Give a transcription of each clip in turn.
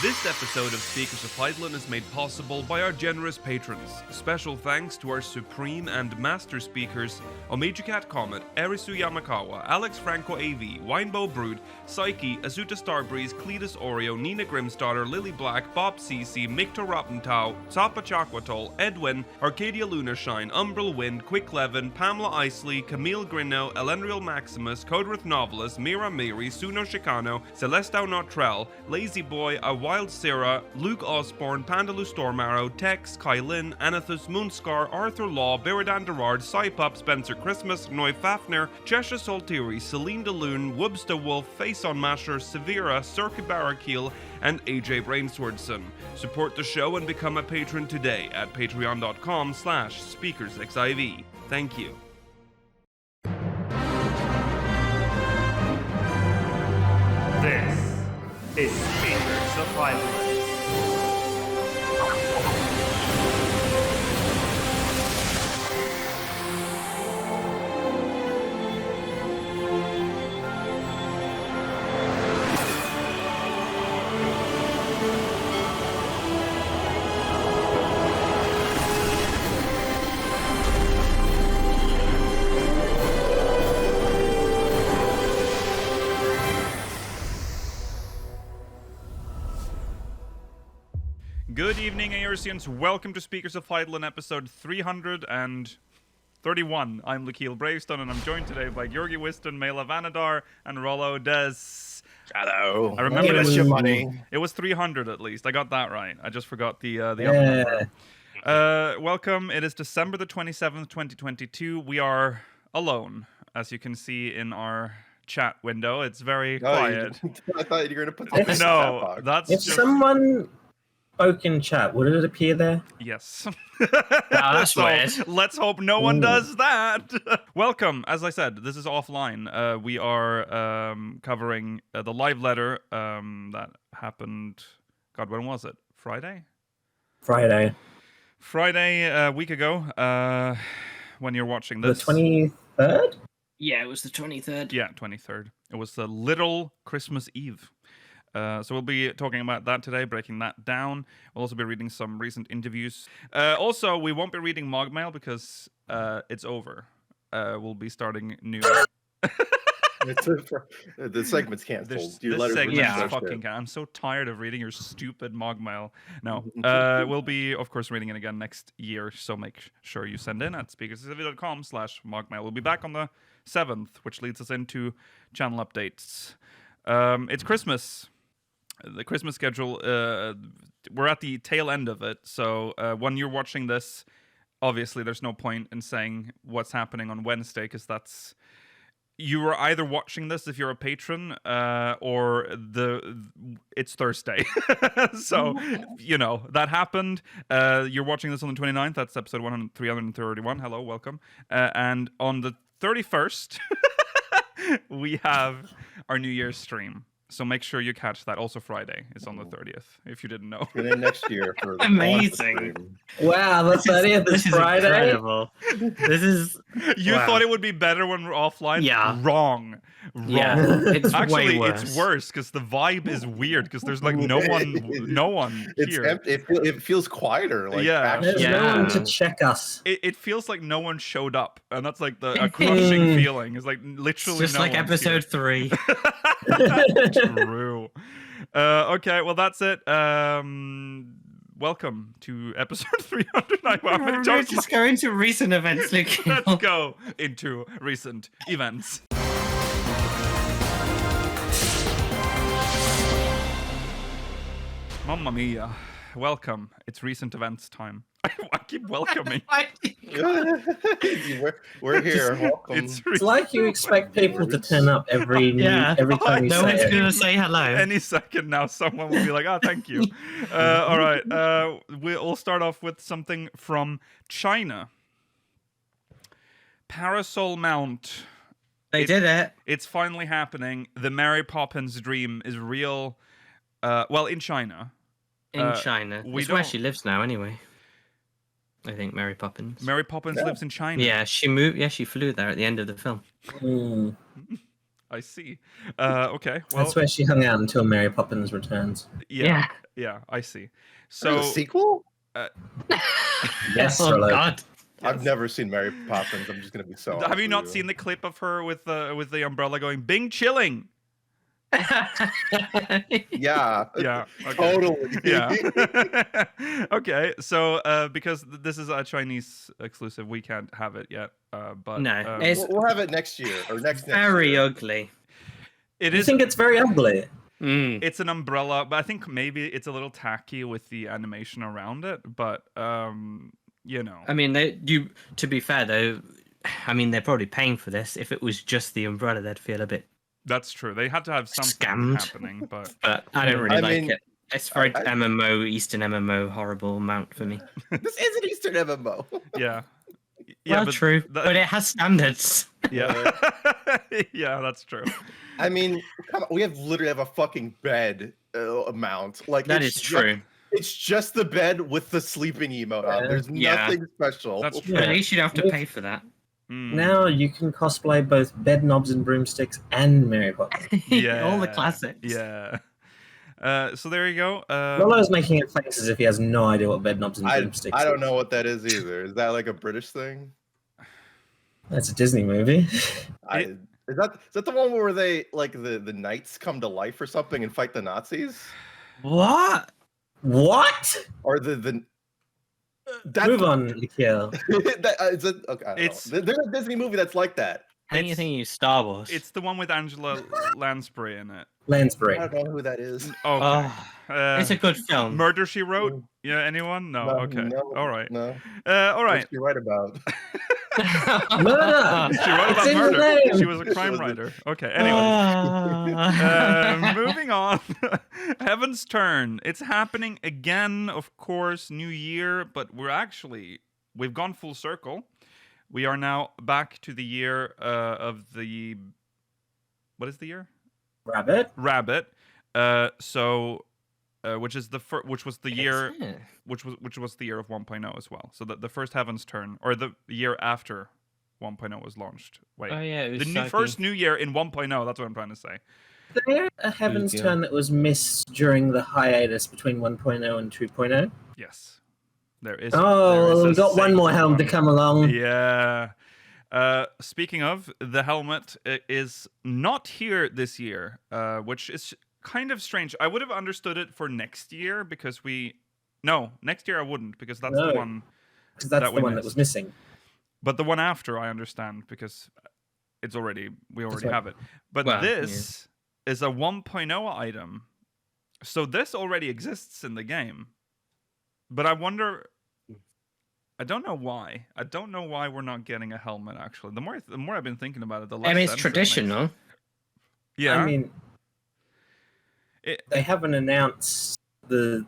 This episode of Speakers of Hydaelyn is made possible by our generous patrons. Special thanks to our supreme and master speakers, Omega Cat Comet, Erisu Yamakawa, Alex Franco AV, Winebow Brood, Psyche, Azuta Starbreeze, Cletus Oreo, Nina Grimstarter, Lily Black, Bob CC, Mikto Rapentau, Sapa Chakwatol, Edwin, Arcadia Lunarshine, Umbral Wind, Quick Levin, Pamela Isley, Camille Grino, Elendriel Maximus, Codrith Novelist, Mira Miri, Suno Chicano, Celestau Notrell, Lazy Boy, A Wild Sarah, Luke Osborne, Pandaloo Stormarrow, Tex, Kylin, Anathus, Moonscar, Arthur Law, Beridan Derard, Cypup, Spencer Christmas, Noy Fafner, Cheshire Soltiri, Celine DeLune, Wubsta Wolf, Face on Masher, Severa, Circuit Barrakiel, and AJ Brainswordson. Support the show and become a patron today at patreon.com/speakersxiv. Thank you. This is Speakers of Hydaelyn. Good evening, Aerosians. Welcome to Speakers of Hydaelyn, episode 331. I'm Lakeel Bravestone, and I'm joined today by Georgi Wiston, Mela Vanadar, and Rollo Des. Hello. I remember this your money. It was 300 at least. I got that right. I just forgot the other number. Welcome. It is December the 27th, 2022. We are alone, as you can see in our chat window. It's very quiet. I thought you were going to put that in the chat No, box. that's If just... someone spoke in chat, would it appear there? Yes. That's weird. Let's hope no one does that. Welcome. As I said, this is offline. We are covering the live letter that happened. God, when was it? Friday a week ago. When you're watching this, The 23rd? Yeah, it was the 23rd. Yeah, 23rd. It was the little Christmas Eve. So we'll be talking about that today, breaking that down. We'll also be reading some recent interviews. Also, we won't be reading Mogmail because it's over. We'll be starting new. The segment's canceled. This letters segment were is just fucking. there. I'm so tired of reading your stupid Mogmail. No, we'll be, of course, reading it again next year. So make sure you send in at speakersxiv.com/Mogmail. We'll be back on the 7th, which leads us into channel updates. It's Christmas. The Christmas schedule, we're at the tail end of it, so when you're watching this, obviously there's no point in saying what's happening on Wednesday, because that's... You are either watching this if you're a patron, or it's Thursday. So, you know, that happened. You're watching this on the 29th, that's episode 331. Hello, welcome. And on the 31st, we have our New Year's stream. So make sure you catch that. Also Friday is on the 30th, if you didn't know. Tune in next year for the Amazing. Wow, the 30th is Friday? Incredible. This is... You thought it would be better when we're offline? Yeah. Wrong. Yeah, it's Actually, way worse. it's worse because the vibe is weird because there's like no one It's here. empty. It feels quieter. Like, Yeah. actually. There's no one to check us. It feels like no one showed up, and that's like a crushing feeling. It's like literally It's just no like one's episode here. 3. True. Okay, well that's it. Welcome to episode 300. We're just going to recent events, Luke. Let's go into recent events. Mamma mia. Welcome. It's recent events time. I keep welcoming. we're here. Welcome. It's like you expect people to turn up every time you No say one's it. going to say hello. Any second now, someone will be like, "Oh, thank you." All right. We'll start off with something from China. Parasol Mount. They did it. It's finally happening. The Mary Poppins dream is real. Well, in China. In China. we It's where don't- she lives now, anyway. I think Mary Poppins. Mary Poppins lives in China. Yeah, she moved. Yeah, she flew there at the end of the film. I see. Okay. Well, That's where she hung out until Mary Poppins returns. yeah. I see. There's a So, sequel? Yes, oh Charlotte. God. I've never seen Mary Poppins. I'm just gonna be so. have you not seen the clip of her with the umbrella going "Bing chilling"? Yeah. Yeah. Okay. Totally. Yeah. Okay. So, because this is a Chinese exclusive, we can't have it yet. But No, it's We'll have it next year or next very year. ugly. it You is. think it's very ugly? It's an umbrella, but I think maybe it's a little tacky with the animation around it. But you know, I mean, to be fair though, I mean they're probably paying for this. If it was just the umbrella, they'd feel a bit. that's true. They had to have something Scammed. happening, but But I don't really I like mean, it. It's very MMO, Eastern MMO, horrible amount for me. This is an Eastern MMO. yeah. Well, but true, that- but it has standards. yeah, yeah, that's true. I mean, come on, we literally have a fucking bed amount. Like That it's is true. It's just the bed with the sleeping emote on. There's Yeah. nothing special. That's true. But at least you don't have to pay for that. Now you can cosplay both bed knobs and broomsticks and Mary Poppins. Yeah, All the classics. Yeah. So there you go. Rollo's making it face as if he has no idea what bed knobs and broomsticks I don't is. know what that is either. Is that like a British thing? That's a Disney movie. Is that the one where they like the knights come to life or something and fight the Nazis? What? What? Or the that's, Move on, Nikhil. is it, okay, I don't It's- know. There's a Disney movie that's like that. I think you're thinking of Star Wars. It's the one with Angela Lansbury in it. Lansbury. I don't know who that is. Oh, it's a good film. Murder She Wrote. Yeah, anyone? No. Okay. No, All right. No. All right. What's she right about? Murder! She wrote It's about in the murder. name. She was a crime writer. Okay. Anyway. Moving on. Heavensturn. It's happening again, of course, new year, but we've gone full circle. We are now back to the year of the... What is the year? Rabbit. Rabbit. Which is which was the year which was the year of 1.0 as well. So the first Heavensturn, or the year after 1.0 was launched. Wait. Oh yeah, it was The first new year in 1.0, that's what I'm trying to say. Is there a Heavensturn that was missed during the hiatus between 1.0 and 2.0? Yes. There is. Oh, we've got one more helm to come along. Yeah. Speaking of, the helmet is not here this year, which is kind of strange. I would have understood it for next year because next year I wouldn't, because that's the one. Because that's we the one that missed. was missing. But the one after I understand because we already have it. But this is a 1.0 item, so this already exists in the game. But I wonder. I don't know why. I don't know why we're not getting a helmet. Actually, the more I've been thinking about it, the less. I mean, it's sense it makes. traditional. Yeah. I mean, they haven't announced the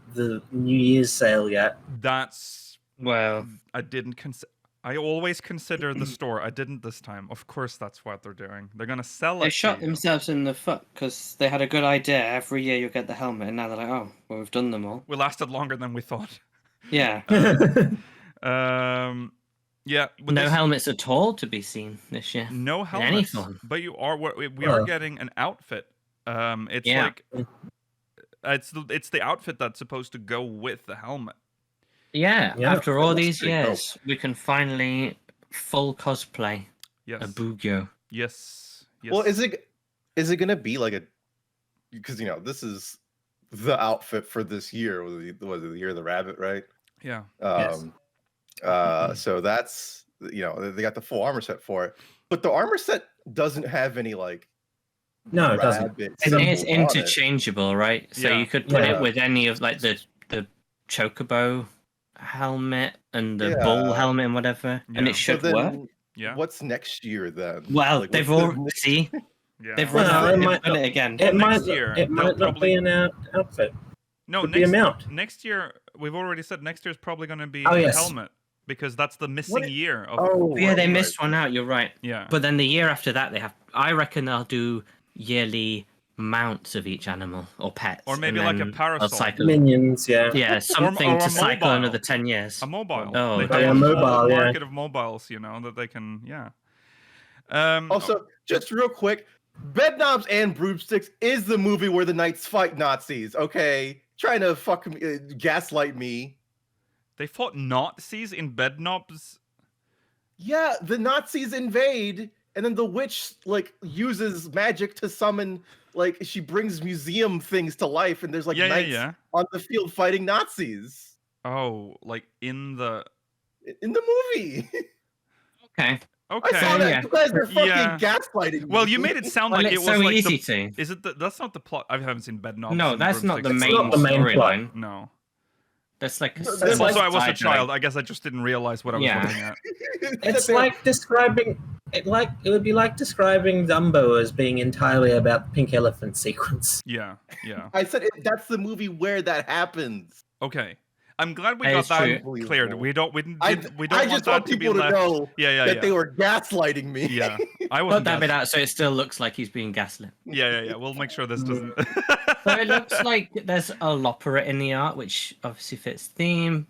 New Year's sale yet. That's Well, I didn't I always consider the store. I didn't this time. Of course, that's what they're doing. They're gonna sell it. They to shot you. themselves in the foot because they had a good idea. Every year you'll get the helmet, and now they're like, oh, well, we've done them all. We lasted longer than we thought. Yeah. Yeah. with no this- helmets at all to be seen this year. No any helmets. form. But we are getting an outfit. It's Yeah. like it's the outfit that's supposed to go with the helmet. Yeah, Yeah, after all that's these pretty dope. years, we can finally full cosplay Yes. a Bugyo. Yes. Yes. Well, is it gonna be like because this is the outfit for this year? Was it the year of the rabbit, right? Yeah. Yes. So that's they got the full armor set for it, but the armor set doesn't have any like No, it doesn't. rabbit I think it's symbol on it. interchangeable, right? So Yeah. you could put Yeah. it with any of like the chocobo helmet and the Yeah. bull helmet and whatever, and Yeah. it should So then work. Yeah. What's next year then? Well, Like, they've what's all the- see Yeah. they've Well, run it out. might Done not, it again. it might, next year, it might they'll not be an outfit. No, Could be a next mount. next year we've already said next year is probably going to be Oh, a yes. helmet because that's the missing What? year of Oh, Yeah, they right. missed one out. You're right. yeah. But then the year after that, they have. I reckon they'll do yearly mounts of each animal or pets, Or maybe and like a then parasol. they'll cycle. Minions, yeah. Yeah, something or a to cycle mobile. another 10 years. A mobile. Oh, They okay. have A mobile, a yeah. market of mobiles, that they can, yeah. Also, just real quick, Bedknobs and Broomsticks is the movie where the knights fight Nazis. Okay, trying to gaslight me. They fought Nazis in Bedknobs. Yeah, the Nazis invade, and then the witch like uses magic to summon. Like she brings museum things to life, and there's like knights on the field fighting Nazis. Oh, like in the movie. Okay. Okay. I saw that. You guys are fucking gaslighting me. Well, you made it sound like it was so like easy the, to. Is it? That's not the plot. I haven't seen Bedknobs. No, and that's not the Broomsticks. main not the main storyline. No. That's like. Also, I was a child. I guess I just didn't realize what I was looking at. It's like describing it would be like describing Dumbo as being entirely about the pink elephant sequence. Yeah. I said that's the movie where that happens. Okay. I'm glad we That got is that true. cleared. We don't I want just that want to be people to left. know that they were gaslighting me. Yeah. I Put wasn't that bit gaslit. out so it still looks like he's being gaslit. Yeah. We'll make sure this doesn't. So it looks like there's a lopera in the art, which obviously fits theme.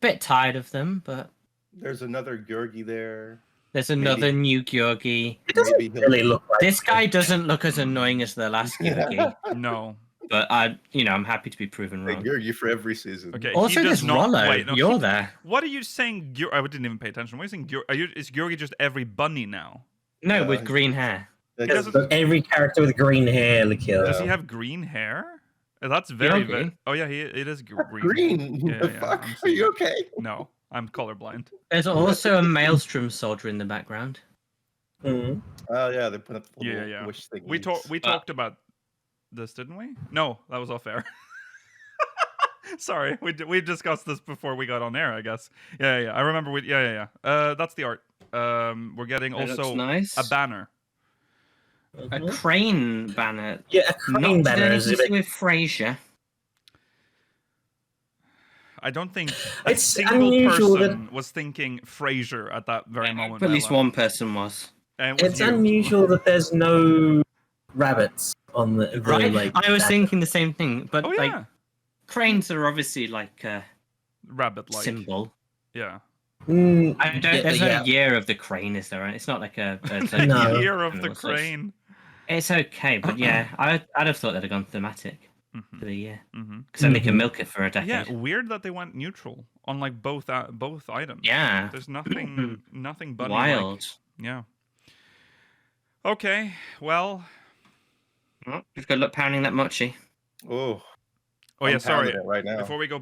Bit tired of them, but There's another Georgi there. there's another new Georgi. It doesn't Maybe he'll- really look like This guy doesn't look as annoying as the last Georgi, No. but I'm happy to be proven Hey, wrong. Georgi for every season. Okay. Also, he does there's not. Rollo. Wait, no, You're there. What are you saying? I didn't even pay attention. What are you saying? Is Georgi just every bunny now? No, with green hair. every character with green hair, Lakil. Does he have green hair? That's very. Georgi? Oh yeah, it is green. Green. Yeah, The yeah, fuck? I'm Are seeing you it. okay? No, I'm colorblind. There's also a Maelstrom soldier in the background. Mhm. Oh yeah, they put up the little Yeah. wish thing. We talked about this, didn't we? No, that was off air. Sorry, we discussed this before we got on air, I guess. Yeah. I remember. That's the art. We're getting That also looks nice. a banner. A crane banner. Yeah, a crane Not banner anything is to do with Frasier. I don't think a It's single unusual person was thinking Frasier at that very moment. At least Mela. one person was. And it was It's you. unusual that there's no rabbits on the Right? like. I was thinking the same thing, but Oh like yeah, cranes are obviously like a rabbit-like. symbol. Yeah. I don't. There's yeah. no year of the crane, is there? It's not like a No. Year of the animal source. crane. It's okay, but yeah, I'd have thought they'd have gone thematic for the year Mm-hmm. because then they can milk it for a decade. Yeah, weird that they went neutral on like both items. Yeah. There's nothing bunny Wild. Yeah. Okay. Well. Oh, you've got to look pounding that mochi. Oh. Oh yeah. I'm Sorry. pounding it right now. Before we go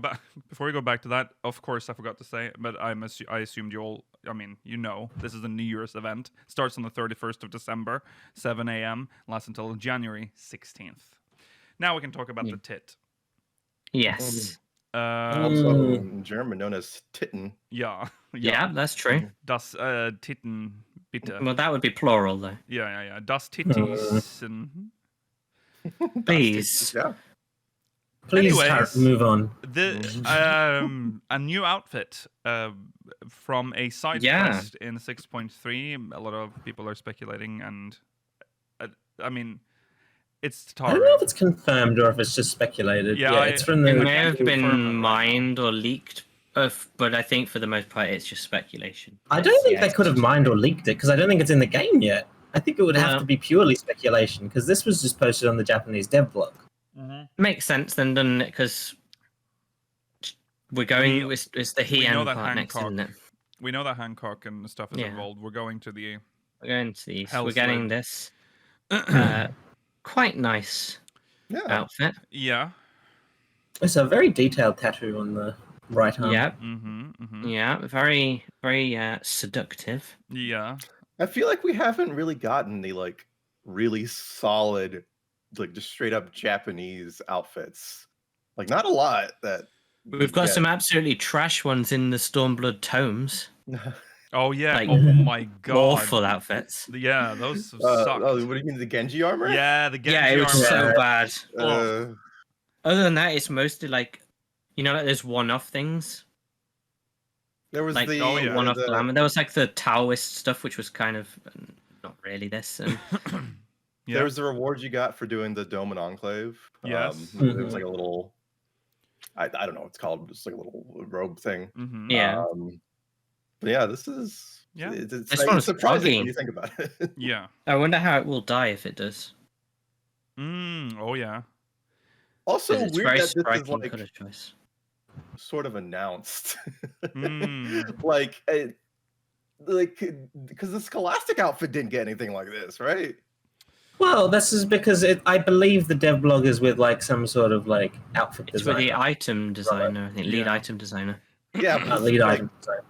back to that, of course I forgot to say, but I assumed you all. I mean, this is a New Year's event. Starts on the 31st of December, 7 a.m. Lasts until January 16th. Now we can talk about the tit. Yes. Also in German known as Titten. Yeah. Yeah, that's true. Das Titten bitte. Well, that would be plural though. Yeah. Das Titties. And Please. Yeah. Please Anyways. move on. A new outfit from a side quest in 6.3. A lot of people are speculating, and I mean, it's I don't know Taru. if it's confirmed or if it's just speculated. Yeah, Yeah, it's from It the. may have confirm it right been now. mined or leaked, but I think for the most part it's just speculation. I don't think Yeah, they it's could have just- mined or leaked it because I don't think it's in the game yet. I think it would have Yeah. to be purely speculation because this was just posted on the Japanese dev blog. Makes sense then, doesn't it? Because we're going. It's the we know Heian that part next, isn't it? We know that Hancock and stuff is Yeah. involved. We're going to the We're going to these. Hell's We're getting Sled. this quite nice Yeah. outfit. yeah. It's a very detailed tattoo on the right arm. Yeah, Mm-hmm. yeah, very, very seductive. Yeah. I feel like we haven't really gotten the like really solid, like just straight up Japanese outfits. Like not a lot that We've got Yeah. some absolutely trash ones in the Stormblood tomes. Oh yeah. Like, Oh my god. Awful outfits. Yeah, those sucked. oh, what do you mean the Genji armor? Yeah, the Genji Yeah, it was armor. so Yeah. bad. Uh, Other than that, it's mostly like, like there's one-off things. there was Like the one-off the- glamour. There was like the Taoist stuff, which was kind of not really this. And Yeah. There was the reward you got for doing the Dome and Enclave. Yes. It was like a little, I don't know what it's called, just like a little robe thing. Mm-hmm. yeah, But yeah, this is Yeah. It's surprising when you think about it. Yeah. I wonder how it will die if it does. Oh yeah. Also, It's weird very that this is striking like color choice. sort of announced. Mm. Like because the Scholastic outfit didn't get anything like this, right? Well, this is because I believe the dev blog is with like some sort of like outfit It's designer. with the item designer, I think, lead Yeah. item designer. Yeah, but Lead like, item designer.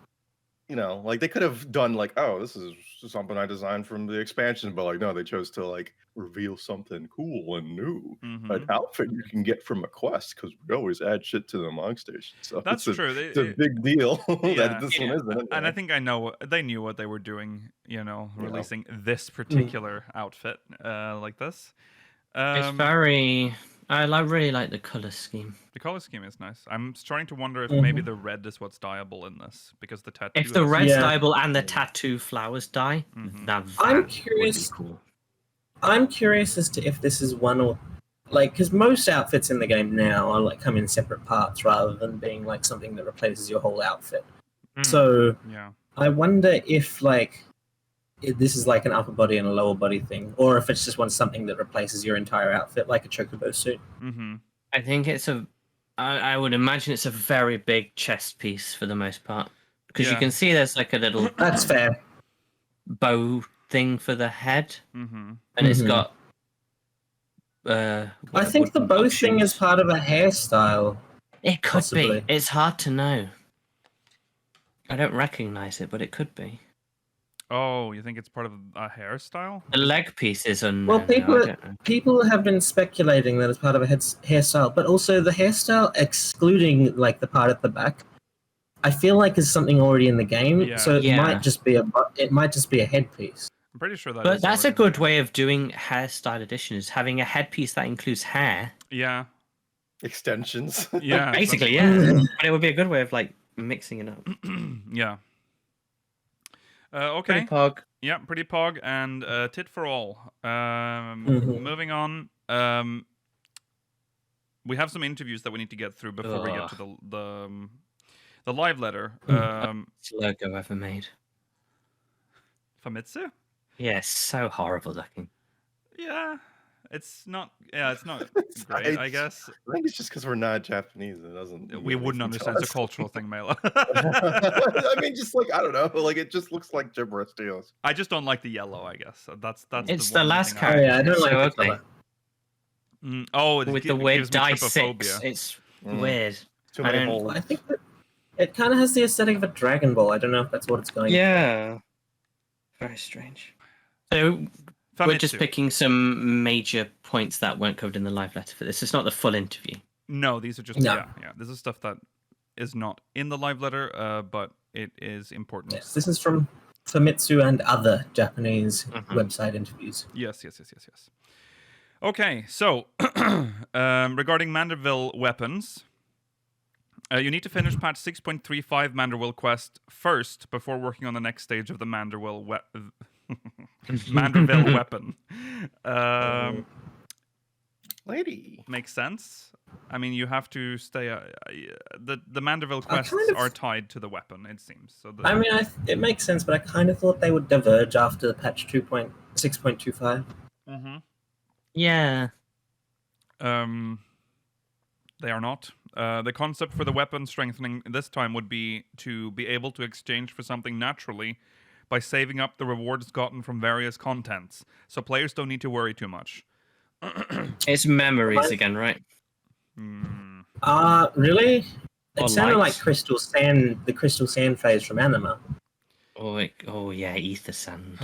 you know, like they could have done like, oh, this is something I designed from the expansion, but like no, they chose to like reveal something cool and new, an outfit you can get from a quest because we always add shit to the Mog Station. So That's true. It's a big deal Yeah. that this one isn't. Anyway. And I think they knew what they were doing, releasing this Mm. particular outfit like this. It's very. Really like the color scheme. The color scheme is nice. I'm starting to wonder if maybe the red is what's dyeable in this because the tattoo. If the is- red's dyeable and the tattoo flowers dye, that I'm curious. would be cool. I'm curious as to if this is one or like because most outfits in the game now are like come in separate parts rather than being like something that replaces your whole outfit. So yeah. I wonder if like if this is like an upper body and a lower body thing, or if it's just something that replaces your entire outfit, like a chocobo suit. I think it's I would imagine it's a very big chest piece for the most part because you can see there's like a little That's fair. bow thing for the head, and it's got. I think the bow thing is part of a hairstyle. It could possibly. be. It's hard to know. I don't recognize it, but it could be. Oh, you think it's part of a hairstyle? The leg piece is unknown. Well, though, people have been speculating that it's part of a hairstyle, but also the hairstyle, excluding like the part at the back, I feel like is something already in the game. Yeah. So it might just be a headpiece. I'm pretty sure that. But is that's a already- good way of doing hairstyle edition is having a headpiece that includes hair. Yeah. Extensions. Yeah. Basically, yeah. But it would be a good way of like mixing it up. Yeah. Okay. Pretty pog. Yeah, pretty pog and tit for all. Moving on. We have some interviews that we need to get through before we get to the live letter. Best logo ever made. Famitsu? Yeah, it's so horrible looking. Yeah. It's not. Yeah, it's not great. I guess I think it's just because we're not Japanese. It doesn't. we wouldn't understand. It's a cultural thing, Mela. I mean, just like I don't know, like it just looks like gibberish to us. I just don't like the yellow. I guess that's. It's the the one last thing character. I don't It's like so the ugly. colour. Oh, it With gi- the it weird gives me die trypophobia. 6, it's weird. Too I many don't- holes. I think that it kind of has the aesthetic of a Dragon Ball. I don't know if that's what it's going. Yeah. Very strange. So we're just Famitsu. picking some major points that weren't covered in the live letter for this. It's not the full interview. No, these are just No. yeah. This is stuff that is not in the live letter, but it is important. Yes, this is from Famitsu and other Japanese website interviews. Yes. Okay, so regarding Manderville weapons, you need to finish patch 6.35 Manderville quest first before working on the next stage of the Manderville Manderville weapon. Lady. Makes sense. I mean, you have to stay. The Manderville quests kind of- are tied to the weapon, it seems. So I mean, it makes sense, but I kind of thought they would diverge after patch 2.6.25. Yeah. They are not. The concept for the weapon strengthening this time would be to be able to exchange for something naturally by saving up the rewards gotten from various contents, so players don't need to worry too much. It's memories again, right? Really? Or It sounded lights. like the crystal sand phase from Anima. Oh yeah, ether sand.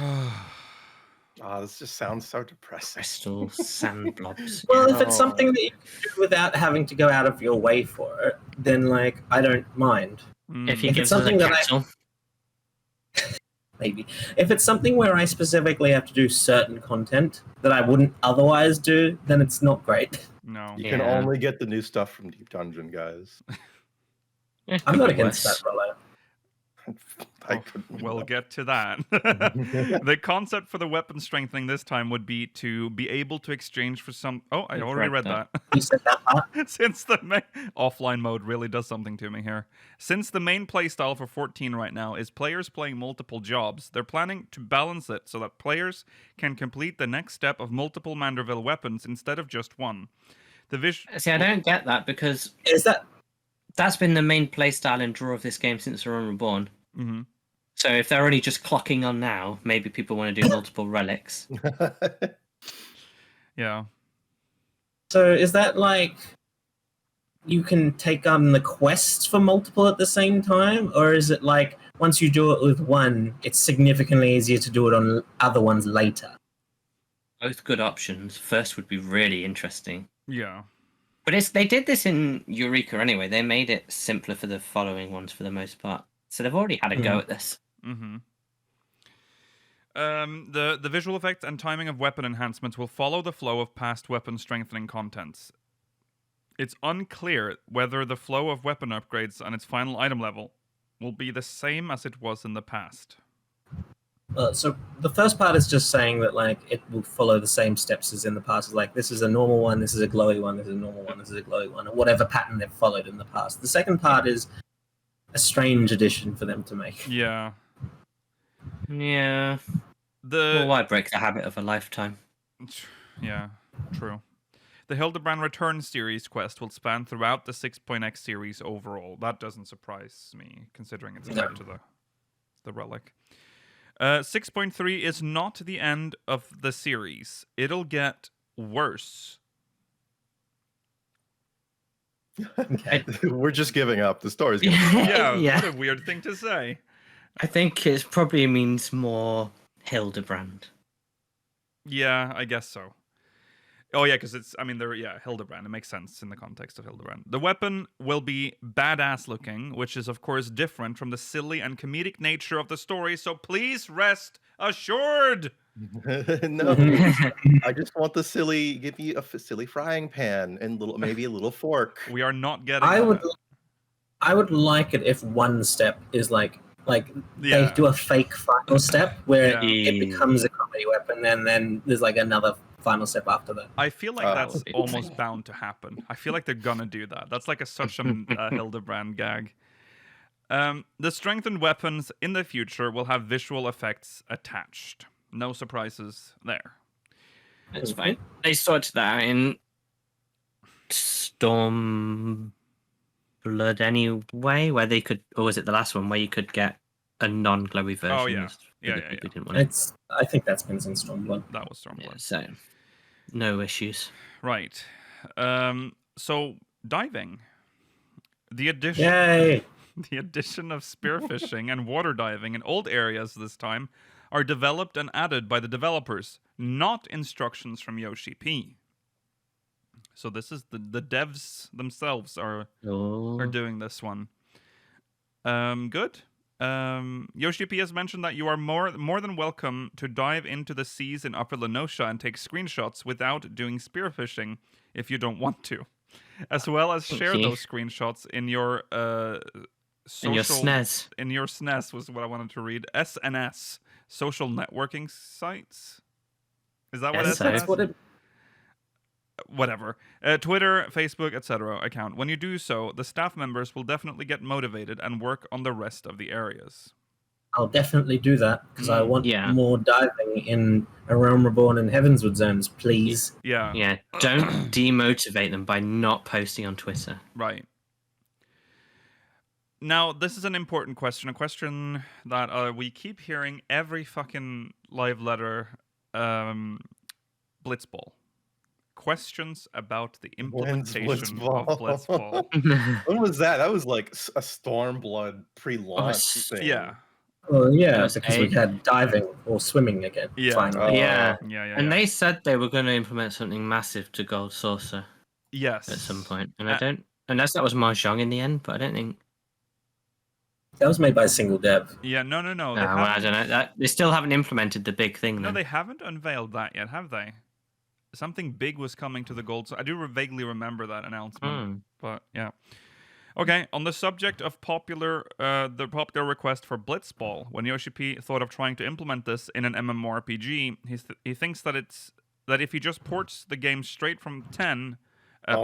This just sounds so depressing. Crystal sand blobs. Well, if it's something that you can do without having to go out of your way for it, then like I don't mind. If he If gives it's us a something that capsule. Maybe if it's something where I specifically have to do certain content that I wouldn't otherwise do, then it's not great. No. You can Yeah. only get the new stuff from Deep Dungeon, guys. I'm not against that rollout. We'll get to that. The concept for the weapon strengthening this time would be to be able to exchange for some... Oh, I already read that. You said that part? Since the offline mode really does something to me here. Since the main playstyle for 14 right now is players playing multiple jobs, they're planning to balance it so that players can complete the next step of multiple Manderville weapons instead of just one. See, I don't get that because that's been the main playstyle and draw of this game since Realm Reborn. Mm-hmm. So if they're only just clocking on now, maybe people want to do multiple relics. Yeah. So is that like you can take on the quests for multiple at the same time? Or is it like once you do it with one, it's significantly easier to do it on other ones later? Both good options. First would be really interesting. Yeah. But they did this in Eureka anyway. They made it simpler for the following ones for the most part. So they've already had a go at this. Mm-hmm. The visual effects and timing of weapon enhancements will follow the flow of past weapon strengthening contents. It's unclear whether the flow of weapon upgrades on its final item level will be the same as it was in the past. So the first part is just saying that like it will follow the same steps as in the past. Like this is a normal one, this is a glowy one, this is a normal one, this is a glowy one, or whatever pattern they've followed in the past. The second part is a strange addition for them to make. Yeah. Yeah. Well, why break the habit of a lifetime? Yeah, true. The Hildebrand Return series quest will span throughout the 6.x series overall. That doesn't surprise me, considering it's tied to the relic. 6.3 is not the end of the series. It'll get worse. Okay. We're just giving up. The story's giving up. Yeah, what a weird thing to say. I think it probably means more Hildebrand. Yeah, I guess so. Oh yeah, because Hildebrand. It makes sense in the context of Hildebrand. The weapon will be badass looking, which is of course different from the silly and comedic nature of the story, so please rest assured. No, I just want the silly. Give me a silly frying pan and maybe a little fork. We are not getting. I would like it if one step is like they do a fake final step where it becomes a comedy weapon, and then there's like another final step after that. I feel like that's almost bound to happen. I feel like they're gonna do that. That's like such a Hildebrand gag. The strengthened weapons in the future will have visual effects attached. No surprises there. It's fine. They sorted that in Stormblood anyway, where they could, or was it the last one where you could get a non-glowy version? Oh yeah, I think that's been in Stormblood. That was Stormblood. Yeah, so no issues. Right. So diving. The addition. Yay! The addition of spearfishing and water diving in old areas this time are developed and added by the developers, not instructions from Yoshi-P. So this is the devs themselves are doing this one. Good. Yoshi-P has mentioned that you are more than welcome to dive into the seas in Upper Lenosha and take screenshots without doing spearfishing if you don't want to, as well as share those screenshots in your social, in your SNES. In your SNES was what I wanted to read. SNS, social networking sites. Is that what that's what it? Whatever. Twitter, Facebook, etc. account. When you do so, the staff members will definitely get motivated and work on the rest of the areas. I'll definitely do that because I want more diving in A Realm Reborn and Heavenswood zones, please. Yeah. Yeah. Don't demotivate them by not posting on Twitter. Right. Now, this is an important question. A question that we keep hearing every fucking live letter Blitzball. Questions about the implementation of Blitzball. When was that? That was like a Stormblood pre-launch thing. Yeah. Well, yeah, because we had diving or swimming again. Yeah. Finally. Yeah. And they said they were going to implement something massive to Gold Saucer. Yes. At some point. And I don't... Unless that was Mahjong in the end, but I don't think... That was made by a single dev. Yeah, no. Well, I don't know. They still haven't implemented the big thing, No, then. they haven't unveiled that yet, have they? Something big was coming to the Gold. So I do vaguely remember that announcement, but yeah. Okay, on the subject of the popular request for Blitzball, when Yoshi-P thought of trying to implement this in an MMORPG, he thinks that if he just ports the game straight from 10,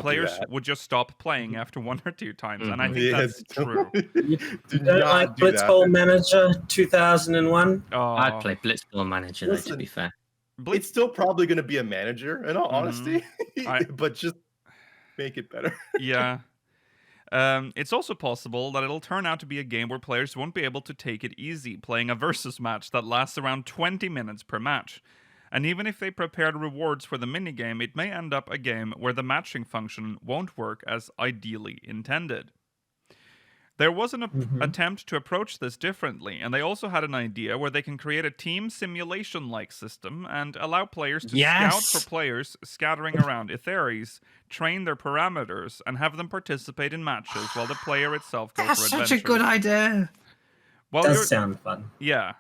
players would just stop playing after 1 or 2 times, and I think that's true. You don't like Blitzball Manager 2001? I'd play Blitzball Manager, though, to be fair. It's still probably going to be a manager, in all honesty, but just make it better. Yeah. It's also possible that it'll turn out to be a game where players won't be able to take it easy, playing a versus match that lasts around 20 minutes per match. And even if they prepared rewards for the minigame, it may end up a game where the matching function won't work as ideally intended. There was an attempt to approach this differently, and they also had an idea where they can create a team simulation-like system and allow players to scout for players scattering around Etheres, train their parameters, and have them participate in matches while the player itself goes for adventures. That's such a good idea. Well, does sound fun. Yeah.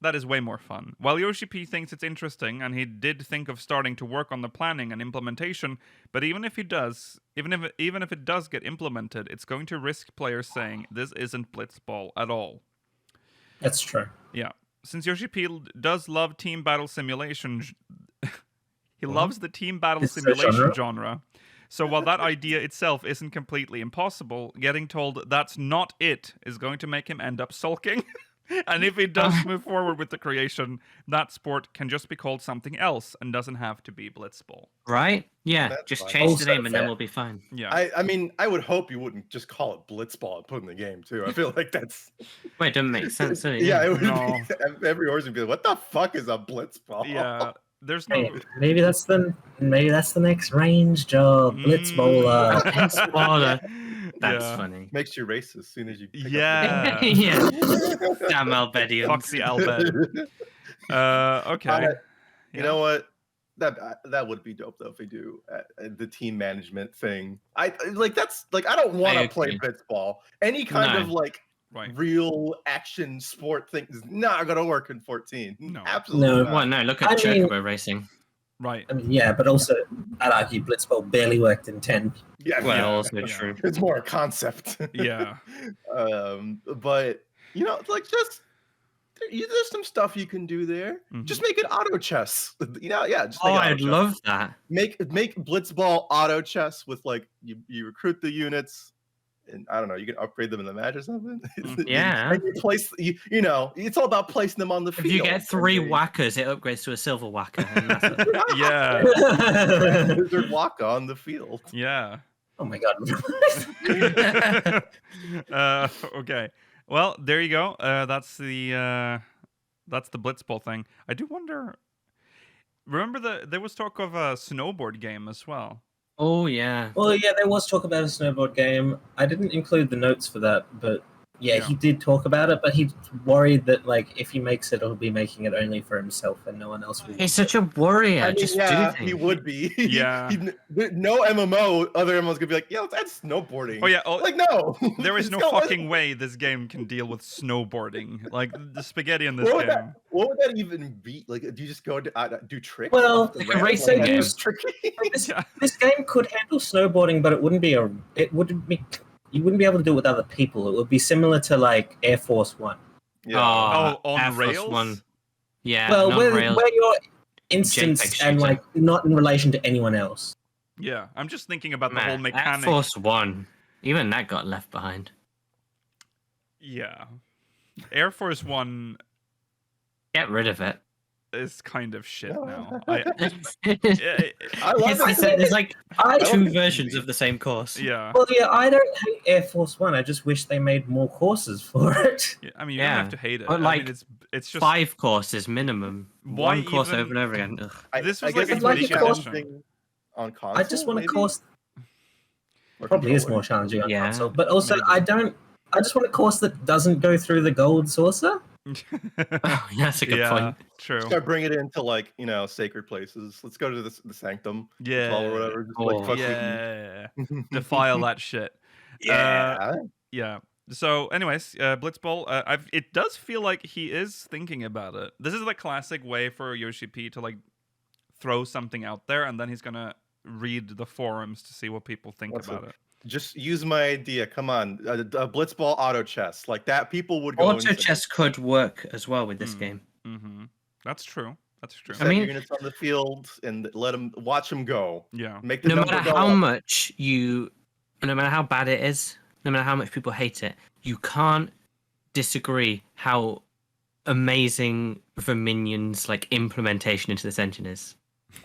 That is way more fun. While Yoshi-P thinks it's interesting, and he did think of starting to work on the planning and implementation, but even if it does get implemented, it's going to risk players saying this isn't Blitzball at all. That's true. Yeah. Since Yoshi-P does love team battle simulation, he loves the team battle simulation genre. So while that idea itself isn't completely impossible, getting told that's not it is going to make him end up sulking. And if he does move forward with the creation, that sport can just be called something else and doesn't have to be Blitzball. Right? Yeah, That's just fine. change the Also name and then fair. we'll be fine. Yeah. I mean, I would hope you wouldn't just call it Blitzball and put it in the game, too. I feel like that's... Well, it doesn't make sense, does it? Yeah, it would No. be... Every horse would be like, what the fuck is a Blitzball? Yeah. There's no... Hey, maybe that's the next range job, Blitzballer. Blitzballer. That's Yeah. funny. Makes you racist as soon as you pick Yeah. Yeah. Damn Albedians. Foxy Albed. Okay. You know what? That would be dope though if they do the team management thing. I don't want to play Blitzball. Any kind of real action sport thing is not gonna work in 14. No. Absolutely. No. not. Well, no, look at Chocobo Racing. Right. I mean, yeah, but also, I'd argue Blitzball barely worked in 10. Yeah, Well, yeah. also true. It's more a concept. Yeah. But there's some stuff you can do there. Just make it auto chess. Just make I'd chess. love that. Make Blitzball auto chess with you recruit the units, and I don't know, you can upgrade them in the match or something. Yeah. And you place it's all about placing them on the If field. you get 3 whackers, it upgrades to a silver whacker. And that's it. Yeah. Wizard Waka on the field. Yeah. Oh my god. Okay. Well, there you go. That's the Blitzball thing. I do wonder. Remember there was talk of a snowboard game as well. Oh, yeah. Well, yeah, there was talk about a snowboard game. I didn't include the notes for that, but yeah, he did talk about it, but he's worried that, if he makes it, he'll be making it only for himself and no one else will. He's such a warrior. I mean, Just yeah, do things. he would be. Yeah. No MMO, other MMOs could be like, yeah, that's snowboarding. Oh yeah. No. There is no fucking way this game can deal with snowboarding. Like the spaghetti in this game. What would that even be? Do you just go to do tricks? Well, Like a racing game. This game could handle snowboarding, but you wouldn't be able to do it with other people. It would be similar to Air Force One. Yeah. On Air Force rails? One. Yeah. Well, where where you're instanced JPEG and shooter. not in relation to anyone else. Yeah. I'm just thinking about the whole Air mechanic. Force One. Even that got left behind. Yeah. Air Force One Get rid of it. is kind of shit now. I love There's like I 2 versions of the same course. Yeah. Well, yeah, I don't hate Air Force One. I just wish they made more courses for it. Yeah, I mean, you don't have to hate it. But I mean, it's just 5 courses minimum. Why 1 course even- over and over again. Ugh. This I was guess like it's a like unique a course edition. on console. I just want a maybe? course. Or Probably is controller. more challenging on Yeah, console, but also maybe. I just want a course that doesn't go through the gold saucer. Oh, yeah, that's a good yeah, point. true. Start bringing it into sacred places. Let's go to the sanctum Yeah. or whatever. Just Oh, fuck Yeah. Defile that shit. Yeah. Yeah. So, anyways, Blitzball. It does feel like he is thinking about it. This is the classic way for Yoshi-P to throw something out there, and then he's gonna read the forums to see what people think about it. Just use my idea. Come on, a blitzball auto chess like that. People would go. Auto chess could work as well with this game. Mm-hmm. That's true. That's true. Set your units on the field and watch them go. Yeah. Make the no number matter go how up. much no matter how bad it is, no matter how much people hate it, you can't disagree how amazing the minions like implementation into this engine is.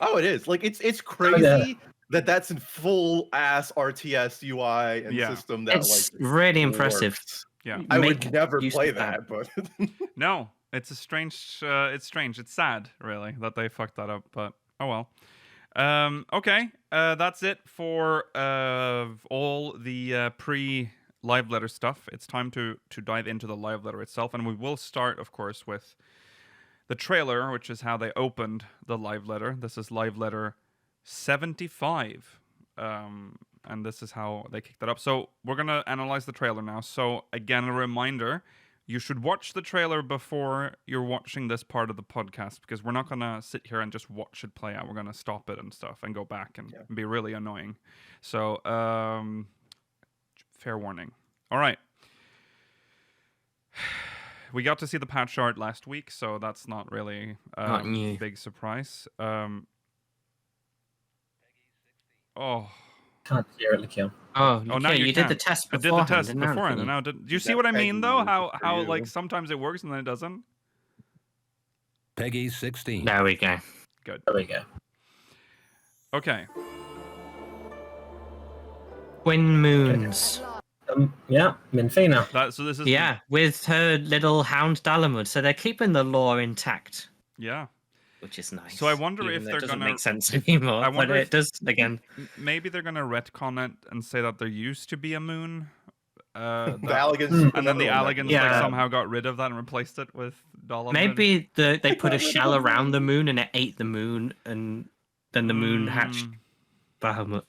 Oh, it is. Like it's crazy that's in full ass RTS UI and system that it's really impressive. Works. Yeah. I would never play that, but no, it's a strange it's strange. It's sad, really, that they fucked that up, but oh well. Okay, that's it for all the pre-live letter stuff. It's time to dive into the live letter itself, and we will start, of course, with the trailer, which is how they opened the live letter. This is live letter 75, and this is how they kicked it up. So we're gonna analyze the trailer now. So again, a reminder. You should watch the trailer before you're watching this part of the podcast, because we're not going to sit here and just watch it play out. We're going to stop it and stuff and go back and be really annoying. So, fair warning. All right. We got to see the patch art last week, so that's not really a big surprise. Can't hear it, Kill. Oh, now you did the test beforehand. I did the test beforehand, and now do you see what I mean, though? How like sometimes it works and then it doesn't? Peggy 16. There we go. Good. There we go. Okay. Twin moons. Yeah, Minfina. So this is with her little hound Dalamud. So they're keeping the lore intact. Yeah. Which is nice. So I wonder if they're doesn't gonna make sense anymore. I wonder if it does again. Maybe they're gonna retcon it and say that there used to be a moon. The Alligans, and then the Alligans like somehow got rid of that and replaced it with Dalamud. Maybe they put a shell around the moon and it ate the moon, and then the moon hatched Bahamut.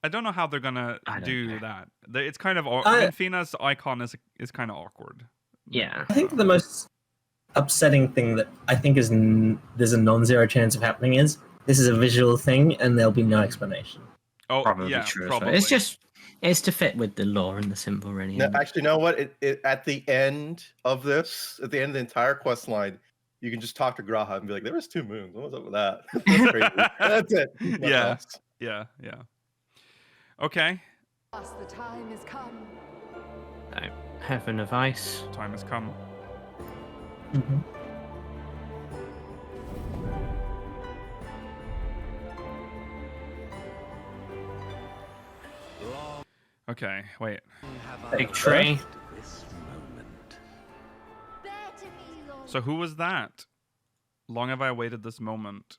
I don't know how they're gonna do that. It's kind of Minfina's icon is kind of awkward. Yeah, I think the most upsetting thing that I think is there's a non-zero chance of happening is this is a visual thing and there'll be no explanation. Oh, probably true. Probably. It's to fit with the lore and the symbol, really. No, actually, you know what? It at the end of this, at the end of the entire quest line, you can just talk to Graha and be like, "There was 2 moons. What was up with that?" That's crazy. That's it. Yeah. Okay. The time has come. Heaven of Ice. Time has come. Mm-hmm. Okay, wait. Big tree. So who was that? Long have I awaited this moment.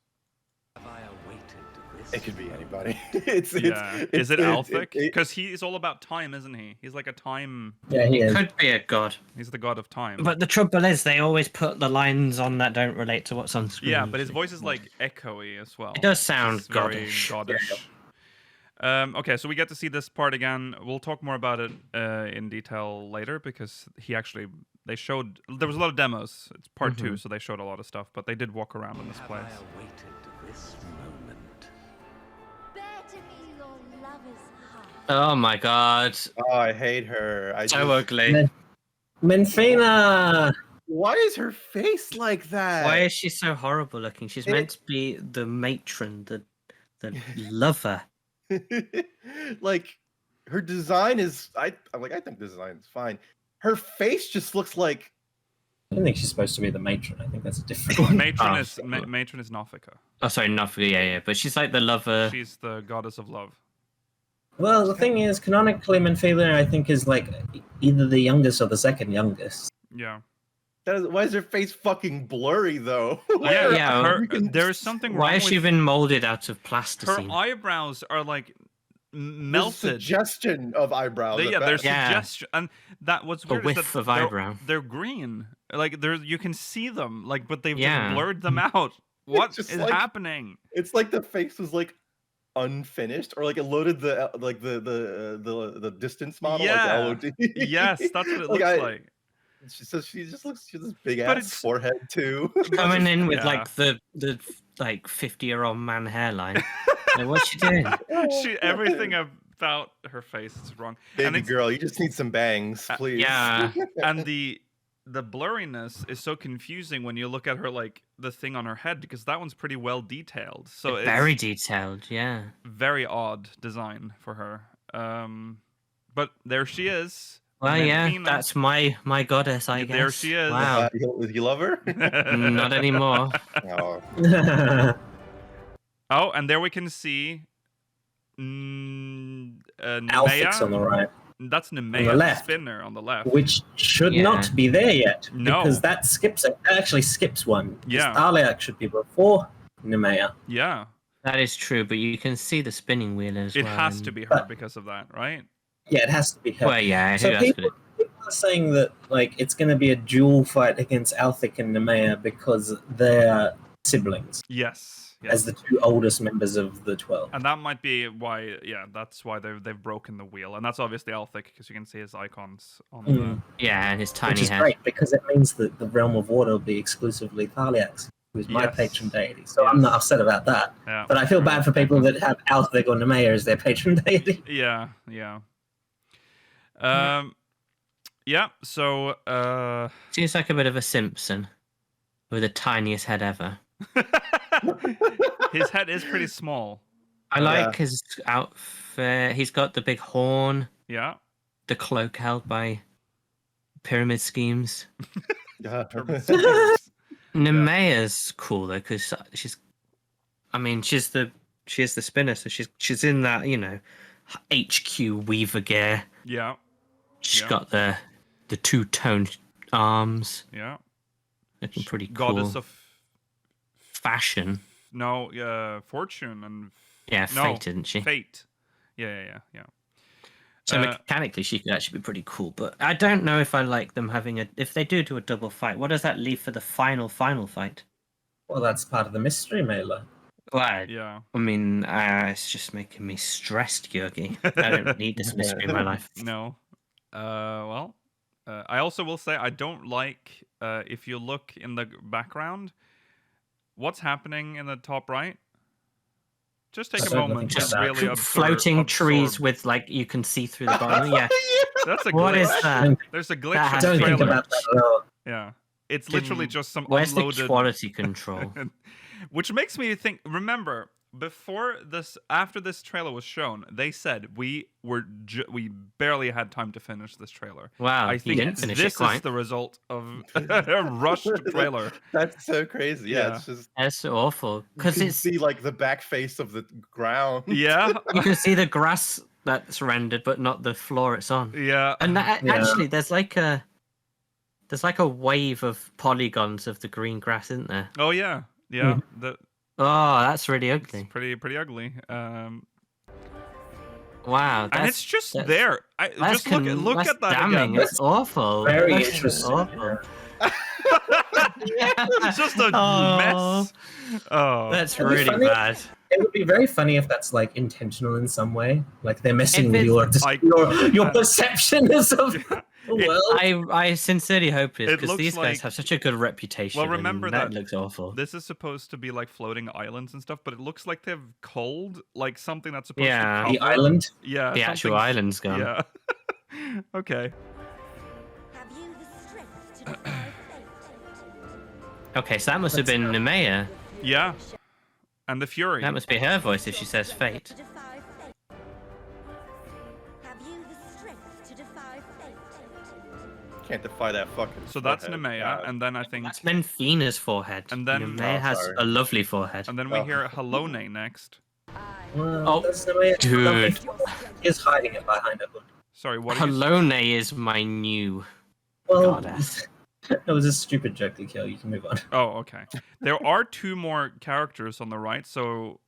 It could be anybody. Is it Alphic? Because he's all about time, isn't he? He's like a time. Yeah, he is. Could be a god. He's the god of time. But the trouble is, they always put the lines on that don't relate to what's on screen. Yeah, but his voice is like echoey as well. It does sound goddish. Okay, so we get to see this part again. We'll talk more about it in detail later, because they showed there was a lot of demos. It's part 2, so they showed a lot of stuff, but they did walk around in this place. Oh my god. Oh, I hate her. So ugly. Minfina! Why is her face like that? Why is she so horrible looking? She's meant to be the matron, the lover. Like, her design is I think the design is fine. Her face just looks like I don't think she's supposed to be the matron. I think that's a different one. Matron is Nafika. Oh, sorry, Nafika, yeah. But she's like the lover. She's the goddess of love. Well, the thing is, canonically, Minfina, I think, is like either the youngest or the second youngest. Yeah. Why is her face fucking blurry, though? There's something wrong. Why has she been molded out of plasticine? Her eyebrows are like melted. Suggestion of eyebrows. There's suggestion, and that what's weird a whiff is that of eyebrow. They're green. Like you can see them, like, but they've just blurred them out. What is happening? It's like the face was like unfinished, or like it loaded the distance model. Yeah. Like the LOD. Yes, that's what it looks like. She says she has this big ass forehead too. Coming in with like the 50-year-old man hairline. What's she doing? Everything about her face is wrong. Baby girl, you just need some bangs, please. Yeah. And the blurriness is so confusing when you look at her, like the thing on her head, because that one's pretty well detailed. So it's very detailed, yeah. very odd design for her. But there she is. Well, yeah, Mentina. that's my goddess, I guess. There she is. Wow. You love her? Not anymore. Oh. Oh, and there we can see Alphix on the right. That's Nemea, On the left. spinner on the left. Which should Yeah. not be there yet. No. Because that actually skips one. Yeah. Thalyak should be before Nemea. Yeah. That is true, but you can see the spinning wheel as It well. has to be her because of that, right? Yeah, it has to be her. Well, yeah, So who else could people are saying that like it's going to be a dual fight against Alphik and Nemea because they're siblings, Yes. as the two oldest members of the 12. And that might be why, that's why they've broken the wheel. And that's obviously Alphic, because you can see his icons on the... Yeah, and his tiny Which is head. great because it means that the realm of water will be exclusively Thalyak's, who's my Yes. patron deity. So I'm not upset about that. Yeah. But I feel bad for people that have Alphik or Nemea as their patron deity. Yeah. So, Seems like a bit of a Simpson with the tiniest head ever. his head is pretty small. I like his outfit. He's got the big horn, Yeah. the cloak held by pyramid schemes. Nemea's cool though, because she is the spinner, so she's in that, HQ Weaver gear. Yeah. She's got the two-toned arms. Yeah. Looking pretty cool. Goddess of... Fashion. No, fortune and... Fate, isn't she? Fate. Yeah. So mechanically, she could actually be pretty cool, but I don't know if I like them having if they do a double fight, what does that leave for the final fight? Well, that's part of the mystery mailer. Well, Yeah. I mean, it's just making me stressed, Georgi. I don't need this mystery in my life. No. I also will say I don't like, if you look in the background, what's happening in the top right? Just take a moment Just to really floating trees absorb. with you can see through the bottom. Yeah. That's a glitch. What is that? There's a That glitch has in to the be Don't think trailer. about that at all. Yeah. It's literally just some Where's the uploaded... quality control? Which makes me think, remember, after this trailer was shown, they said we barely had time to finish this trailer. Wow, I you think didn't finish it this is quite. the result of a rushed trailer. That's so crazy. Yeah, it's just That's awful because you can it's see like the back face of the ground. Yeah. you can see the grass that's rendered, but not the floor it's on. Yeah. And Yeah. actually, there's like a wave of polygons of the green grass, isn't there? Oh yeah. Yeah. Oh, that's really ugly. It's pretty ugly. Wow, And it's just that's- there. That's Just look that's at that damning. again. It's awful. Very That's interesting. awful. It's just a Oh. mess. Oh. That's It'd be really funny. bad. It would be very funny if that's like intentional in some way. Like they're messing If with it's- your perception of the world. I sincerely hope it is It because looks these like- guys have such a good reputation. Well, remember and that looks awful. This is supposed to be like floating islands and stuff, but it looks like they've culled like something that's supposed Yeah. to The cover. island. Yeah. The actual something- island's gone. Yeah. Okay. Have you the strength to defy fate? Okay, so that must have been Nemea. Yeah. And the Fury. That must be her voice if she says fate. To defy fate. Have you the strength to defy fate? Can't defy that fucking. So that's forehead. Nemea, God. and then I think, That's Menfina's forehead. And then- Nemea Oh, has sorry. a lovely forehead. and then we Oh. hear Halone next. Well, Oh, that's the way it's dude. Is hiding it behind a hood. Sorry, what? Are you... Halone is my new Well, goddess. that was a stupid joke to kill. You can move on. Oh, okay. There are two more characters on the right. So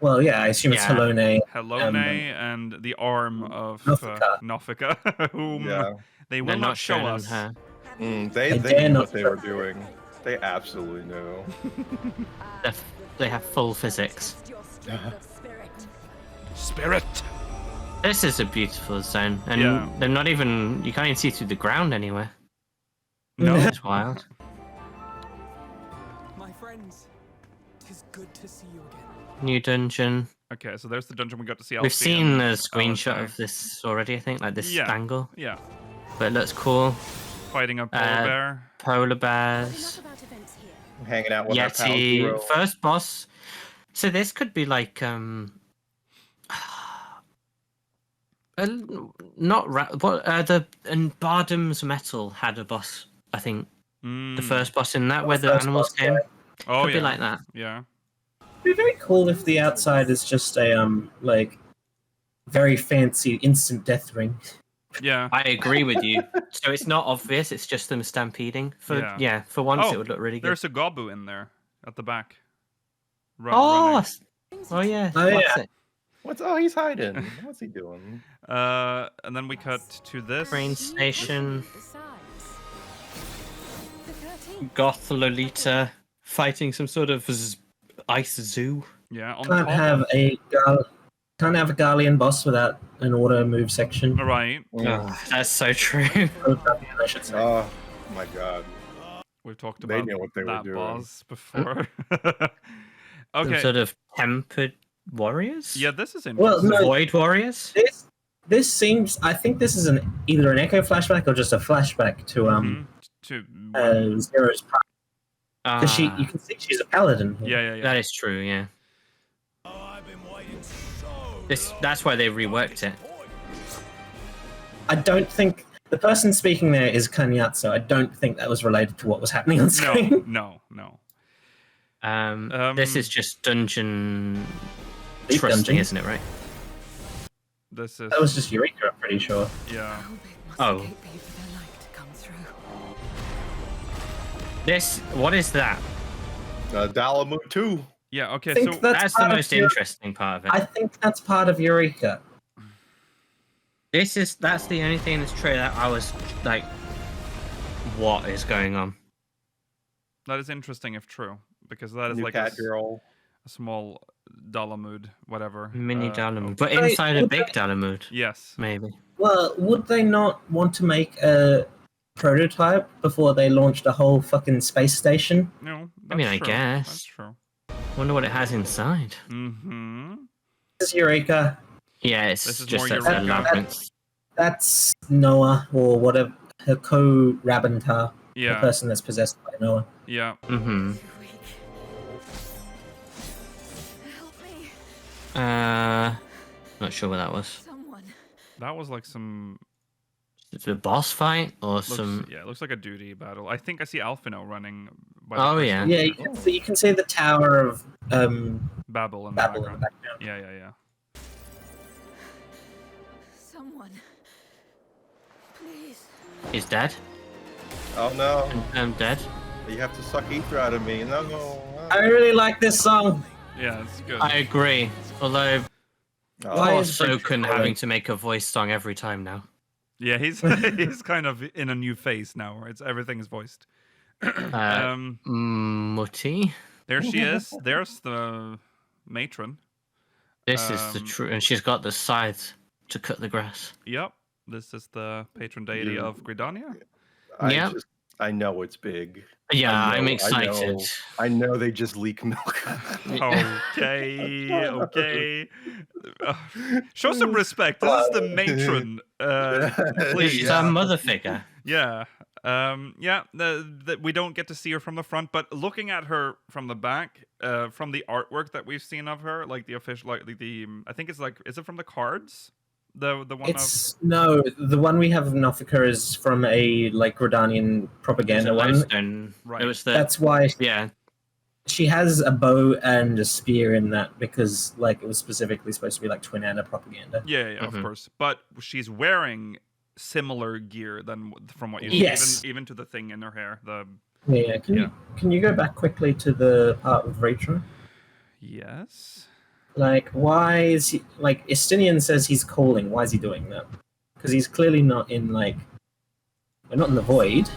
Well, yeah, I assume it's Yeah. Halone. Halone and the arm of Naufika. Naufika, whom Yeah. they will They're not not show showing us. her. They I dare knew not what they were doing. They absolutely knew. They have full physics. Your strength of spirit. Spirit. This is a beautiful zone, and Yeah. they're not even. You can't even see through the ground anywhere. No. It's wild. My friends, 'tis good to see you again. New dungeon. Okay, so there's the dungeon we got to see. We've Elsie seen and a screenshot Valentine. of this already, I think, like this Yeah. angle. Yeah. But it looks cool. Fighting a polar bear. Polar bears. Hanging out with our pal Yeti. Zero. First boss. So this could be like not what the and Bardam's Metal had a boss. I think the first boss in that where the first animals boss, came. yeah. Oh, Could yeah. be like that. Yeah. It'd be very cool if the outside is just a like very fancy instant death ring. Yeah. I agree with you. So it's not obvious. It's just them stampeding. Yeah. For once Oh, it would look really good. There's a Gobu in there at the back. Oh, running. oh yeah. Oh, yeah. What's it? Oh, he's hiding. What's he doing? And then we cut to this. Train station. Goth Lolita fighting some sort of ice zoo. Yeah, on Can't top. have a Garlean boss without an auto move section. Right. Oh, that's so true. I should say. Oh my god. We've talked They about knew what they were that doing. boss before. Some Okay. sort of tempered warriors. Yeah, this is Well, interesting. no, Void warriors. this seems. I think this is either an echo flashback or just a flashback to Mhm. To Zero's part. Because you Ah, can see she's a paladin. here. yeah. that is true. Yeah. That's why they reworked it. I don't think the person speaking there is Kanyatsu. I don't think that was related to what was happening on screen. No. This is just dungeon Deep trusting, dungeon. isn't it? Right? This is That was just Eureka, I'm pretty sure. yeah. Oh. This. What is that? Dalamu 2. Yeah, okay, I think so That's the part of most Eureka. interesting part of it. I think that's part of Eureka. That's the only thing in this trailer that I was like, what is going on? that is interesting if true. Because that is New like cat girl. a small Dalamud, whatever. Mini Dalamud, but Right, inside a would big that- Dalamud, Yes. maybe. Well, would they not want to make a prototype before they launched a whole fucking space station? No, I mean, that's I true. guess. That's true. Wonder what it has inside. Mm-hmm. This is Eureka. Yeah, This it's is just more a Eureka. labyrinth. That's Noah, or whatever, her co-Rabantar, the Yeah. person that's possessed by Noah. Yeah. Mm-hmm. Not sure what that was. That was like some Is it a boss fight or looks, some? yeah, it looks like a duty battle. I think I see Alphino running by Oh, the yeah. Yeah, you can see the tower of Babel in the Babel in the background. background. Yeah. Someone, please. He's dead. Oh no. I'm dead. You have to suck ether out of me. No. I really like this song. Yeah, it's good. I agree. Although, Why poor is French Sokun calling? having to make a voice song every time now. Yeah, he's he's kind of in a new phase now where everything is voiced. Mutti. There she is. There's the matron. This is the true, and she's got the scythe to cut the grass. Yep. This is the patron deity You- of Gridania. Yeah. I know it's big. Yeah, I I'm know- excited. I know they just leak milk. Okay. Show some respect. This is the matron. Please. She's our mother figure. Yeah. We don't get to see her from the front, but looking at her from the back, from the artwork that we've seen of her, like the official, like the I think it's like, is it from the cards? The one No, the one we have of Nofika is from a like Gridanian propaganda one. Lodestone. Right. It was the That's why yeah. she has a bow and a spear in that because like it was specifically supposed to be like Twin Anna propaganda. Yeah, of Mhm. course. But she's wearing similar gear than from what you see, Yes. even to the thing in her hair. Yeah, can you go back quickly to the part with Rachel? Yes. Like, why is he like Estinian says he's calling? Why is he doing that? Because he's clearly not in like we're not in the void.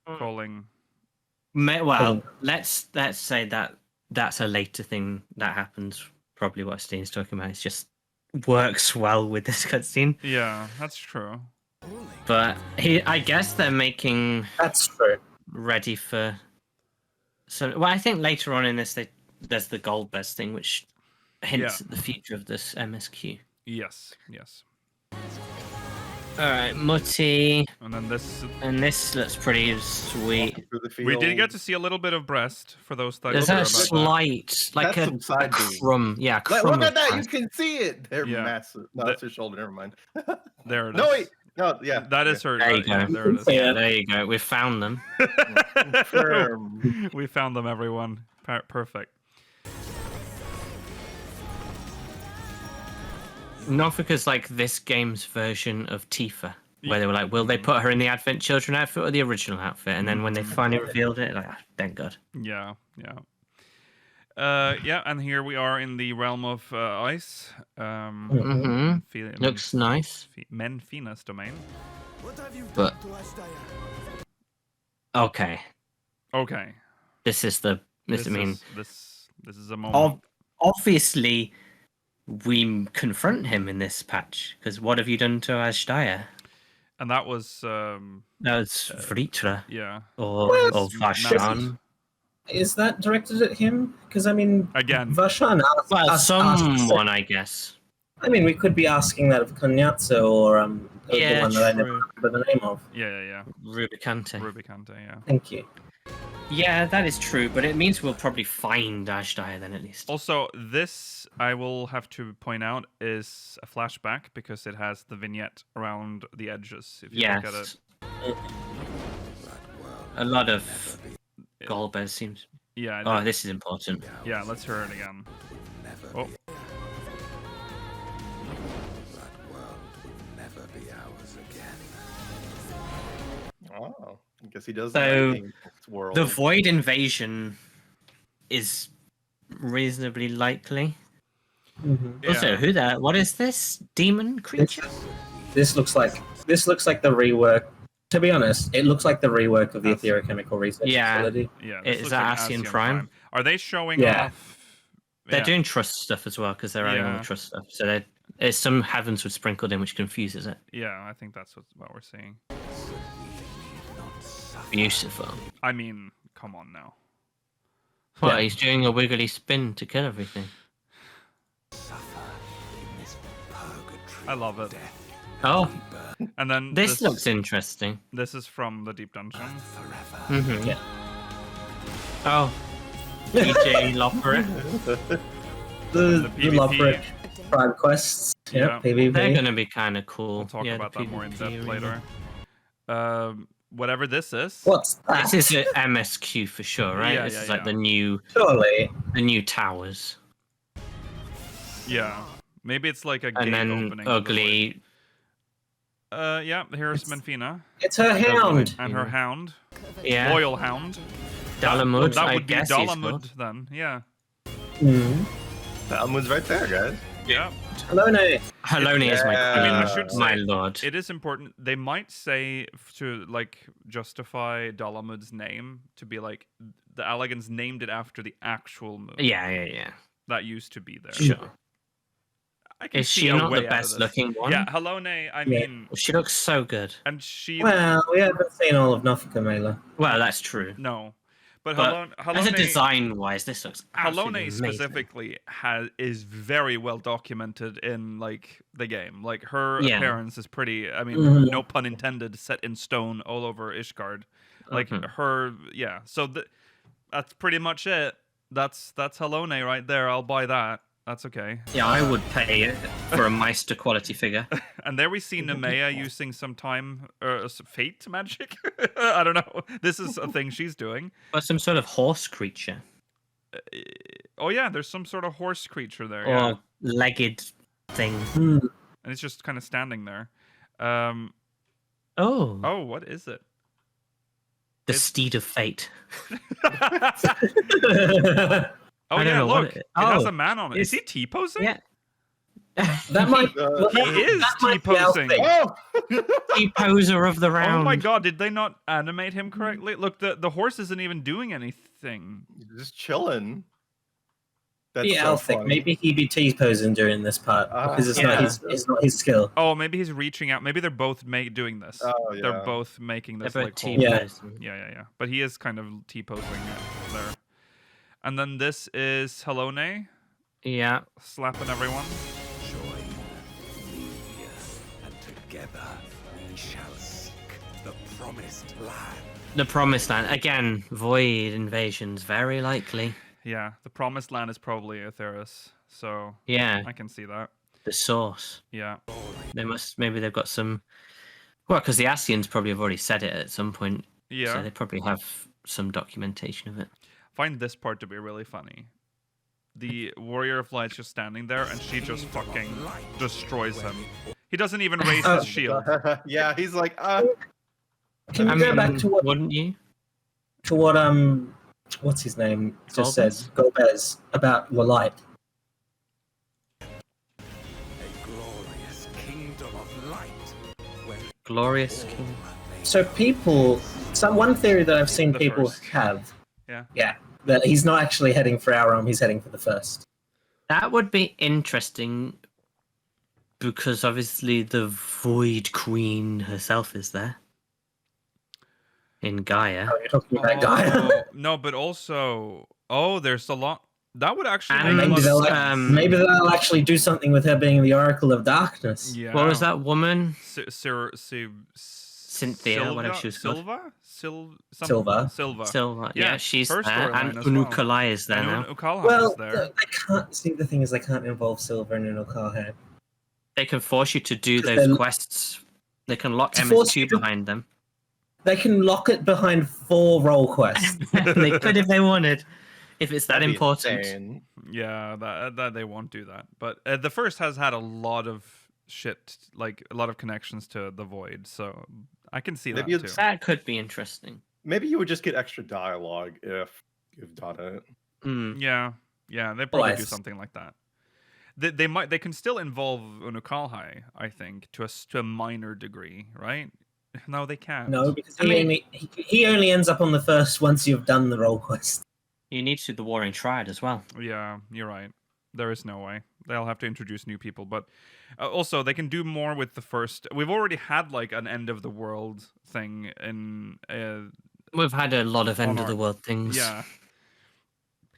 Calling. Well, let's say that that's a later thing that happens. Probably what Steen's talking about. It just works well with this cutscene. Yeah, that's true. But I guess they're making That's true. ready for So, well, I think later on in this, there's the gold best thing, which hints at the future of this MSQ. Yes. All right, Mutty. And then this. And this looks pretty sweet. We did get to see a little bit of breast for those that. There's a slight, like a crumb. Yeah, crumb. Look at that! You can see it. They're massive. No, that's her shoulder. Never mind. There it is. No, wait. No, yeah. That is her. There you go. There it is. Yeah, there you go. We found them. We found them, everyone. Perfect. Not because like this game's version of Tifa, where they were like, will they put her in the Advent Children outfit or the original outfit? And then when they finally revealed it, like, thank God. Yeah. And here we are in the realm of ice. Looks nice. Menfina's domain. But okay. This is the. This is a moment. Obviously, we confront him in this patch because what have you done to Hydaelyn? And that was. That was Vritra. Yeah. Or Vashan. Is that directed at him? Because I mean, again, Vashan. Someone, I guess. I mean, we could be asking that of Konyatsu or the one that I never remember the name of. Yeah. Rubicante, yeah. Thank you. Yeah, that is true, but it means we'll probably find Hydaelyn then at least. Also, this, I will have to point out, is a flashback because it has the vignette around the edges. If you look at it. A lot of Golbez seems. Yeah. Oh, this is important. Yeah, let's hear it again. Oh. Oh, I guess he does. So the Void Invasion is reasonably likely. Also, who that? What is this demon creature? This looks like the rework. To be honest, it looks like the rework of the Etherochemical Research Facility. Yeah. Is that Asian Prime? Are they showing off? They're doing trust stuff as well because they're adding all the trust stuff. So there's some Heavensturn sprinkled in, which confuses it. Yeah, I think that's what we're seeing. Beautiful. I mean, come on now. Well, he's doing a wiggly spin to kill everything. I love it. Oh. And then this looks interesting. This is from the Deep Dungeon. Yeah. Oh. PJ Loperick. the Loperick Prime Quests. Yeah, PvP. They're going to be kind of cool. We'll talk about that more in depth later. Whatever this is. What's that? This is an MSQ for sure, right? Yeah, this is like the new. Surely. The new towers. Yeah. Maybe it's like a and gate then opening. Ugly. Yeah, here's Menfina. It's her hound. And her hound. Yeah. Loyal hound. Dalamud. That would I be guess Dalamud then, yeah. Dalamud's right there, guys. Yeah. Halone. Halone is my queen. I should say, my lord. It is important. They might say to like justify Dalamud's name to be like the Allegans named it after the actual movie. Yeah. That used to be there. Sure. I can is see she a not way the out of best this. looking one? Yeah, Halone, I mean... She looks so good. And she... Well, we haven't seen all of Nofika Mela. Well, that's true. No. But Halone, as a design-wise, this looks Halone amazing. specifically is very well documented in like the game. Like her appearance is pretty. I mean, no pun intended. Set in stone all over Ishgard. Like her, yeah. So that's pretty much it. That's Halone right there. I'll buy that. That's okay. Yeah, I would pay it for a Meister quality figure. And there we see Nemea using some fate magic. I don't know. This is a thing she's doing. Or some sort of horse creature. Oh yeah, there's some sort of horse creature there. Or legged thing. And it's just kind of standing there. Oh, what is it? The Steed of Fate. Oh yeah, look! It has a man on it. Is he T-posing? Yeah. That might. He is T-posing. Oh! T-poser of the round. Oh my god! Did they not animate him correctly? Look, the horse isn't even doing anything. He's just chilling. That's I think maybe he be T-posing during this part because it's not his skill. Oh, maybe he's reaching out. Maybe they're both doing this. Oh yeah. They're both making this They're like both whole... T-posing. Yeah. But he is kind of T-posing. there. And then this is Helone Yeah. slapping everyone. Join me, and together we shall seek the promised land. The Promised Land. Again, Void invasions, very likely. Yeah, the promised land is probably Aetheris, so Yeah. I can see that. The source. Yeah. Maybe they've got some. Well, because the Asians probably have already said it at some point. Yeah. So they probably have some documentation of it. Find this part to be really funny. The Warrior of Light's just standing there, and she just fucking destroys him. He doesn't even raise his shield. Yeah, he's like, Can you go back to what? Wouldn't you? To what? What's his name? Just said Gomez about Light. A glorious kingdom of light. Where Glorious King. So one theory that I've seen The people first. have, Yeah. that he's not actually heading for our realm, he's heading for the first. That would be interesting because obviously the Void Queen herself is there. In Gaia. Oh, you're talking about Gaia. Oh, no, but also, there's a lot. That would actually And make a Maybe lot of they'll, sense. maybe they'll actually do something with her being the Oracle of Darkness. Yeah. What was that woman? Cynthia, whatever she was called. Silva. Silva. Yeah, Yeah, she's her there. storyline And as well. Unukalai is there And now. Ukalha Well, is there. I can't see. The thing is, they can't involve Silver and Unukalha. They can force you to do But those then- quests. They can lock To force MS2 you to- behind them. They can lock it behind 4 role quests. They could if they wanted. If it's that that'd be important. insane. Yeah, that they won't do that. But the first has had a lot of shit, like a lot of connections to the Void, so I can see Maybe that too. it's- That could be interesting. Maybe you would just get extra dialogue if you've done it. Mm. Yeah, they probably do Yes. something like that. They can still involve Unukalhai, I think, to a minor degree, right? No, they can't. No, because he only ends up on the first once you've done the role quest. You need to do the Warring Triad as well. Yeah, you're right. There is no way. They'll have to introduce new people, but also they can do more with the first. We've already had like an end of the world thing in. We've had a lot of end of our- the world things. Yeah.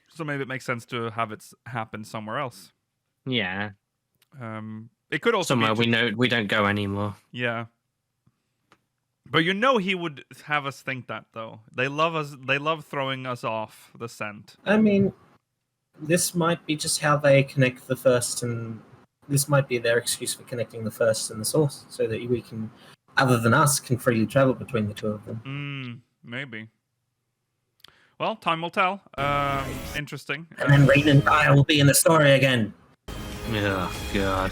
So maybe it makes sense to have it happen somewhere else. Yeah. It could also Somewhere be we don't go anymore. Yeah. But he would have us think that though. They love us. They love throwing us off the scent. I mean, this might be just how they connect the first, and this might be their excuse for connecting the first and the source, so that we can, other than us, can freely travel between the two of them. Maybe. Well, time will tell. Interesting. And then Rain and Gaia will be in the story again. Oh, God.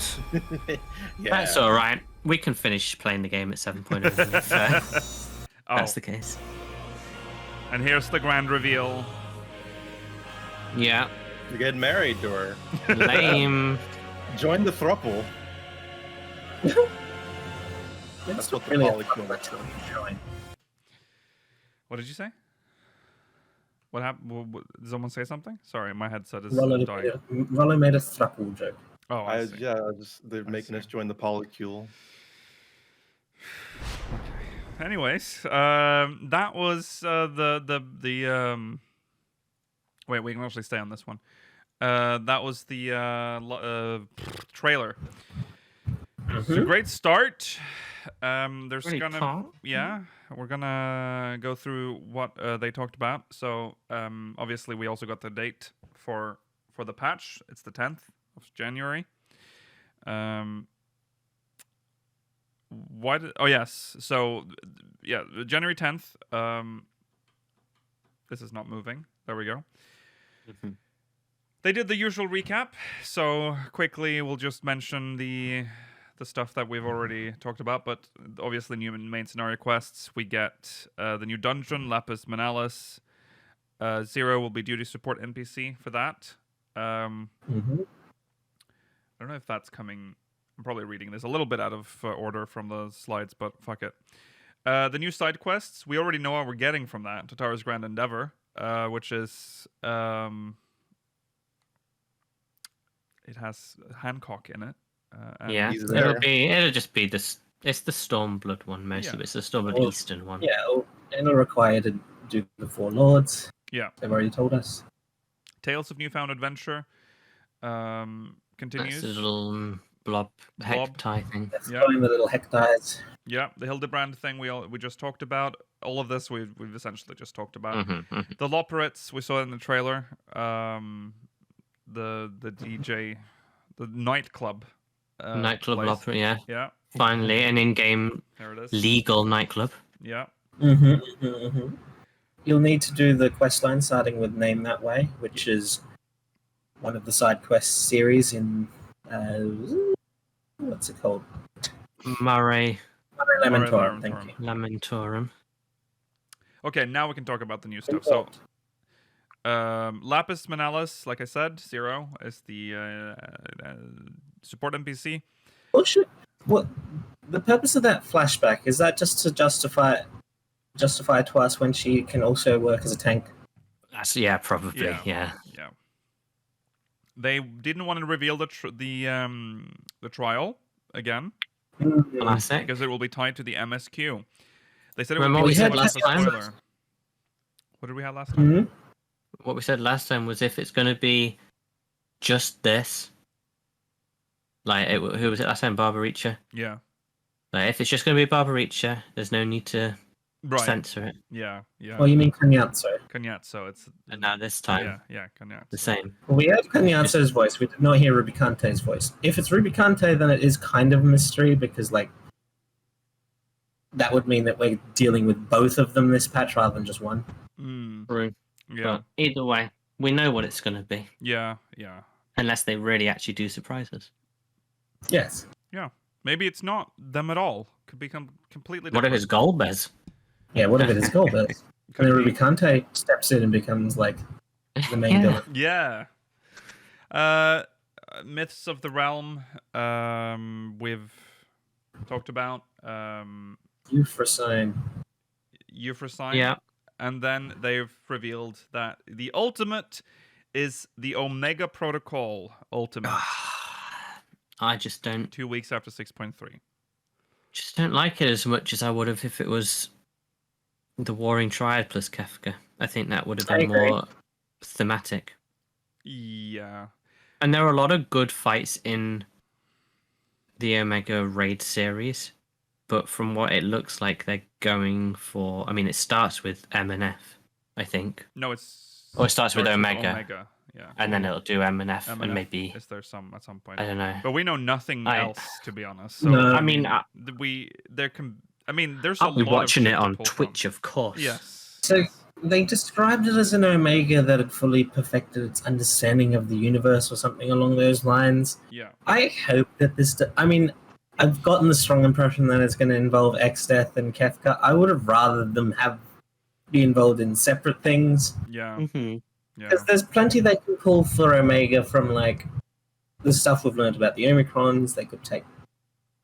Yeah. That's all right. We can finish playing the game at 7.0 if that's the case. And here's the grand reveal. Yeah. You're getting married to her. Lame. Join the throuple. That's what the polycule looks like. What did you say? What happened? Did someone say something? Sorry, my headset is Rollo dying. made a throuple joke. Oh, I see. They're making us join the polycule. Anyways, that was Wait, we can actually stay on this one. That was the trailer. It's a great start. There's Great gonna start. we're gonna go through what they talked about. So obviously we also got the date for the patch. It's the 10th of January. Yes. So yeah, January 10th. This is not moving. There we go. They did the usual recap. So quickly, we'll just mention the stuff that we've already talked about, but obviously new main scenario quests. We get the new dungeon, Lapis Manalis. Zero will be duty support NPC for that. I don't know if that's coming. I'm probably reading this a little bit out of order from the slides, but fuck it. The new side quests, we already know what we're getting from that. Tatara's Grand Endeavor, which is... it has Hancock in it. Yeah, it'll just be this. It's the Stormblood one mostly, but it's the Stormblood Eastern one. Yeah, it'll require to do the 4 lords. Yeah. They've already told us. Tales of Newfound Adventure continues. That's a little blob hecti thing. That's Yeah. going the little hectares. Yeah, the Hildebrand thing we just talked about. All of this we've essentially just talked about. The Loperates we saw in the trailer. The DJ, the nightclub. Nightclub place. opera, yeah. Yeah. Finally, an in-game There it is. legal nightclub. Yeah. You'll need to do the quest line starting with Name That Way, which is one of the side quest series in what's it called? Murray Lamentorum. Thank you. Lamentorum. Okay, now we can talk about the new stuff. So, Lapis Manalis, like I said, 0 is the support NPC. What the purpose of that flashback is that just to justify to us when she can also work as a tank? That's probably yeah. They didn't want to reveal the trial again Classic. because it will be tied to the MSQ. They said it Remember would what be we said much last of a time? spoiler. What did we have last time? What we said last time was if it's going to be just this, like who was it last time? Barbaricha. Yeah. Like if it's just going to be Barbaricha, there's no need to censor it. Yeah. Oh, you mean Cagnazzo? Cagnazzo. It's And now this time, Cagnazzo. the same. Well, we heard Cagnazzo's voice. We did not hear Rubicante's voice. If it's Rubicante, then it is kind of a mystery because, like, that would mean that we're dealing with both of them this patch rather than just one. True. Yeah. But either way, we know what it's going to be. Yeah. Unless they really actually do surprise us. Yes. Yeah. Maybe it's not them at all. Could become completely What different. if it's Golbez? Yeah, what if it is Golbez? And then Rubicante steps in and becomes, like, the main villain. Yeah. Myths of the Realm, we've talked about. Euphrosyne. Yeah. And then they've revealed that the ultimate is the Omega Protocol Ultimate. I just don't. 2 weeks after 6.3. Just don't like it as much as I would have if it was the Warring Triad plus Kefka. I think that would have been more thematic. Yeah. And there are a lot of good fights in the Omega Raid series, but from what it looks like, they're going for. I mean, it starts with M and F, I think. No, it's. Or it starts with Omega. Yeah. And then it'll do M and F, and maybe. Is there some at some point? I don't know. But we know nothing else, to be honest. So, No. I mean, there's I'll a be lot watching of it shit to on pull Twitch, from. of course. Yes. So they described it as an Omega that had fully perfected its understanding of the universe or something along those lines. Yeah. I hope that this... I mean, I've gotten the strong impression that it's going to involve X-Death and Kefka. I would have rather them be involved in separate things. Yeah. Mm-hmm. Yeah. Because there's plenty they can pull for Omega from, like, the stuff we've learned about the Omicrons. They could take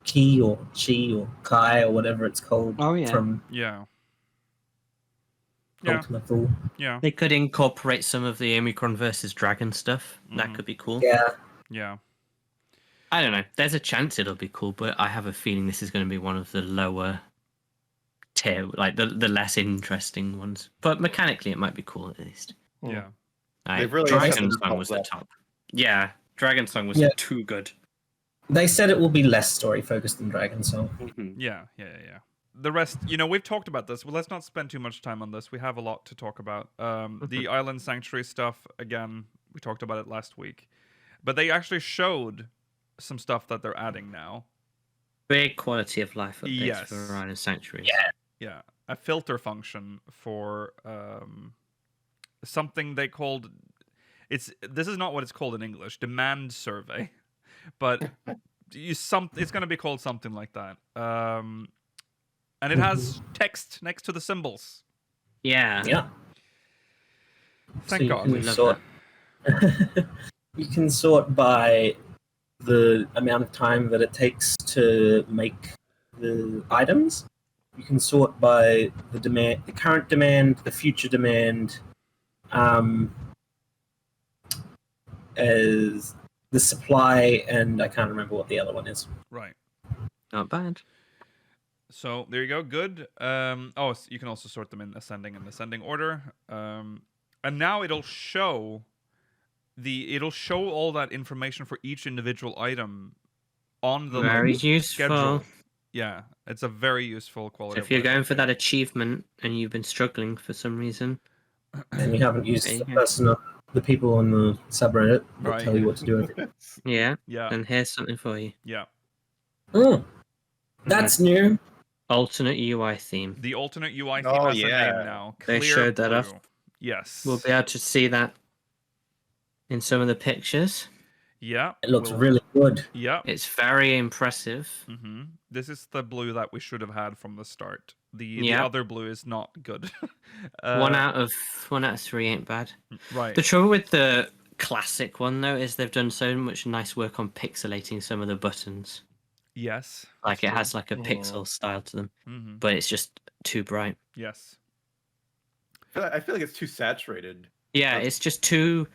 Ki or Chi or Kai or whatever it's called from Yeah. Ultima Thule. Yeah. They could incorporate some of the Omicron versus Dragon stuff. That could be cool. Yeah. Yeah. I don't know. There's a chance it'll be cool, but I have a feeling this is going to be one of the lower tier, like the less interesting ones. But mechanically, it might be cool at least. Yeah. They've really Dragon set Song was the top. Yeah, Dragon Song was too good. They said it will be less story focused than Dragon Song. Yeah. The rest, we've talked about this. Well, let's not spend too much time on this. We have a lot to talk about. The Island Sanctuary stuff, again, we talked about it last week. But they actually showed some stuff that they're adding now. Big quality of life updates Yes. for Island Sanctuary. Yeah. A filter function for something they called... This is not what it's called in English, demand survey. But it's going to be called something like that. And it has text next to the symbols. Yeah. Thank God. We love that. You can sort by the amount of time that it takes to make the items. You can sort by the demand, the current demand, the future demand, as the supply, and I can't remember what the other one is. Right. Not bad. So there you go. Good. So you can also sort them in ascending and descending order. And now it'll show all that information for each individual item on the Very useful. schedule. Yeah, it's a very useful quality. So if you're going for that achievement and you've been struggling for some reason, and you haven't used the people on the subreddit that tell you what to do. yeah, yeah. And here's something for you. Yeah. Oh, that's new. Alternate UI theme. The alternate UI theme has a name now. They showed that off. Yes. We'll be able to see that in some of the pictures. Yeah. It looks really good. Yeah. It's very impressive. Mm-hmm. This is the blue that we should have had from the start. The other blue is not good. 1 out of 3 ain't bad. Right. The trouble with the classic one though is they've done so much nice work on pixelating some of the buttons. Yes. Like it has like a pixel style to them, but it's just too bright. Yes. I feel like it's too saturated. Yeah, it's just too.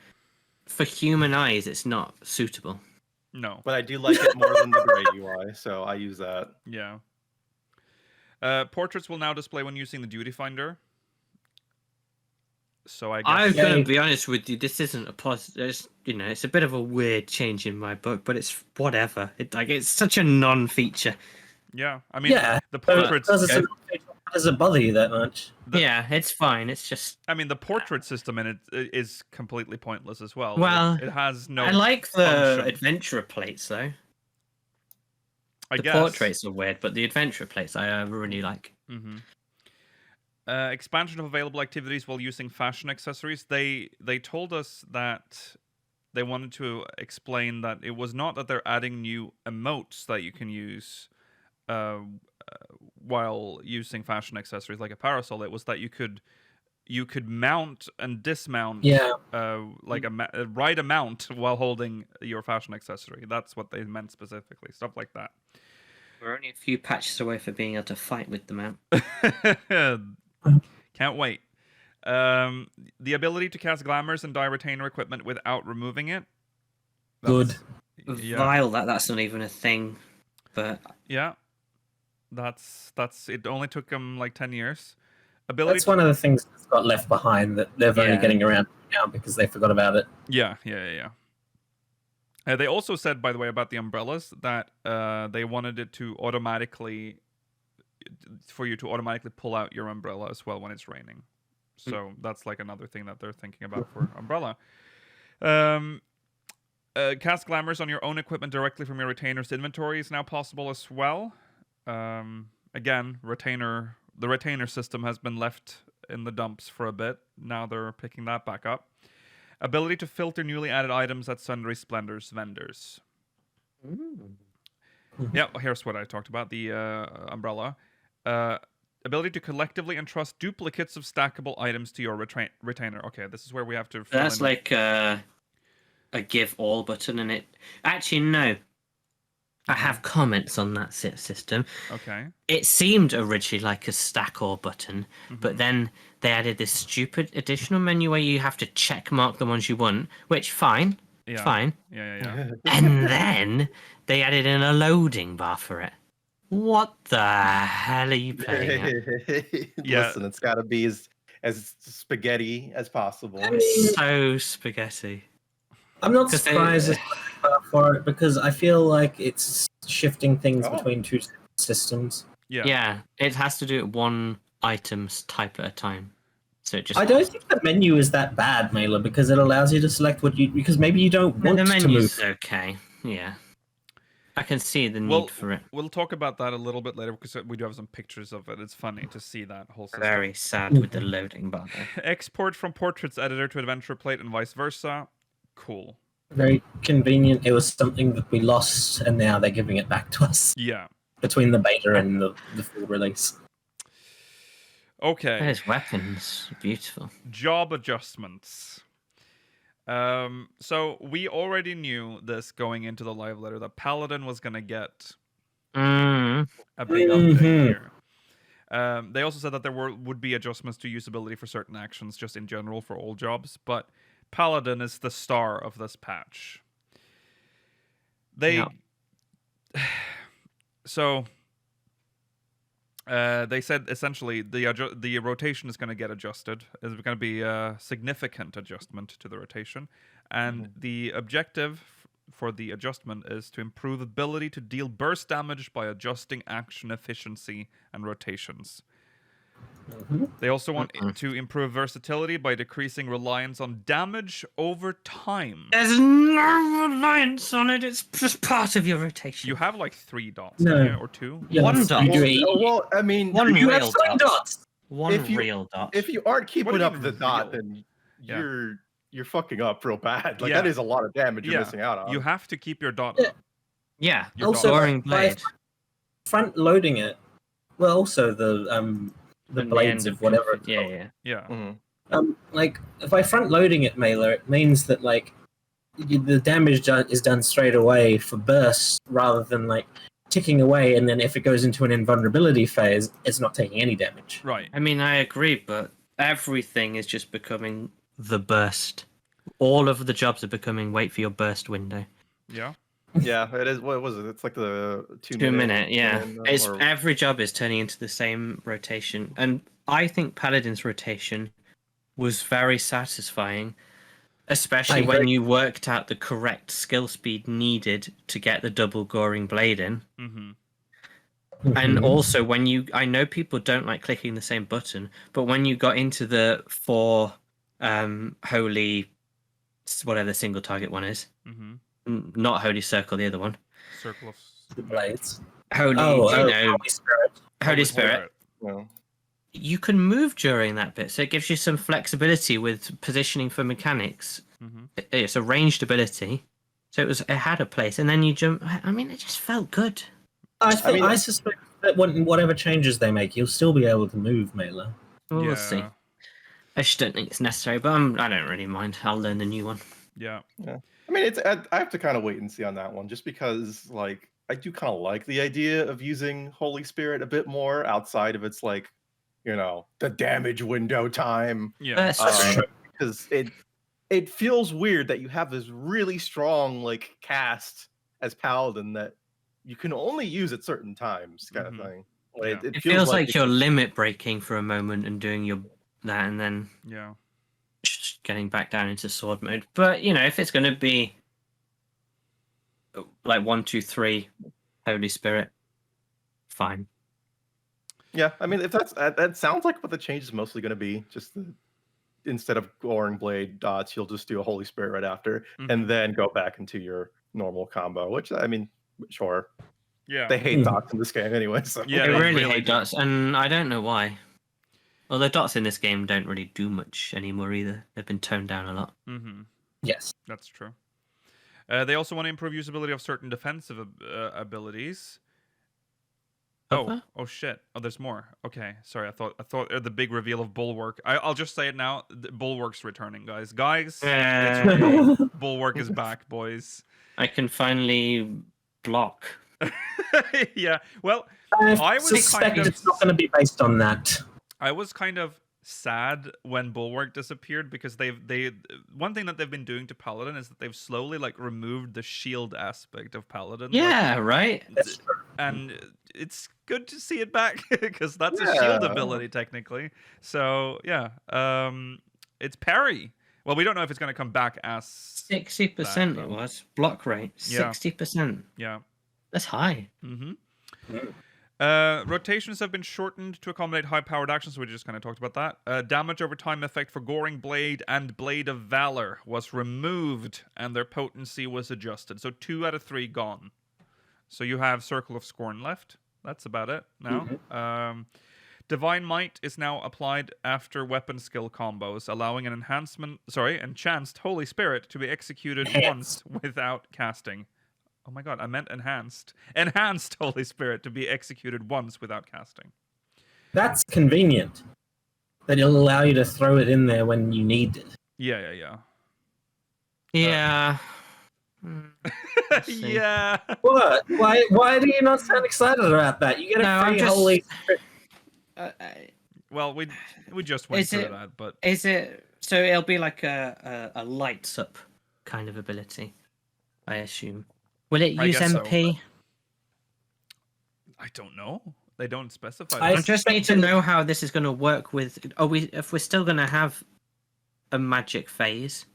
For human eyes, it's not suitable. No. But I do like it more than the gray UI, so I use that. Yeah. Portraits will now display when using the duty finder. So I guess I'm going to be honest with you. This isn't a positive. It's a bit of a weird change in my book, but it's whatever. It's such a non-feature. Yeah, I mean, the portraits. Does it bother you that much? Yeah, it's fine. It's just. I mean, the portrait system in it is completely pointless as well. Well, it has no. I like the function. adventurer plates though. I the guess. portraits are weird, but the adventurer plates I really like. Mm-hmm. Expansion of available activities while using fashion accessories. They told us that they wanted to explain that it was not that they're adding new emotes that you can use while using fashion accessories like a parasol. It was that you could mount and dismount like ride a mount while holding your fashion accessory. That's what they meant specifically. Stuff like that. We're only a few patches away from being able to fight with the mount. Can't wait. The ability to cast glamours and dye retainer equipment without removing it. Good. Vile that's not even a thing. But yeah. That's it only took them like 10 years. That's one of the things that's got left behind that they're only getting around now because they forgot about it. Yeah. They also said, by the way, about the umbrellas that they wanted it to automatically pull out your umbrella as well when it's raining. So that's like another thing that they're thinking about for umbrella. Cast glamours on your own equipment directly from your retainer's inventory is now possible as well. Again, the retainer system has been left in the dumps for a bit. Now they're picking that back up. Ability to filter newly added items at Sundry Splendor's vendors. Yeah, here's what I talked about, the umbrella. Ability to collectively entrust duplicates of stackable items to your retainer. Okay, this is where we have to fill that's in. Like a give all button, and it... Actually, no. I have comments on that system. Okay. It seemed originally like a stack all button, but then they added this stupid additional menu where you have to check mark the ones you want, which fine. Yeah. And then they added in a loading bar for it. What the hell are you playing at? Listen, it's got to be as spaghetti as possible. So spaghetti. I'm not surprised for it because I feel like it's shifting things between two systems. Yeah, it has to do it one item's type at a time. So it just. I don't think the menu is that bad, Mailer, because it allows you to select because maybe you don't want the to menu's move. Okay, yeah. I can see the need for it. We'll talk about that a little bit later because we do have some pictures of it. It's funny to see that whole system. Very sad with the loading bar there. Export from portraits editor to adventure plate and vice versa. Cool. Very convenient. It was something that we lost, and now they're giving it back to us. Yeah. Between the beta and the full release. Okay. There's weapons. Beautiful. Job adjustments. So we already knew this going into the live letter that Paladin was going to get a big update here. They also said that there would be adjustments to usability for certain actions just in general for all jobs, but Paladin is the star of this patch. So They said essentially the rotation is going to get adjusted. There's going to be a significant adjustment to the rotation, and the objective for the adjustment is to improve ability to deal burst damage by adjusting action efficiency and rotations. They also want to improve versatility by decreasing reliance on damage over time. There's no reliance on it. It's just part of your rotation. You have like 3 dots, or 2. Yeah, One dot. Well, I mean, One You real have 3 dots. One real dot. if you aren't keeping do you up mean the dot, real? then Yeah. you're fucking up real bad. Like Yeah. that is a lot of damage you're missing out on. You have to keep your dot Yeah. up. Yeah. Your Also, dot. Goring blade. Front loading it. Well, also the blades of whatever. It's called. Yeah. Yeah. Like if I front loading it, Mailer, it means that like the damage is done straight away for bursts rather than like ticking away, and then if it goes into an invulnerability phase, it's not taking any damage. Right. I mean, I agree, but everything is just becoming the burst. All of the jobs are becoming wait for your burst window. Yeah. Yeah, it is. What was it? It's like the 2 2 minute, yeah. and, It's or- every job is turning into the same rotation, and I think Paladin's rotation was very satisfying, especially when you worked out the correct skill speed needed to get the double goring blade in. And also when I know people don't like clicking the same button, but when you got into the 4 holy, whatever the single target one is, not holy circle, the other one, Circle of The blades. holy, Holy Spirit. Holy Spirit. no. You can move during that bit, so it gives you some flexibility with positioning for mechanics. It's a ranged ability, so it had a place, and then you jump. I mean, it just felt good. I suspect that whatever changes they make, you'll still be able to move, Mailer. We'll see. I just don't think it's necessary, but I don't really mind. I'll learn the new one. Yeah. I mean, I have to kind of wait and see on that one, just because like I do kind of like the idea of using Holy Spirit a bit more outside of its like, the damage window time. Yeah. Because it feels weird that you have this really strong like cast as Paladin that you can only use at certain times, kind of thing. Like, It feels like you're limit breaking for a moment and doing that, and then getting back down into sword mode. But if it's going to be like 1, 2, 3, Holy Spirit, fine. Yeah, I mean, if that sounds like what the change is mostly going to be. Just instead of goring blade dots, you'll just do a Holy Spirit right after, and then go back into your normal combo. Which I mean, sure. Yeah. They hate dots in this game anyway. So Yeah, They they really really hate do. dots, and I don't know why. Although dots in this game don't really do much anymore either. They've been toned down a lot. Yes. That's true. They also want to improve usability of certain defensive abilities. Oh shit! Oh, there's more. Okay, sorry. I thought the big reveal of Bulwark. I'll just say it now. Bulwark's returning, guys. It's real. Bulwark is back, boys. I can finally block. Yeah. Well, I suspect it's not going to be based on that. I was kind of sad when Bulwark disappeared because one thing that they've been doing to Paladin is that they've slowly like removed the shield aspect of Paladin. Yeah, right. And it's good to see it back because that's a shield ability technically. So yeah, it's parry. Well, we don't know if it's going to come back as 60%. It was block rate. 60%. Yeah, that's high. Rotations have been shortened to accommodate high-powered actions. We just kind of talked about that. Damage over time effect for Goring Blade and Blade of Valor was removed, and their potency was adjusted. So 2 out of 3 gone. So you have Circle of Scorn left. That's about it now. Divine Might is now applied after weapon skill combos, allowing an enhanced Holy Spirit to be executed once without casting. Oh my god, I meant enhanced. Enhanced Holy Spirit to be executed once without casting. That's convenient. That it'll allow you to throw it in there when you need it. Yeah. Yeah. Yeah. What? Why do you not sound excited about that? You get a free Holy Spirit. Well, we just went through that, but is it so? It'll be like a lights up kind of ability, I assume. Will it use guess so, MP? I don't know. They don't specify. I I just need to know how this is going to work with. If we're still going to have a magic phase,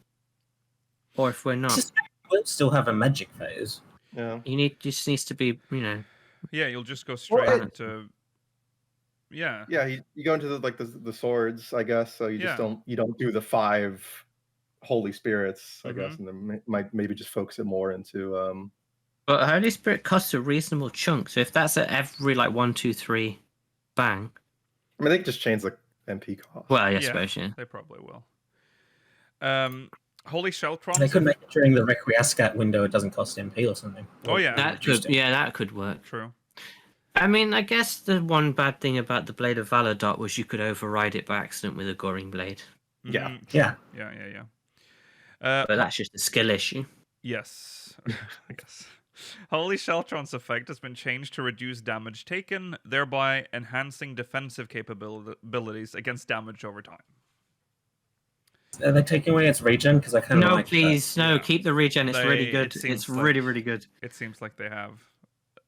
or if we're not. We'll still have a magic phase. Yeah. Just needs to be, Yeah, you'll just go straight into. Yeah. Yeah, you go into the swords, I guess. So you just don't do the 5 Holy Spirits, I guess, and then might maybe just focus it more into. But Holy Spirit costs a reasonable chunk, so if that's at every 1, 2, 3, bang. I mean, they could just change the MP cost. Well, I suppose, yeah. They probably will. Holy Sheltron. They could make it during the Requiescat window. It doesn't cost MP or something. Oh yeah, that could work. True. I mean, I guess the one bad thing about the Blade of Valor dot was you could override it by accident with a Goring Blade. Yeah. Yeah. But that's just a skill issue. Yes, I guess. Holy Sheltron's effect has been changed to reduce damage taken, thereby enhancing defensive capabilities against damage over time. Are they taking away its regen? Because I kind of like please, that. no, keep the regen. It's really good. It's really, really good. It seems like they have.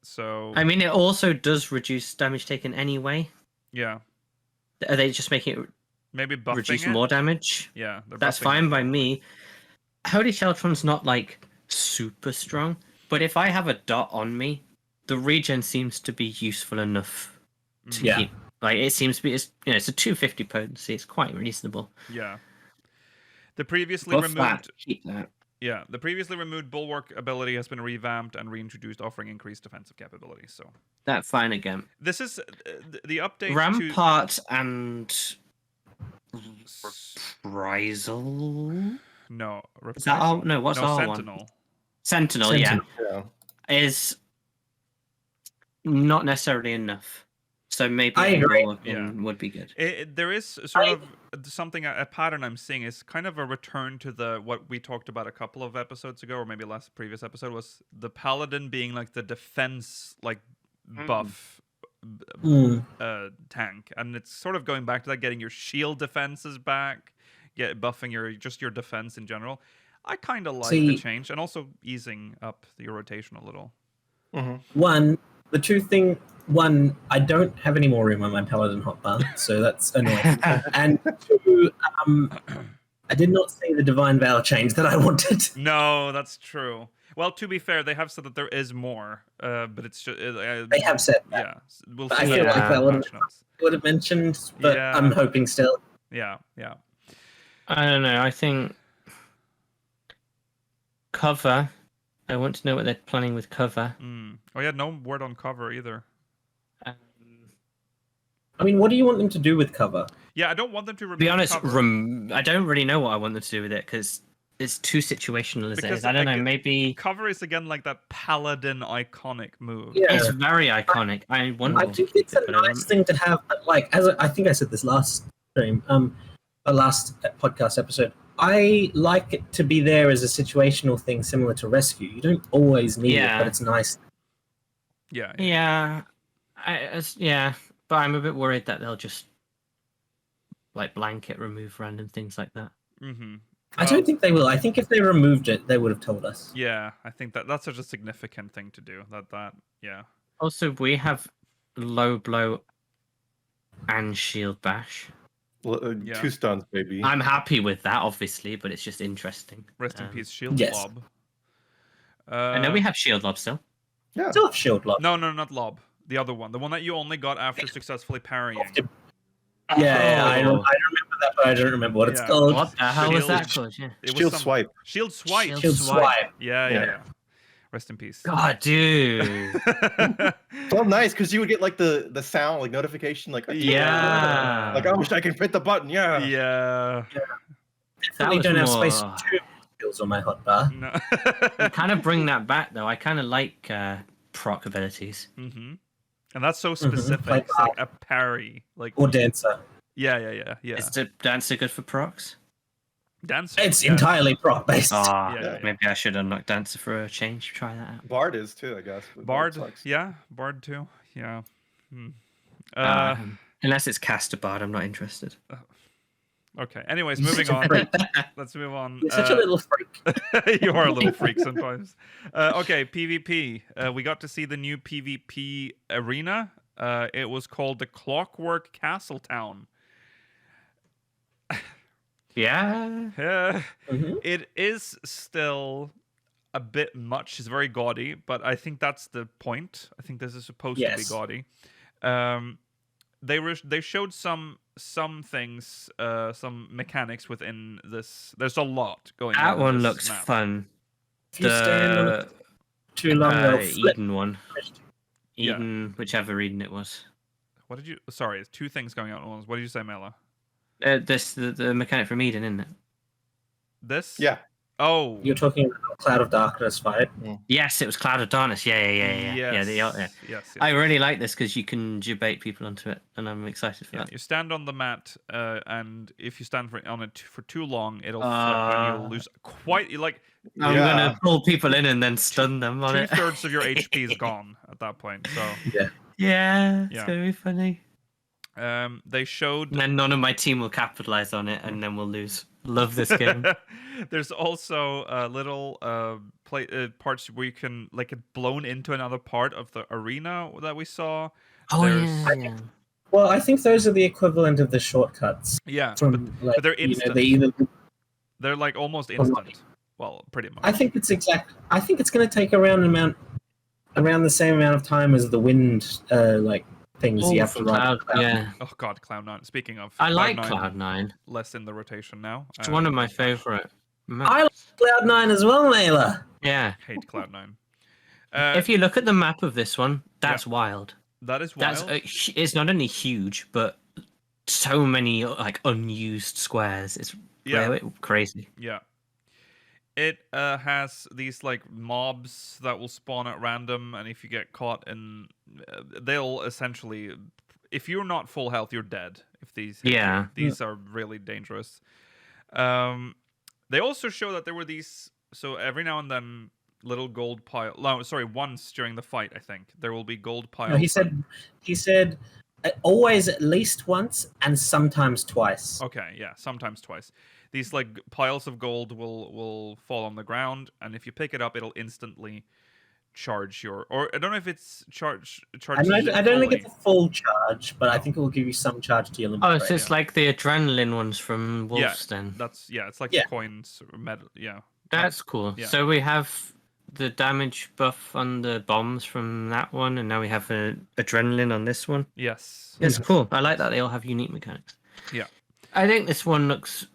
So I mean, it also does reduce damage taken anyway. Yeah. Are they just making it maybe buffing reduce it? more damage? Yeah, that's fine by me. Holy Sheltron's not super strong, but if I have a dot on me, the regen seems to be useful enough to keep. It seems to be. It's a 250 potency. It's quite reasonable. Yeah. The previously removed. Keep that. Yeah, the previously removed Bulwark ability has been revamped and reintroduced, offering increased defensive capabilities. So that's fine again. This is the update. Rampart and Reprisal. No, is that all? No, what's our Sentinel. One? Sentinel, yeah, is not necessarily enough. So maybe I agree. Would be good. There is sort of something, a pattern I'm seeing is kind of a return to what we talked about a couple of episodes ago, or maybe last previous episode, was the Paladin being the defense buff tank, and it's sort of going back to that, getting your shield defenses back, buffing your defense in general. I kind of like the change, and also easing up your rotation a little. One, I don't have any more room on my Paladin hotbar, so that's annoying. And 2, I did not see the Divine Veil change that I wanted. No, that's true. Well, to be fair, they have said that there is more, but it's just... they have said that. Yeah. We'll I see feel like that would have mentioned, but yeah. I'm hoping still. Yeah. I don't know. I think cover... I want to know what they're planning with cover. Oh yeah, no word on cover either. I mean, what do you want them to do with cover? Yeah, I don't want them to remove be honest, cover. I don't really know what I want them to do with it, because it's too situational as it is. I don't know, maybe... Cover is again that Paladin iconic move. Yeah. It's very iconic. I think it's a nice thing to have, as I think I said this last stream, last podcast episode, I like it to be there as a situational thing similar to rescue. You don't always need it, but it's nice. Yeah. But I'm a bit worried that they'll just blanket remove random things like that. I don't think they will. I think if they removed it, they would have told us. Yeah, I think that's such a significant thing to do. Yeah. Also, we have low blow and shield bash. 2 stuns, baby. I'm happy with that, obviously, but it's just interesting. Rest in peace, shield lob. I know we have shield lob still. Yeah. Still have shield lob. No, not lob. The other one, the one that you only got after successfully parrying. Yeah, I remember that, but I don't remember what it's called. What the hell was that called? Yeah. Shield swipe. Shield swipe. Shield swipe. Yeah. Rest in peace. God, dude. So nice, because you would get the sound, notification, yeah. I wish I could hit the button. Yeah. Definitely don't have space for 2 skills on my hotbar. No. I kind of bring that back though. I kind of like proc abilities. And that's so specific. It's a parry, or dancer. Yeah. Is the dancer good for procs? Dancer. It's entirely proc based. Maybe I should unlock dancer for a change. Try that out. Bard is too, I guess. Bard too. Yeah. Unless it's caster bard, I'm not interested. Okay. Anyways, moving on. Let's move on. You're such a little freak. You are a little freak sometimes. Okay, PvP. We got to see the new PvP arena. It was called the Clockwork Castle Town. Yeah. It is still a bit much. It's very gaudy, but I think that's the point. I think this is supposed to be gaudy. They showed some things, some mechanics within this. There's a lot going on. That one in this looks map. fun. If you stand on it too long, they'll flip. Eden one. Eden, whichever Eden it was. What did you? Sorry, it's two things going on at once. What did you say, Mela? The mechanic from Eden, isn't it? This? Yeah. Oh. You're talking about Cloud of Darkness fight. Yes, it was Cloud of Darkness. Yeah. Yes. I really like this because you can debate people onto it, and I'm excited for that. You stand on the mat, and if you stand on it for too long, it'll flip and you'll lose quite like. I'm gonna pull people in and then stun them on it. 2/3 of your HP is gone at that point. So it's gonna be funny. They showed. And then none of my team will capitalize on it, and then we'll lose. Love this game. There's also little parts where you can get blown into another part of the arena that we saw. Well, I think those are the equivalent of the shortcuts. Yeah, from, but they're instant. They're like almost instant. Well, pretty much. I think it's going to take around the same amount of time as the wind things you have to ride. Yeah. Oh God, Cloud9. Speaking of, I like Cloud9. Less in the rotation now. It's one of my favorite. I like Cloud9 as well, Mela. Yeah. Hate Cloud9. If you look at the map of this one, that's wild. That is wild. It's not only huge, but so many unused squares. It's crazy. Yeah. It has these mobs that will spawn at random, and if you get caught they'll essentially, if you're not full health, you're dead. If these these are really dangerous. They also show that there were these, so every now and then little gold pile. No, sorry, once during the fight, I think there will be gold piles. No, he said always at least once and sometimes twice. Okay, yeah, sometimes twice. These piles of gold will fall on the ground, and if you pick it up, it'll instantly charge your. Or I don't know if it's charge. I don't think it's a full charge, but I think it will give you some charge to your limit. Oh, it's just like the adrenaline ones from Wolfsten. It's like the coins, metal. Yeah, that's cool. Yeah. So we have the damage buff on the bombs from that one, and now we have adrenaline on this one. Yes, it's cool. I like that they all have unique mechanics. Yeah, I think this one looks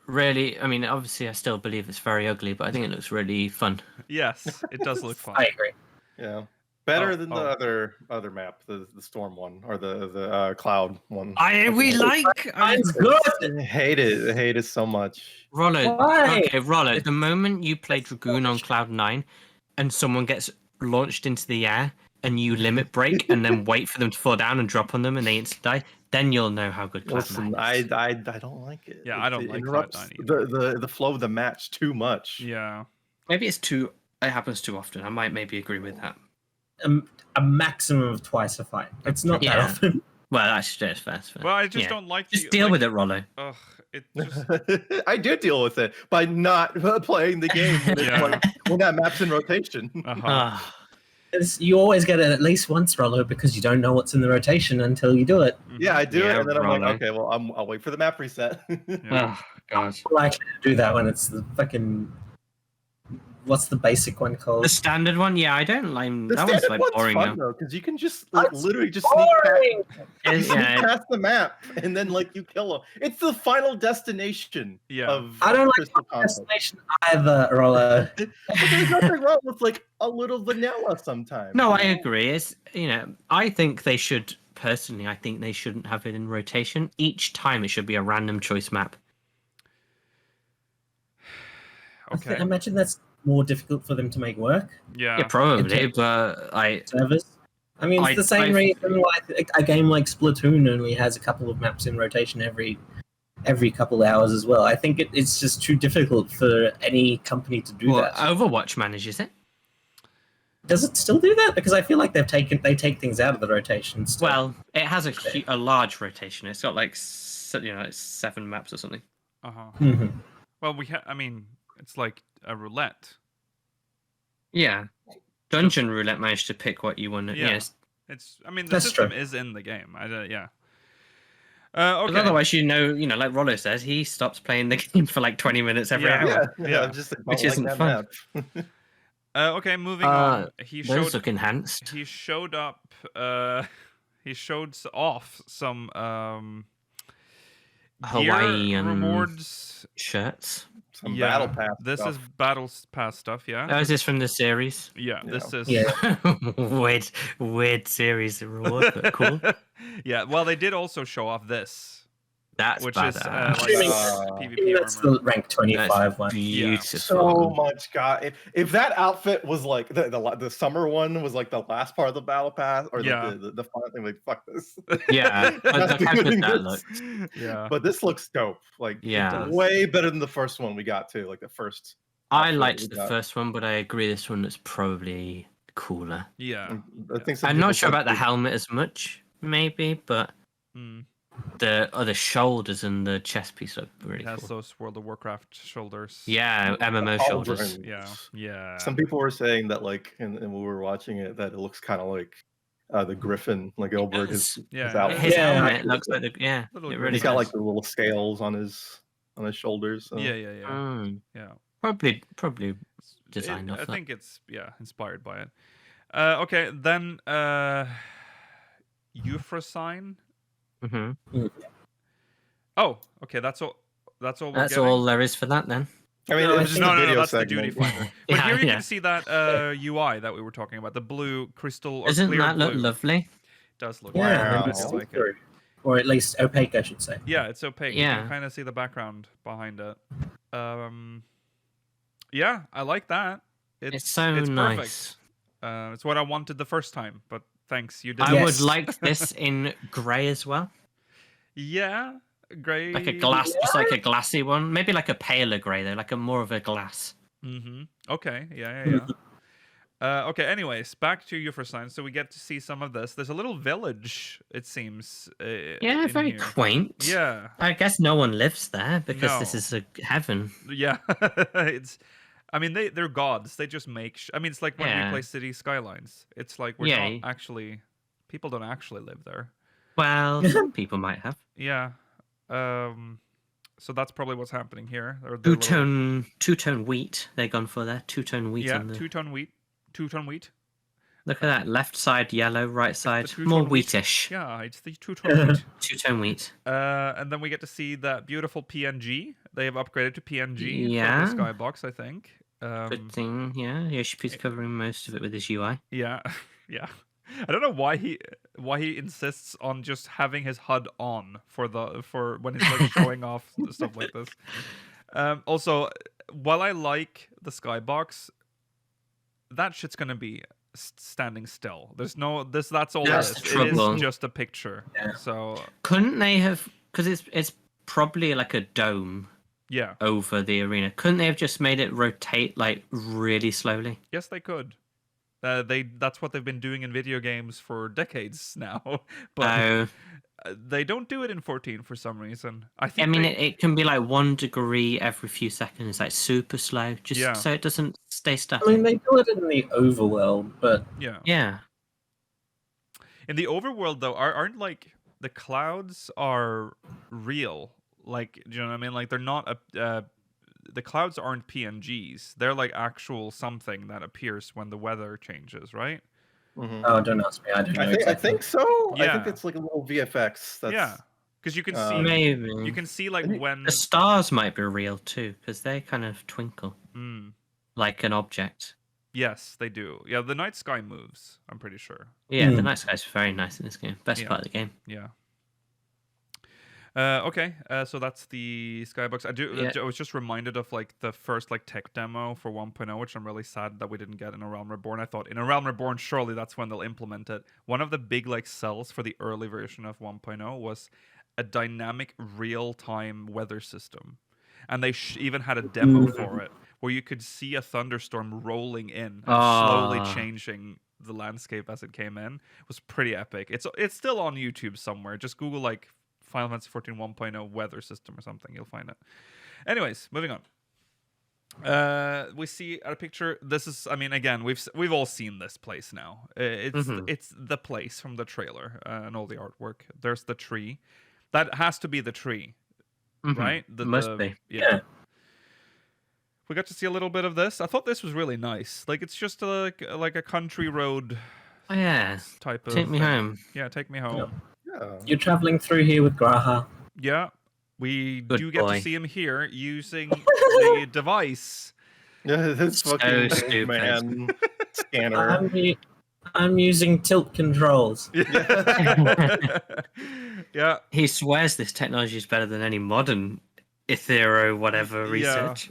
really. I mean, obviously, I still believe it's very ugly, but I think it looks really fun. Yes, it does look fun. I agree. Yeah, better than the other map, the storm one or the cloud one. I hate it. I hate it so much. Rollo, Why? okay, Rollo. The moment you play Dragoon on Cloud9, and someone gets launched into the air, and you limit break, and then wait for them to fall down and drop on them, and they instantly die, then you'll know how good Cloud9 is. I don't like it. Yeah, I don't it like interrupts Cloud9 the flow of the match too much. Yeah, maybe it happens too often. I might maybe agree with that. A maximum of twice a fight. It's not that often. Well, that's fair. Well, I just don't like. Just deal with it, Rollo. Ugh, it just. I do deal with it by not playing the game when that map's in rotation. You always get it at least once, Rollo, because you don't know what's in the rotation until you do it. Yeah, I do it, and then I'm Rollo. like, okay, well, I'll wait for the map reset. Oh God. I'm likely to do that when it's the fucking. What's the basic one called? The standard one, yeah, I don't like. The That one's standard boring fun, now. though, because you can just That's literally just boring. sneak past the map, and then you kill them. It's the final destination. Of I don't like Crystal Final Destination either, Rollo. But there's nothing wrong with a little vanilla sometimes. No, I agree. It's I think they should personally. I think they shouldn't have it in rotation. Each time it should be a random choice map. Okay. I imagine that's more difficult for them to make work. Yeah, probably, but servers. I mean, it's the same reason why a game like Splatoon only has a couple of maps in rotation every couple hours as well. I think it's just too difficult for any company to do that. Overwatch manages it. Does it still do that? Because I feel like they take things out of the rotation. Still. Well, it has a large rotation. It's got it's 7 maps or something. Well, I mean, it's like a roulette. Yeah, Dungeon Roulette managed to pick what you want. Yeah. Yes, I mean, the That's system true. is in the game. Yeah. Because Okay. otherwise, like Rollo says, he stops playing the game for like 20 minutes every hour. Yeah. Just which isn't that fun. map. Okay, moving on. Those look enhanced. He showed up. He showed off some Hawaiian gear rewards shirts. Some battle pass. This stuff. is battle pass stuff. Yeah. Oh, is this from the series? Yeah. This is. weird series reward, but cool. Yeah. Well, they did also show off this. That's which badass. is PvP That's armor. the rank 25 one. Beautiful. So much God. If that outfit was like the summer one was like the last part of the battle pass or the final thing, like fuck this. Yeah, look how good that looks. Yeah, but this looks dope. Like way better than the first one we got too. Like the first. I liked the first one, but I agree this one is probably cooler. Yeah, I think I'm not sure about the helmet as much, maybe, but. The shoulders and the chest piece look really cool. It has those World of Warcraft shoulders. Yeah, MMO shoulders. Yeah. Some people were saying that, like, and when we were watching it, that it looks kind of like the Griffin, like Elberg. His outfit. His helmet looks like it really. He's got like the little scales on his shoulders. So. Yeah. Probably designed off. I think it's inspired by it. Okay, then Euphrosyne. Oh, okay. That's all. That's all. That's all there is for that then. I mean, no. That's the duty finder. But here you can see that UI that we were talking about, the blue crystal. Doesn't clear that look blue. lovely? It does look. Yeah, like it. Or at least opaque, I should say. Yeah, it's opaque. Yeah. You can kind of see the background behind it. Yeah, I like that. It's so nice. Perfect. It's what I wanted the first time, but thanks, you did. I would like this in grey as well. Yeah, grey. Like a glass, just like a glassy one. Maybe like a paler grey though, like a more of a glass. Okay. Yeah. Okay. Anyways, back to Euphrosyne. So we get to see some of this. There's a little village. It seems. Yeah, very quaint. Yeah. I guess no one lives there because this is a heaven. Yeah. I mean, they're gods. They just make. I mean, it's like when we play City Skylines. It's like we're not actually. People don't actually live there. Well, some people might have. Yeah. So that's probably what's happening here. Two-tone wheat. They're gone for there. Two-tone wheat. Yeah, two-tone wheat. Two-tone wheat. Look at that. Left side yellow, right side more wheatish. Yeah, it's the two-tone wheat. Two-tone wheat. And then we get to see that beautiful PNG. They have upgraded to PNG for the skybox, I think. Good thing, yeah. Yoshi-P's covering most of it with his UI. Yeah, yeah. I don't know why he insists on just having his HUD on for when he's like showing off stuff like this. Also, while I like the skybox, that shit's gonna be standing still. There's no that's all it is. It is just a picture. Yeah. So couldn't they have? Because it's probably like a dome. Yeah. Over the arena, couldn't they have just made it rotate like really slowly? Yes, they could. That's what they've been doing in video games for decades now, but they don't do it in 14 for some reason. I mean, it can be like 1 degree every few seconds, like super slow, just so it doesn't stay stuck. I mean, they do it in the overworld, but yeah. In the overworld, though, aren't like the clouds are real? Like, do you know what I mean? Like they're not the clouds aren't PNGs. They're like actual something that appears when the weather changes, right? Oh, don't ask me. I don't know. I think so. Yeah. I think it's like a little VFX. That's, because you can see maybe you can see like when the stars might be real too, because they kind of twinkle like an object. Yes, they do. Yeah, the night sky moves. I'm pretty sure. Yeah, the night sky's very nice in this game. Best part of the game. Yeah. Okay, so that's the skybox. I was just reminded of like the first like tech demo for 1.0, which I'm really sad that we didn't get in A Realm Reborn. I thought in A Realm Reborn, surely that's when they'll implement it. One of the big like sells for the early version of 1.0 was a dynamic real-time weather system, and they even had a demo for it where you could see a thunderstorm rolling in and slowly changing the landscape as it came in. It was pretty epic. It's still on YouTube somewhere. Just Google like Final Fantasy 14 1.0 weather system or something. You'll find it. Anyways, moving on. We see a picture. This is, I mean, again, we've all seen this place now. It's the place from the trailer and all the artwork. There's the tree. That has to be the tree, right? Must be. Yeah. We got to see a little bit of this. I thought this was really nice. Like it's just like a country road. Oh yeah. Type of. Take me home. Yeah, take me home. Yeah. You're traveling through here with Graha. Yeah. We Good do get boy. to see him here using the device. Yeah, this fucking stupid. man scanner. I'm using tilt controls. Yeah. He swears this technology is better than any modern Ethereal whatever research.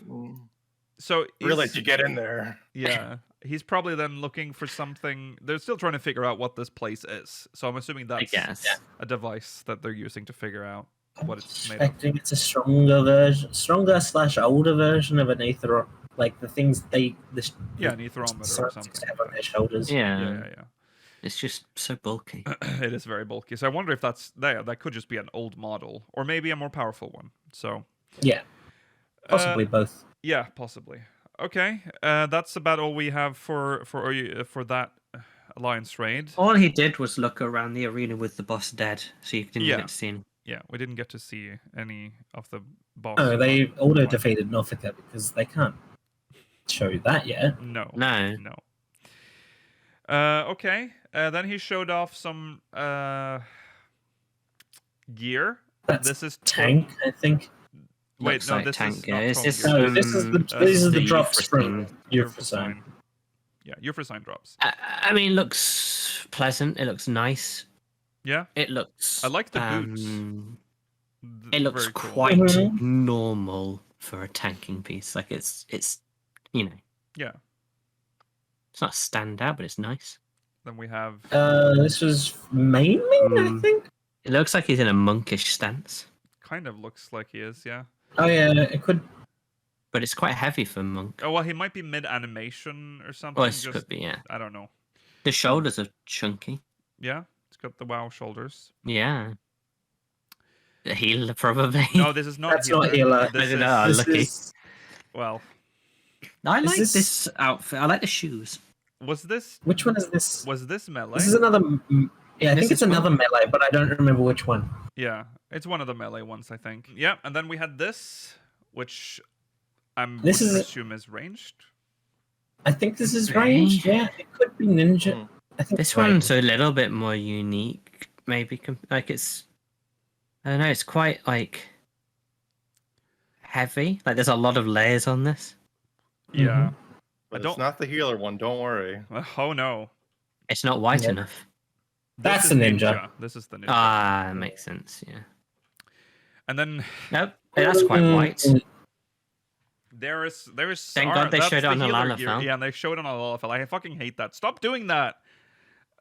So Really, is- to get in there. Yeah. He's probably then looking for something. They're still trying to figure out what this place is. So I'm assuming I that's guess. a device that they're using to figure out what it's made of. Expecting it's a stronger/older version of an Aether, like the things the Yeah, an etherometer or scientists something. have on their shoulders. Yeah. Yeah. It's just so bulky. It is very bulky. So I wonder if that could just be an old model or maybe a more powerful one. So Yeah, possibly both. yeah, possibly. Okay, that's about all we have for that Alliance raid. All he did was look around the arena with the boss dead, so you didn't Yeah. get to see him. Yeah, we didn't get to see any of the boss. No, they fight. auto defeated Norfolk because they can't show you that yet. No. No. Okay. Then he showed off some gear. That's This is tank, I think. Wait, Looks no, like this tank is gear. not Is Tron this, gear. No, this is these are the the drops from Euphrosyne. Euphrosyne. Yeah, Euphrosyne drops. I mean, it looks pleasant. It looks nice. Yeah, It looks. I like the boots. It looks Very cool. quite Mhm. normal for a tanking piece. Like it's Yeah. it's not a standout, but it's nice. Then we have This was maiming, I think. It looks like he's in a monkish stance, kind of looks like he is. Yeah. Oh yeah, it could. but it's quite heavy for monk. Oh well, he might be mid animation or something. Well, it just, could be, yeah. I don't know. The shoulders are chunky. Yeah, it's got the WoW shoulders. Yeah. The healer, probably. No, this is not. That's not healer. This I don't know. is, This lucky. is- well, I like this- this outfit. I like the shoes. was this Which one is this? melee? This is another. Yeah, I This think it's is another melee, but I don't remember which one. Yeah, it's one of the melee ones, I think. Yeah, and then we had this, which This would is- assume is ranged. I think this is Okay. ranged. Yeah, it could be ninja. I think This it's ranged. one's a little bit more unique, maybe. Like it's, I don't know. It's quite like heavy. Like there's a lot of layers on this. Yeah. But don't- it's not the healer one. Don't worry. Oh no. It's not white Yeah. enough. That's This a is ninja. This is the ninja. Ah, makes sense. Yeah. And then Nope. That's quite white. there is Thank God they that's showed it the on healer Lalafell. gear. Yeah, and they showed it on Lalafell. I fucking hate that. Stop doing that.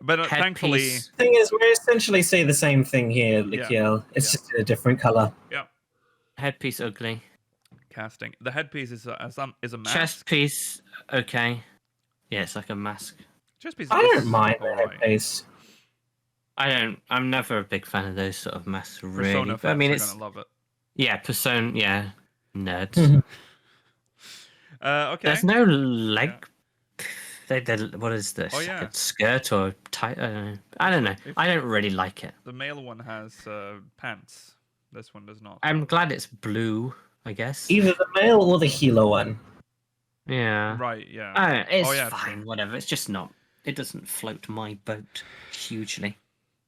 But thankfully, Headpiece. Thing is, we essentially see the same thing here, Likiel. It's just in a different color. Headpiece ugly. casting. The headpiece is a mask. Chest piece okay. Yeah, it's like a mask. Chest piece. I is don't mind the alright. headpiece. I'm never a big fan of those sort of masks, really. Persona But I mean, fans it's are gonna love it. yeah, Persona. Yeah, nerds. Mhm. Okay. There's no leg. What is this? Oh, Like yeah. a skirt or tight? I don't know. If- I don't really like it. The male one has pants. This one does not. I'm glad it's blue. I guess. Either the male or the healer one. Yeah. Right. Yeah. It's Oh, yeah, fine. Whatever. It's just not. It doesn't float my boat hugely.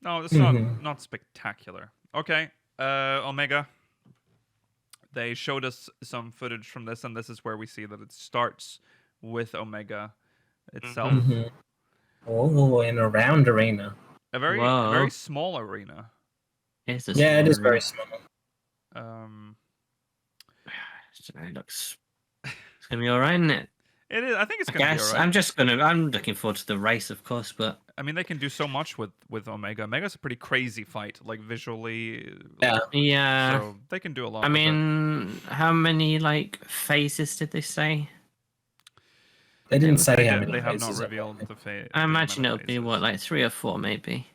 No, it's Mhm. not spectacular. Okay. Omega. They showed us some footage from this, and this is where we see that it starts with Omega itself. Mhm. Oh, in a round arena. A very Whoa. very small arena. It's a Yeah, it is small very room. small. It looks. It's gonna be alright, isn't it? It is. I think it's I gonna be guess. alright. I'm looking forward to the race, of course, but I mean, they can do so much with Omega. Omega's a pretty crazy fight, like visually. Yeah. yeah. So they can do a lot. I with it. mean, how many like phases did they say? They didn't say They how did- many they have not phases it revealed was. the I imagine it'll be what, like 3 or 4, maybe.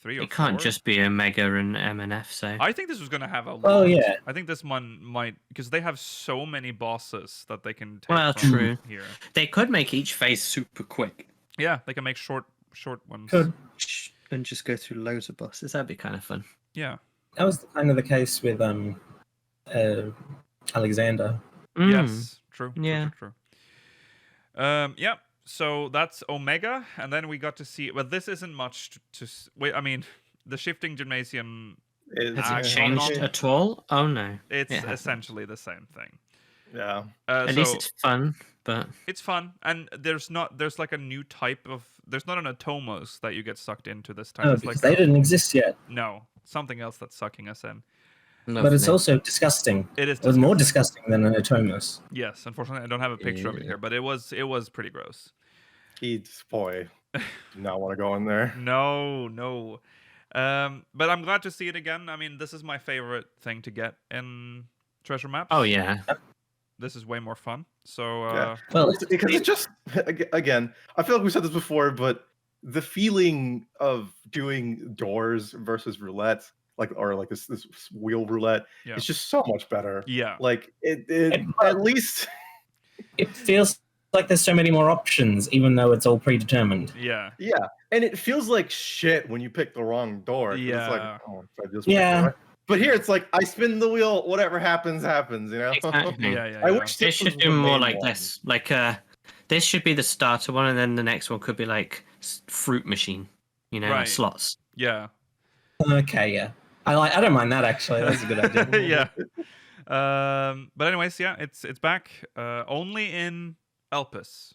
3 or 4. It can't just be Omega and MNF, so... I think this was going to have a lot. Oh, yeah. I think this one might, because they have so many bosses that they can take Well, from true. here. They could make each phase super quick. Yeah, they can make short ones. Could. And just go through loads of bosses. That'd be kind of fun. Yeah. That was kind of the case with Alexander. Yes. True. Yeah. True. Yeah. So that's Omega, and then we got to see. Well, this isn't much to. Wait, I mean, the shifting gymnasium. Has Ah, it changed at all? Oh no. It's It hasn't. essentially the same thing. Yeah. At least it's fun, but it's fun, and there's like a new type of. There's not an Atomos that you get sucked into this time. Oh, It's because like they didn't exist yet. no, something else that's sucking us in. But it's also disgusting. It is. It was more disgusting than an Atomos. Yes, unfortunately, I don't have a picture of it here, but it was pretty gross. Boy, do not want to go in there. No. But I'm glad to see it again. I mean, this is my favorite thing to get in treasure maps. oh yeah. This is way more fun. So Yeah. Well, Because it's just, again, I feel like we said this before, but the feeling of doing doors versus roulette, or this wheel roulette, Yeah. it's just so much better. yeah. Like it at least it feels like there's so many more options, even though it's all predetermined. Yeah. yeah, and it feels like shit when you pick the wrong door. 'cause Yeah. It's like, oh, if I just Yeah. pick the right- But here it's like I spin the wheel, whatever happens, happens. You know. Exactly. Yeah. I wish They this was should the do more main like one. this. Like this should be the starter one, and then the next one could be like fruit machine. You know, Right. like slots. Yeah. Okay, yeah. I don't mind that actually. That's a good idea. yeah. But anyways, yeah, it's back. Only in Elpis.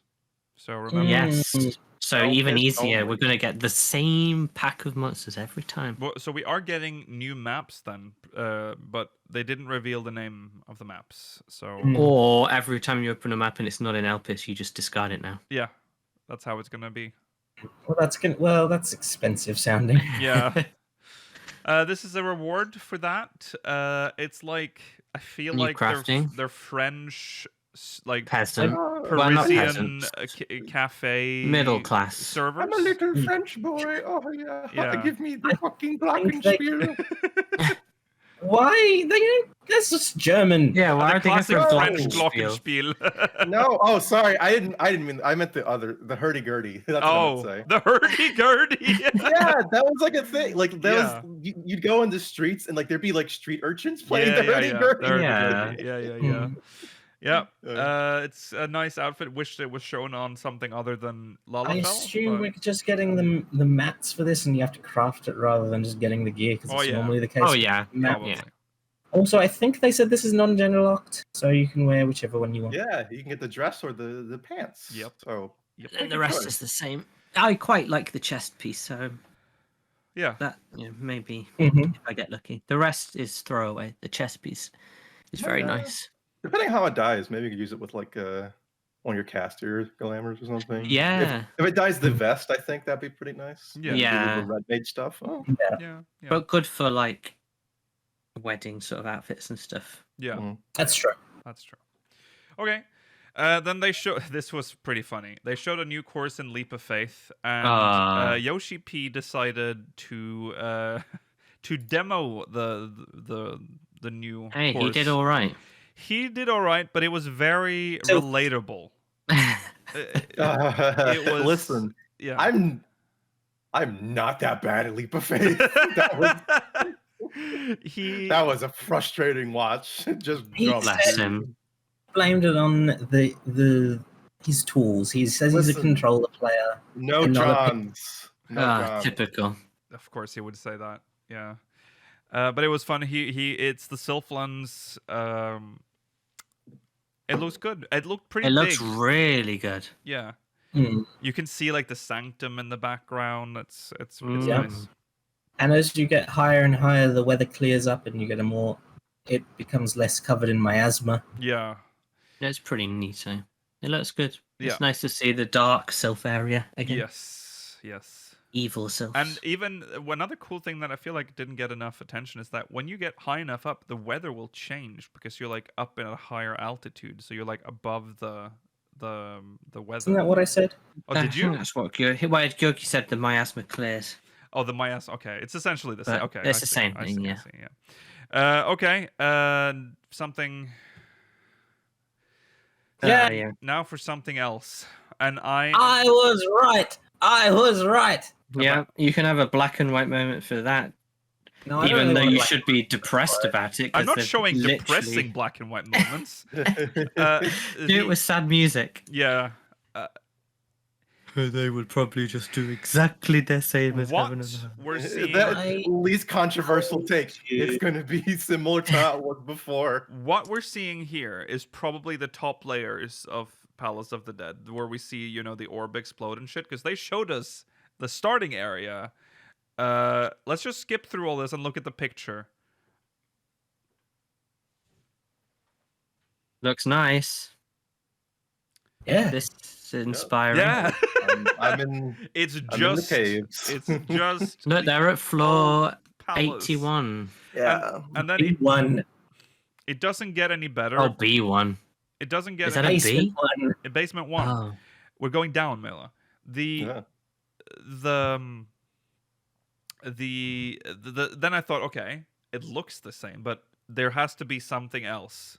So remember. Yes. So Oh, even it's easier. only- We're gonna get the same pack of monsters every time. Well, so we are getting new maps then, but they didn't reveal the name of the maps. So Mm. Or every time you open a map and it's not in Elpis, you just discard it now. yeah, that's how it's gonna be. Well, that's expensive sounding. Yeah. This is a reward for that. It's like I feel New like crafting? they're French, like Peasant. Oh, Well, not Parisian peasant. cafe Middle class. servers. I'm a little French boy. Oh yeah. Yeah. Give me the fucking think they- glockenspiel. Why? That's just German. Yeah, why The are they going classic for French Glockenspiel? glockenspiel. No, oh sorry, I didn't mean. I meant the hurdy-gurdy. That's what I Oh, meant to say. the hurdy-gurdy. Yeah, that was like a thing. Like that Yeah. was you'd go in the streets and like there'd be like street urchins playing Yeah, the yeah, hurdy-gurdy. the Yeah. hurdy-gurdy. Yeah. Mm. Yeah. It's a nice outfit. Wish it was shown on something other than I Lalafell. assume but- we're just getting the mats for this, and you have to craft it rather than just getting the gear, because Oh, it's yeah. normally the case. Oh with yeah. map. Probably. Yeah. Also, I think they said this is non-gender locked, so you can wear whichever one you want. Yeah, you can get the dress or the pants. Yep. So Yep. And the rest is the same. I quite like the chest piece, so Yeah. that maybe Mhm. if I get lucky. The rest is throwaway. The chest piece is very Yeah. nice. depending how it dies, maybe you could use it with like one of your caster glamours or something. Yeah. If it dies the vest, I think that'd be pretty nice. Yeah. Maybe Yeah. The red mage stuff. Oh. Yeah. But good for like wedding sort of outfits and stuff. Yeah. Mm. That's true. That's true. Okay. Then they show this was pretty funny. They showed a new course in Leap of Faith, and Yoshi-P decided to demo the new Hey, course. he did all right. He did all right, but it was very So- relatable. It was Listen, yeah. I'm not that bad at Leap of Faith. that was a frustrating watch. Just He jump, Bless dude. him. Blamed it on his tools. He says he's a Listen. controller player. No Another Johns. No Johns. Typical. Of course, he would say that. Yeah, but it was fun. It's the Sylphlans. It looks good. It looked pretty. It looks big. really good. Yeah, Mm. you can see like the sanctum in the background. It's Yeah. nice. And as you get higher and higher, the weather clears up, and you get it becomes less covered in miasma. Yeah, It's pretty neat. It looks good. Yeah. It's nice to see the dark sylph area again. yes. Evil sylphs. And even another cool thing that I feel like didn't get enough attention is that when you get high enough up, the weather will change because you're like up in a higher altitude, so you're like above the weather. Isn't that what I said? Oh, did you? That's what Gyoki said. The miasma clears. Oh, the Mayas. Okay, it's essentially the same. But Okay, it's I the see, same I thing, see, I yeah. see, yeah. Okay. Something. Yeah. Now for something else, and I was right. I was right. Yeah, you can have a black and white moment for that. No, I don't Even really though want you black should be depressed about it. I'm 'cause not they've showing literally... depressing black and white moments. Do it with sad music. Yeah. They would probably just do exactly the same as What Heaven and Hell. we're seeing. That least controversial take. It's going to be similar to how it was before. What we're seeing here is probably the top layers of Palace of the Dead, where we see, you know, the orb explode and shit, because they showed us the starting area. Let's just skip through all this and look at the picture. Looks nice. Yeah. This is inspiring. Yeah. I'm in It's I'm just in the caves. It's just Look, they're at floor Palace. 81. Yeah. And then B1. it doesn't get any better. Oh, B1. It doesn't get Is that any a Basement B? one. in basement 1. Oh. We're going down, Mela. Then I thought, okay, it looks the same, but there has to be something else.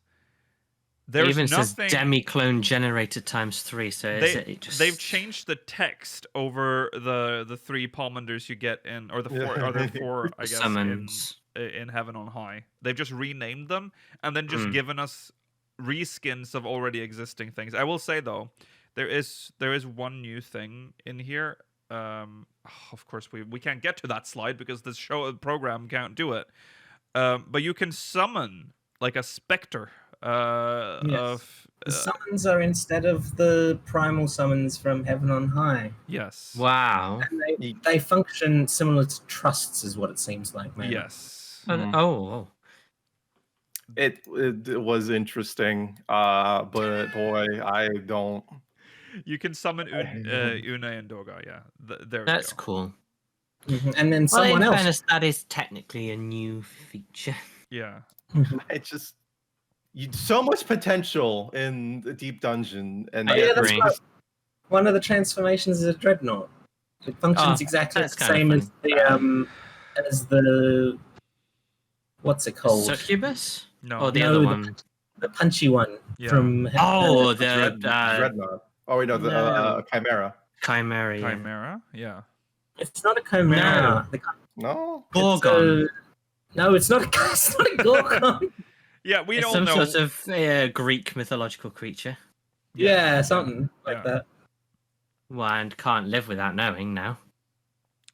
There's It even nothing. says demi-clone generated times 3, so is it just... They've changed the text over the 3 Palmenders you get in, or the 4, or the 4, I guess, summons. in Heaven on High. They've just renamed them and then just given us reskins of already existing things. I will say though, there is one new thing in here. Of course we can't get to that slide because this program can't do it. But you can summon like a specter. Of The summons are instead of the primal summons from Heaven on High. yes. Wow. And they function similar to trusts, is what it seems like, man. Yes. Oh. It was interesting, but boy, I don't. You can summon Une and Doga. Yeah, there. That's we go. cool. And then Well, someone in else. fairness, that is technically a new feature. Yeah. It just so much potential in the deep dungeon, and Oh, yeah, that's agree. right. One of the transformations is a dreadnought. It functions exactly the that's kinda same as the what's it called? Succubus? No. Or the No, other the- one? The punchy one Yeah. from. Oh, the Dreadnought. Oh wait, no, the no. Chimera. Chimera. Yeah. Chimera. Yeah. It's not a chimera. No. Gorgon. No, it's not a. It's not a gorgon. Yeah, we It's don't some know. sort of Greek mythological creature. Yeah, something like Yeah. that. Well, and can't live without knowing now.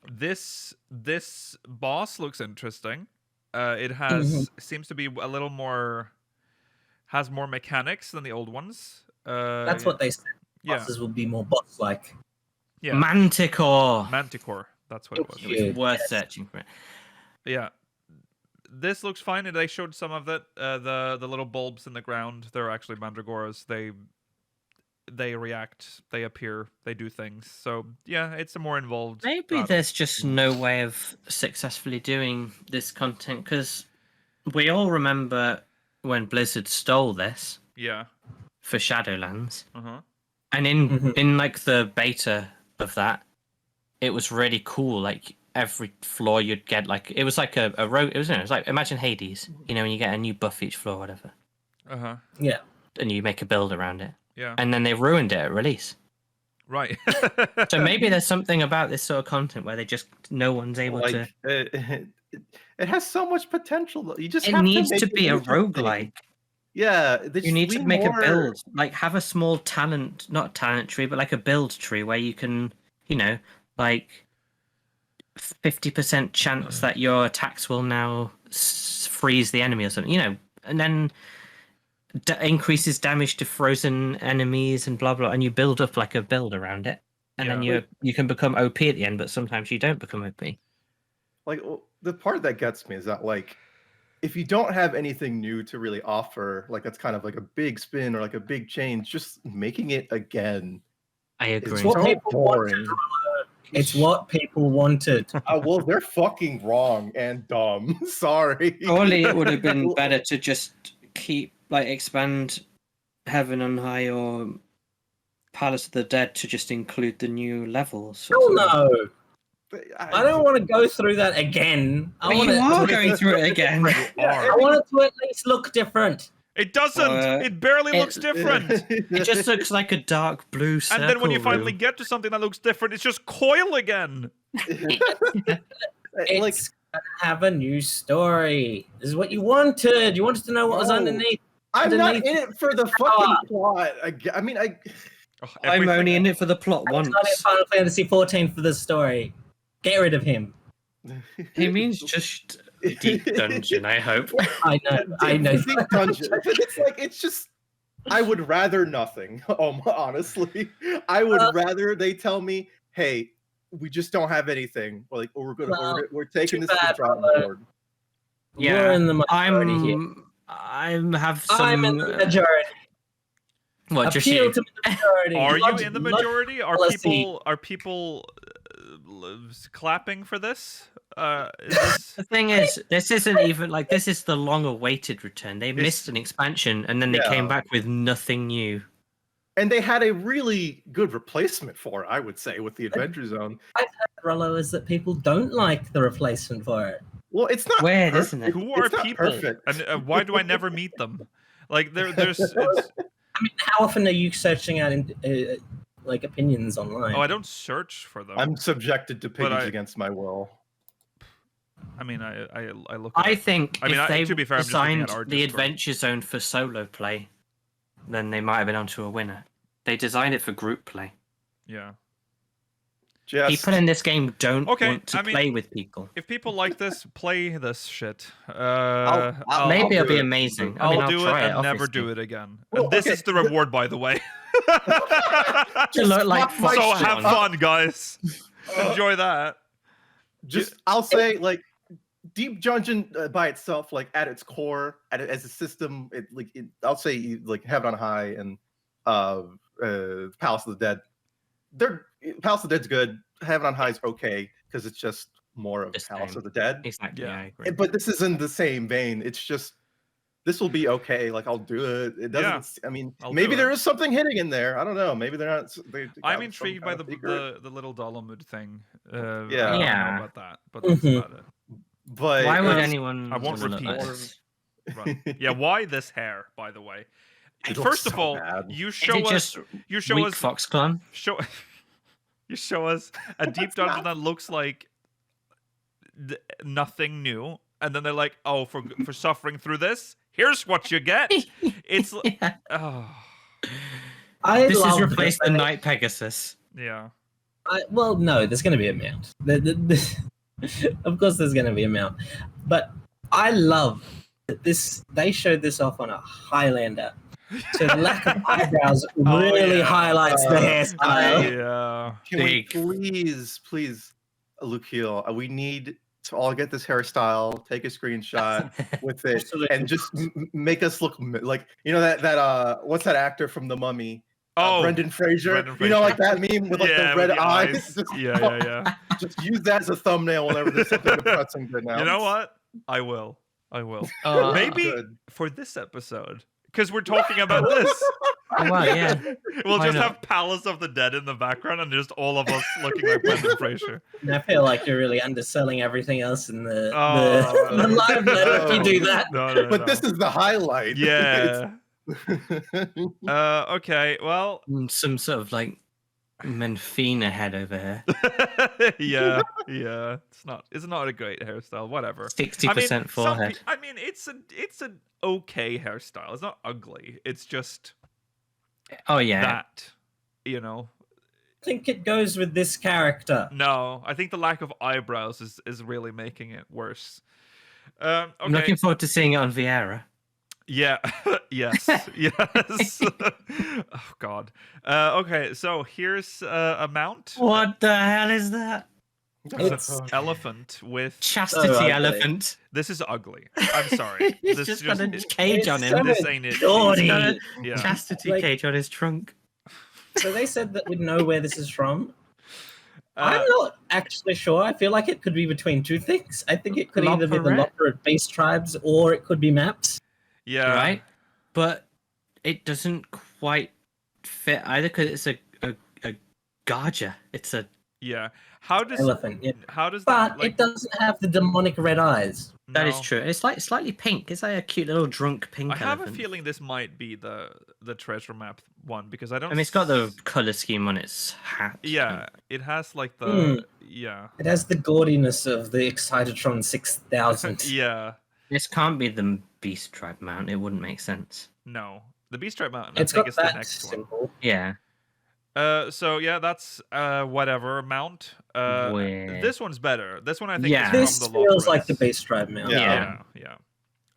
This boss looks interesting. It has seems to be a little more, has more mechanics than the old ones. That's what they said. Yeah. Bosses will be more boss-like. Yeah. Manticore. Manticore. That's what it was. It was worth searching for it. Yeah. This looks fine. And they showed some of it. The little bulbs in the ground. They're actually mandragoras. They react. They appear. They do things. So yeah, it's a more involved. Maybe battle. there's just no way of successfully doing this content because we all remember when Blizzard stole this Yeah. for Shadowlands, Uh-huh. and in like the beta of that, it was really cool. Like every floor you'd get like it was like a road. It was like imagine Hades. You know, when you get a new buff each floor, or whatever, Uh-huh. Yeah. and you make a build around it. Yeah. And then they ruined it at release. Right. So maybe there's something about this sort of content where they just no one's able to. It has so much potential. Though. You just It have needs make to it be a interesting. roguelike. Yeah, You need to make a build, like have a small talent, not talent tree, but like a build tree where you can, you know, like 50% chance that your attacks will now freeze the enemy or something, you know, and then increases damage to frozen enemies and blah blah, and you build up like a build around it, and then you can become OP at the end, but sometimes you don't become OP. Like the part that gets me is that like if you don't have anything new to really offer, like that's kind of like a big spin or like a big change, just making it again. I agree. It's what so people boring. It's what people wanted. Well, they're fucking wrong and dumb. Sorry. Surely it would have been better to just expand Heaven on High or Palace of the Dead to just include the new levels. Hell no. I don't want to go through that again. You are going through it again. I want it to at least look different. It doesn't. It barely looks different. It just looks like a dark blue circle. And then when you finally get to something that looks different, it's just coil again. It's gonna have a new story. This is what you wanted. You wanted to know what was underneath. I'm not in it for the fucking plot. I mean, I'm only in it for the plot once. I'm in Final Fantasy 14 for the story. Get rid of him. He means just deep dungeon, I hope. I know. Deep dungeon. It's just. I would rather nothing. Honestly, I would rather they tell me, "Hey, we just don't have anything." We're taking this to the drawing board. Yeah, you're in the majority here. I'm in the majority. What? Just Appeal you? to the majority. Are you in the majority? Are people clapping for this? The thing is, this isn't even like this is the long-awaited return. They missed an expansion, and then they came back with nothing new. And they had a really good replacement for it, I would say, with the Adventure Zone. I've heard, Rollo, is that people don't like the replacement for it. Well, it's not weird, isn't it? Who are people? And why do I never meet them? Like there's. I mean, how often are you searching out like opinions online? Oh, I don't search for them. I'm subjected to page against my will. I mean, I look. I think I mean, if they to be fair, designed the Adventure Zone for solo play, then they might have been onto a winner. They designed it for group play. Yeah. People in this game don't want to play with people. If people like this, play this shit. Maybe it'll be amazing. I'll do it and never do it again. And this is the reward, by the way. To look like so have fun, guys. Enjoy that. I'll say, like, Deep Dungeon by itself, like at its core, as a system, I'll say like Heaven on High and Palace of the Dead. Palace of the Dead's good. Heaven on High is okay because it's just more of Palace of the Dead. Exactly. Yeah, I agree. But this is in the same vein. It's just this will be okay. Like I'll do it. It doesn't. I mean, maybe there is something hitting in there. I don't know. Maybe they're not. I'm intrigued by the little Dolomud thing. I don't know about that, but that's about it. But why would anyone? I won't repeat. Right. Yeah, why this hair? By the way, first of all, you show us. You show us Fox Clan. You show us a deep dungeon that looks like nothing new, and then they're like, "Oh, for suffering through this, here's what you get." It's this has replaced the Night Pegasus. Yeah. Well, no, there's going to be a mount. Of course, there's going to be a mount, but I love that they showed this off on a Highlander. So the lack of eyebrows really highlights the hairstyle. Yeah. Can we please, Lukiel, we need to all get this hairstyle, take a screenshot with it, and just make us look like, you know, that what's that actor from The Mummy? Brendan Fraser. You know, like that meme with like the red eyes. Yeah. Just use that as a thumbnail whenever there's something depressing to announce. You know what? I will. Maybe for this episode. Because we're talking about this. Well, yeah. We'll just have Palace of the Dead in the background and just all of us looking like Brendan Fraser. And I feel like you're really underselling everything else in the live letter if you do that. But this is the highlight. Yeah. Okay, well. Some sort of like Menfina head over here. yeah. It's not a great hairstyle. Whatever. 60% forehead. It's an okay hairstyle. It's not ugly. It's just. Oh yeah. That, you know. I think it goes with this character. No, I think the lack of eyebrows is really making it worse. Okay. I'm looking forward to seeing it on Vieira. Yeah. Yes. Oh God. Okay. So here's a mount. What the hell is that? It's an elephant with chastity elephant. This is ugly. I'm sorry. He's just got a cage on him. This ain't it. He's got a chastity cage on his trunk. So they said that we'd know where this is from. I'm not actually sure. I feel like it could be between two things. I think it could either be the Loperate Beast Tribes or it could be maps. Yeah. Right? But it doesn't quite fit either because it's a Garja. It's a Yeah. How does elephant. Yeah. how does But that, like, it doesn't have the demonic red eyes. That is no. true. It's like slightly pink. It's like a cute little drunk pink I have elephant. a feeling this might be the treasure map one because I don't. I mean, it's got the color scheme on its hat. Yeah, it has like the yeah. It has the gaudiness of the Excitatron 6000. Yeah. This can't be the Beast Tribe mount. It wouldn't make sense. No, the Beast Tribe Mountain. It's I think got it's the that next one. symbol. Yeah. So yeah, that's whatever mount. Weird. This one's better. This one I think Yeah. is This from the feels like the Lothras. base tribe mount. Yeah. Yeah.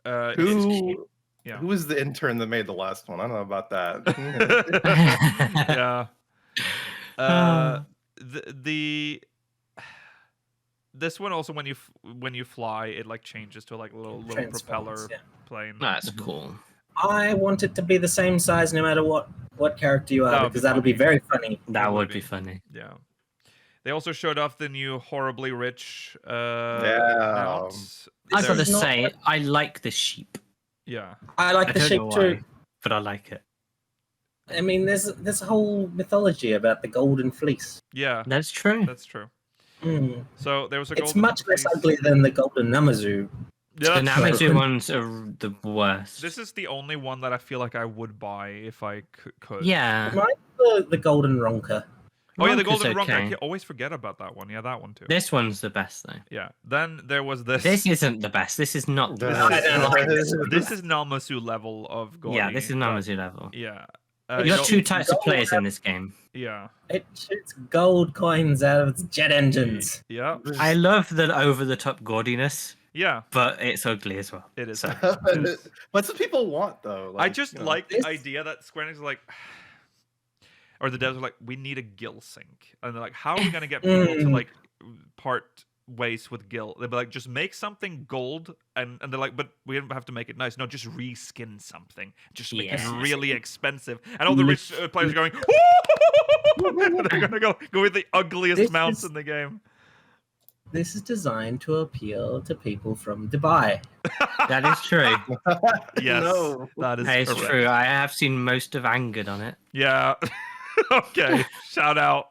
It's Who yeah. who was the intern that made the last one? I don't know about that. yeah. This one also when you fly it like changes to like a little Transforms, propeller yeah. plane. That's cool. I want it to be the same size no matter what character you That are, would be because that'll be funny. very funny. That would be. be funny. Yeah. They also showed off the new horribly rich Yeah. mounts. I gotta There's not- say, I like the sheep. Yeah. I like I the don't shape know too. why, but I like it. I mean, there's a whole mythology about the golden fleece. Yeah. That's true. That's true. Mm. So there was a It's golden much less fleece. ugly than the golden Namazu. Yeah, The that's true. Namazu ones are the worst. This is the only one that I feel like I would buy if I could. Yeah. Like the golden Ronka. Oh yeah, the Ronka's golden Ronka. I okay. always forget about that one. Yeah, that one too. This one's the best though. Yeah. Then there was this. This isn't the best. This is not the This best. I don't like this. This is Namasu level of Gori. Yeah, this is but- Namazu level. Yeah. You know- got two types of players in this game. Yeah. It shoots gold coins out of its jet engines. Yeah. I love the over-the-top gaudiness, Yeah. but it's ugly as well. It is. So, What's what people want though? I Like, just you know. like the This- idea that Square Enix is like, or the devs are like, we need a Gil sync, and they're like, how are we gonna get people to like part ways with Gil? They'd be like, just make something gold, and they're like, but we don't have to make it nice. No, just reskin something, just make Yes. it really expensive, and all the rich players are going, they're gonna go with the ugliest This mounts is- in the game. This is designed to appeal to people from Dubai. that is true. Yes, No. that is That is correct. true. I have seen most of Angered on it. Yeah. Okay. Shout out.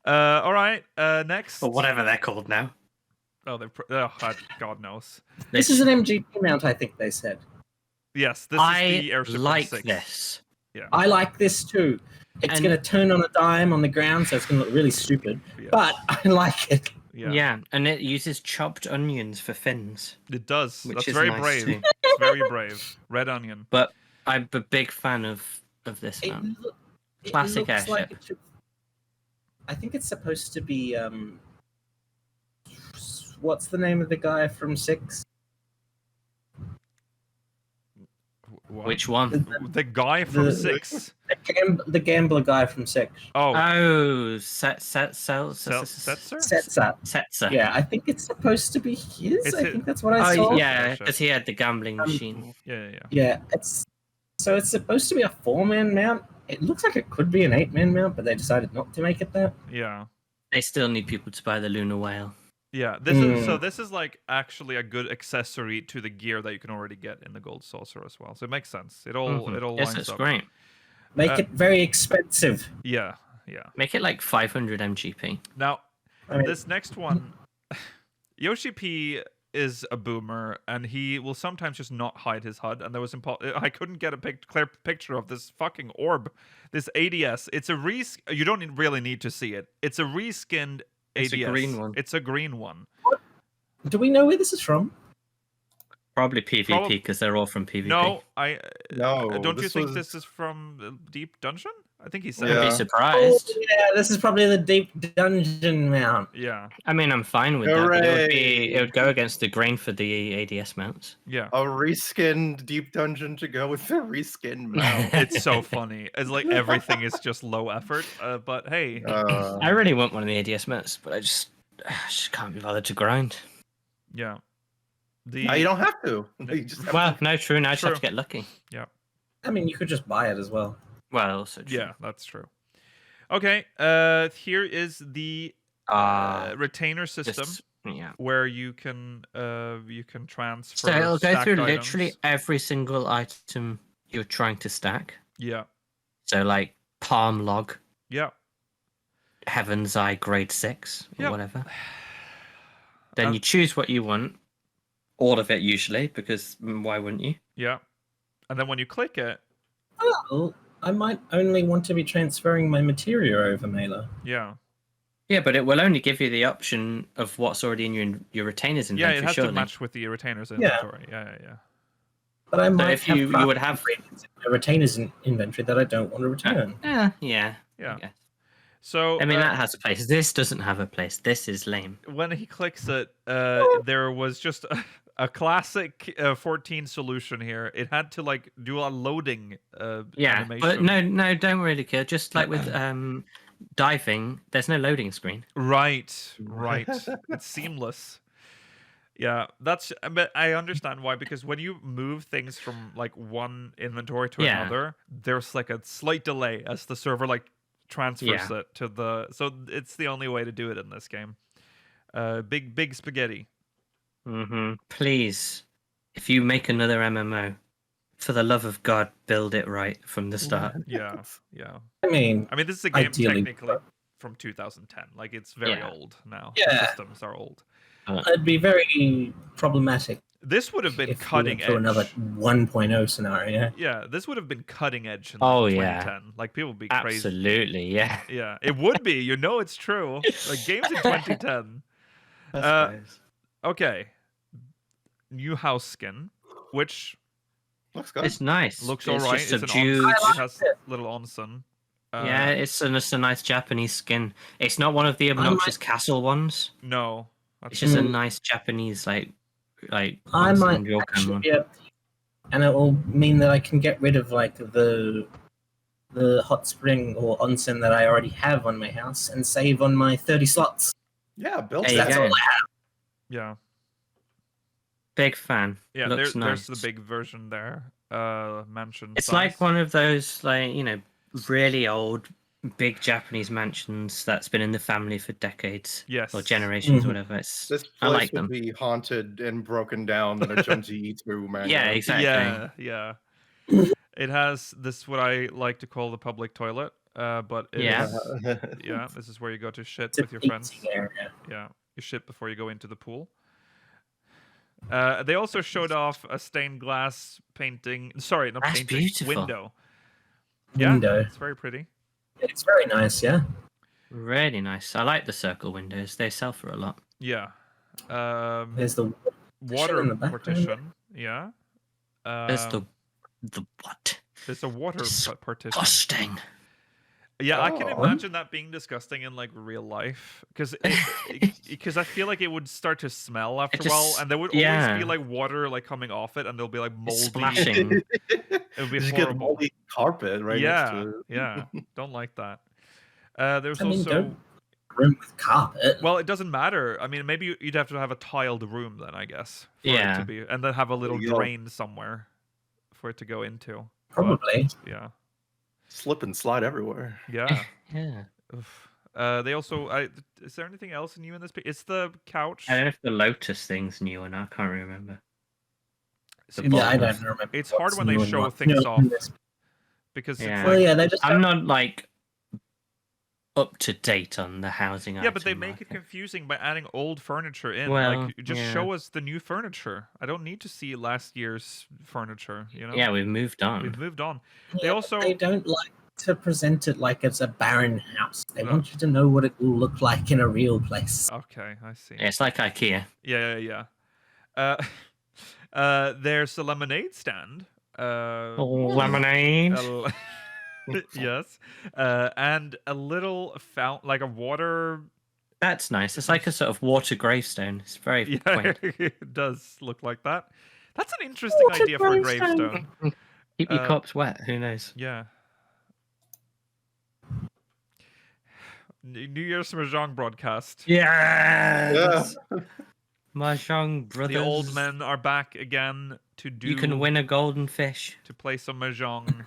All right. Next. Or whatever they're called now. Oh, God knows. This is an MGP mount, I think they said. Yes, this is the I airship like 6. this. Yeah. I like this too. It's And- going to turn on a dime on the ground, so it's going to look really stupid. Yeah. But I like it. Yeah. And it uses chopped onions for fins. It does. Which That's is very nice brave. too. It's very brave. Red onion. But I'm a big fan of this It mount. looks Classic like airship. it should... I think it's supposed to be what's the name of the guy from 6? What? Which one? The guy from the- 6. The gambler guy from 6. Oh, Oh, Setzer? Setzer. Yeah, I think it's supposed to be his. It's I it- think that's what I saw. Oh, yeah, because he had the gambling machine. Yeah. Yeah, it's supposed to be a 4-man mount. It looks like it could be an 8-man mount, but they decided not to make it that. Yeah. They still need people to buy the Lunar Whale. Yeah. This is like actually a good accessory to the gear that you can already get in the Gold Saucer as well. So it makes sense. It all Yes, lines it's up. great. Make it very expensive. Yeah. Make it like 500 MGP. Now, I mean- this next one, Yoshi-P is a boomer, and he will sometimes just not hide his HUD. And there was I couldn't get a clear picture of this fucking orb, this ADS. It's a you don't really need to see it. It's a reskinned ADS. It's a green one. It's a green one. Do we know where this is from? Probably PvP Prob- because they're all from PvP. No, No, don't you this think was- this is from Deep Dungeon? I think he said. I'd Yeah. be surprised. Oh, yeah, this is probably the deep dungeon mount. Yeah. I mean, I'm fine with that. But Hooray. it would go against the grain for the ADS mounts. Yeah. A reskinned deep dungeon to go with the reskinned mount. It's so funny. It's like everything is just low effort. But hey, I really want one of the ADS mounts, but I just can't be bothered to grind. yeah. Now you don't have to. You just have Well, no, true. Now I just have to True. get lucky. I mean, you could just buy it as well. Well, also true. Yeah, that's true. Okay, here is the retainer system Yeah. where you can transfer. So it'll go stacked through items. literally every single item you're trying to stack. Yeah, So like palm log, yeah. Heaven's Eye grade 6 or Yep. whatever. Then you choose what you want. All of it usually, because why wouldn't you? Yeah. And then when you click it, Oh, I might only want to be transferring my materia over Mailer. yeah. Yeah, but it will only give you the option of what's already in your retainer's Yeah, inventory. it has surely. to match with the retainer's inventory. Yeah. But I might if you would have a retainer's inventory that I don't want to return. Yeah. Yeah. I guess. So I mean, that has a place. This doesn't have a place. This is lame. when he clicks it, there was just a classic 14 solution here. It had to like do a loading animation. But no, don't really kill. Just like with diving, there's no loading screen. Right. It's seamless. Yeah, but I understand why, because when you move things from like one inventory to another, there's like a slight delay as the server like transfers it to the. So it's the only way to do it in this game. Big spaghetti. Please, if you make another MMO, for the love of God, build it right from the start. Yeah. I mean, this is a game ideally, technically from 2010. Like, it's very old now. Yeah. The systems are old. It'd be very problematic. This would have been if cutting we edge. went through another 1.0 scenario. Yeah, this would have been cutting edge in Oh, 2010. Like, people would be crazy. Absolutely, yeah. Yeah, it would be. You know it's true. Like, games in 2010. I suppose. Okay. New house skin, which Looks good. It's nice. looks It's alright. just It's subdued. it has little onsen. Yeah, it's a nice Japanese skin. It's not one of the obnoxious castle ones. No. It's just a nice Japanese like I onsen might ryokan actually one. be able to, and it will mean that I can get rid of like the hot spring or onsen that I already have on my house and save on my 30 slots. Yeah, built There you That's go. all I have. Yeah. Big fan. Yeah, Looks nice. there's the big version there. Mansion It's size. like one of those really old big Japanese mansions that's been in the family for decades. Yes. Or generations, Mhm. whatever. It's This I place like would them. be haunted and broken down in a Junji Ito manga. Yeah, exactly. Yeah. It has this, what I like to call the public toilet. But it Yeah. is- yeah, this is where you go to shit It's a with your friends. eating area. Yeah, you shit before you go into the pool. They also showed off a stained glass painting. Sorry, not That's painting. beautiful. Window. Yeah, Window. it's very pretty. It's very nice, yeah. Really nice. I like the circle windows. They sell for a lot. Yeah. There's the Water in the background. partition. Yeah. There's the what? There's a water partition. Disgusting. Yeah, I can Oh. imagine that being disgusting in like real life, because I feel like it would start to smell after a while, and there would always be like water like coming off it, and there'll be like moldy. Splashing. It would be Just get horrible. moldy carpet right next to it. Yeah, don't like that. There's I mean, also don't room with carpet. well, it doesn't matter. I mean, maybe you'd have to have a tiled room then, I guess. For it Yeah. to be, and then have a little There you go. drain somewhere for it to go into. Probably. Yeah. Slip and slide everywhere. Yeah. Yeah. Oof. They also. Is there anything else new in this? It's the couch. I don't know if the Lotus thing's new or not. I can't remember. See, Yeah, I don't remember. It's hard what's when they new and show what's things new off in this. because Yeah. it's Well, like, yeah, they just I'm not like up to date on the housing. yeah, but they item make it market. confusing by adding old furniture in. Well, like, just yeah. show us the new furniture. I don't need to see last year's furniture. You know. Yeah, we've moved on. We've moved on. Yeah, They but also. they don't like to present it like it's a barren house. They No. want you to know what it will look like in a real place. Okay, I see. Yeah, it's like IKEA. Yeah. There's a lemonade stand. Lemonade. Yes. And a little fountain, like a water. That's nice. It's like a sort of water gravestone. It's very Yeah, quaint. it does look like that. That's an interesting idea for a gravestone. Keep your cups wet. Who knows? Yeah. New Year's Mahjong broadcast. Yes. Mahjong brothers. The old men are back again to do. You can win a golden fish. to play some mahjong.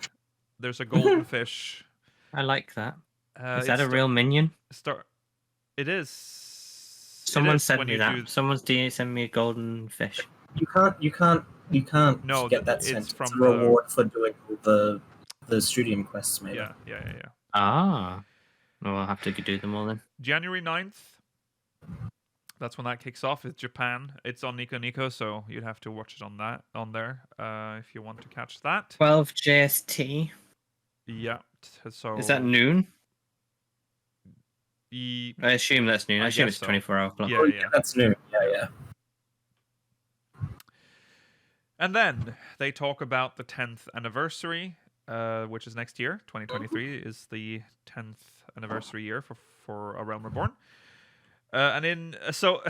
There's a golden fish. I like that. Is It that a real minion? It is. Someone It is sent when me you that. do- Someone's sent me a golden fish. You can't No, get that it's sent. from It's a the- reward for doing all the studium quests, maybe. Yeah. Ah. Oh, I'll have to do them all then. January 9th. That's when that kicks off. It's Japan. It's on Nico Nico, so you'd have to watch it on there if you want to catch that. 12 JST. Yeah. So Is that noon? I assume that's noon. I assume it's so. 24-hour clock. Yeah. That's noon. Yeah. And then they talk about the 10th anniversary, which is next year. 2023 is the 10th anniversary year for A Realm Reborn. So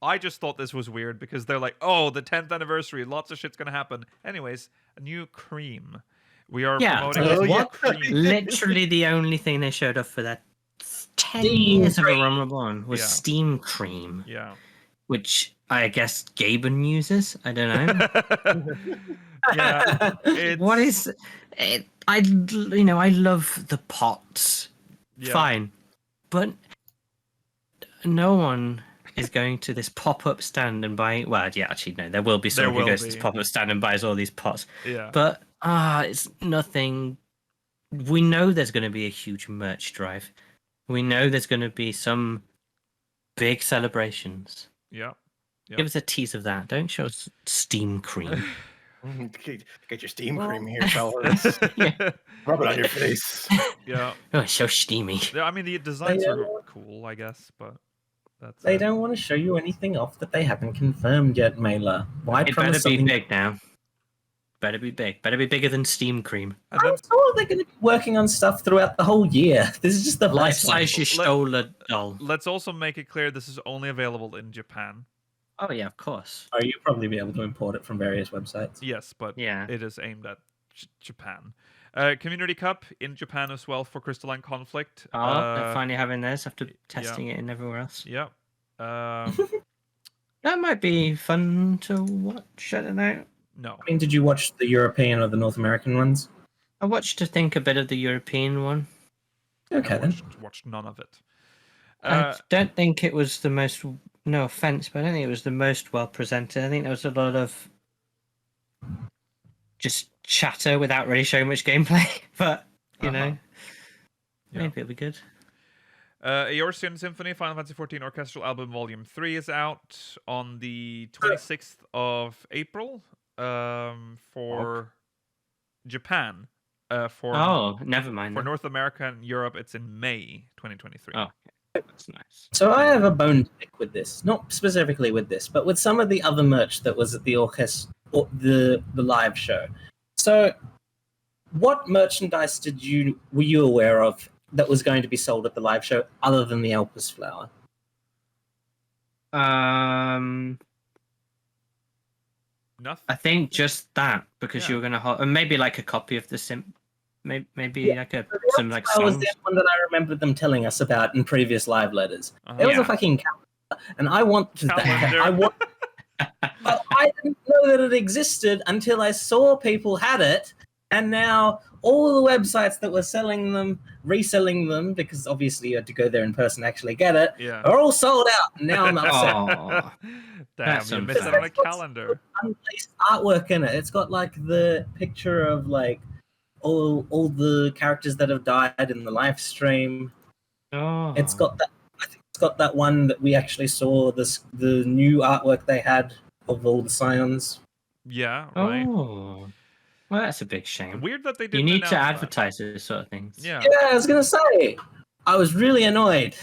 I just thought this was weird because they're like, oh, the 10th anniversary, lots of shit's gonna happen. Anyways, a new cream. We are promoting a new cream. Literally the only thing they showed off for that 10 years of A Realm Reborn was Steam Cream. Yeah. Which I guess Gaben uses. I don't know. Yeah. What is it? I love the pots. Yeah. Fine. But no one is going to this pop-up stand and buying. Well, yeah, actually, no. There will be someone who goes to this pop-up stand and buys all these pots. Yeah. But it's nothing. We know there's going to be a huge merch drive. We know there's going to be some big celebrations. Yeah. Yep. Give us a tease of that. Don't show us Steam Cream. Get your Steam Cream here, fellas. Rub it on your face. Yeah. Oh, it's so steamy. I mean, the designs are cool, I guess, but that's. They don't want to show you anything off that they haven't confirmed yet, Mela. Why It promise better be something? big now. Better be big. Better be bigger than Steam Cream. I'm sure they're going to be working on stuff throughout the whole year. This is just the Life first one. size you stole a doll. Let's also make it clear this is only available in Japan. Oh yeah, of course. Oh, you'll probably be able to import it from various websites. Yes, but Yeah. it is aimed at Japan. Community Cup in Japan as well for Crystalline Conflict. They're finally having theirs after testing it in everywhere else. Yeah. That might be fun to watch. I don't know. No. I mean, did you watch the European or the North American ones? I watched, I think, a bit of the European one. Okay, then. Watched none of it. I don't think it was the most. No offense, but I don't think it was the most well presented. I think there was a lot of just chatter without really showing much gameplay. But you know, maybe it'll be good. Eorzean Symphony Final Fantasy XIV Orchestral Album Volume 3 is out on the 26th of April for Japan. Never mind. For North America and Europe, it's in May 2023. Oh, that's nice. So I have a bone to pick with this, not specifically with this, but with some of the other merch that was at the the live show. So, what merchandise were you aware of that was going to be sold at the live show other than the Elpis flower? Nothing. I think just that because you were gonna hold, and maybe like a copy of the maybe like some like That was songs. the one that I remembered them telling us about in previous live letters. Uh-huh. There was Yeah. a fucking calendar, and I wanted that. Calendar. But I didn't know that it existed until I saw people had it, and now all the websites that were selling them, reselling them, because obviously you had to go there in person to actually get it, Yeah. are all sold out. And now I'm upset. Oh, Damn, That's you missed out unfair. on a calendar. Unreleased artwork in it. It's got like the picture of like all the characters that have died in the live stream. oh. It's got that. I think it's got that one that we actually saw. The new artwork they had of all the scions. Yeah, right. Oh, well, that's a big shame. Weird that they You didn't need to announce that. advertise those sort of things. Yeah. Yeah, I was gonna say. I was really annoyed.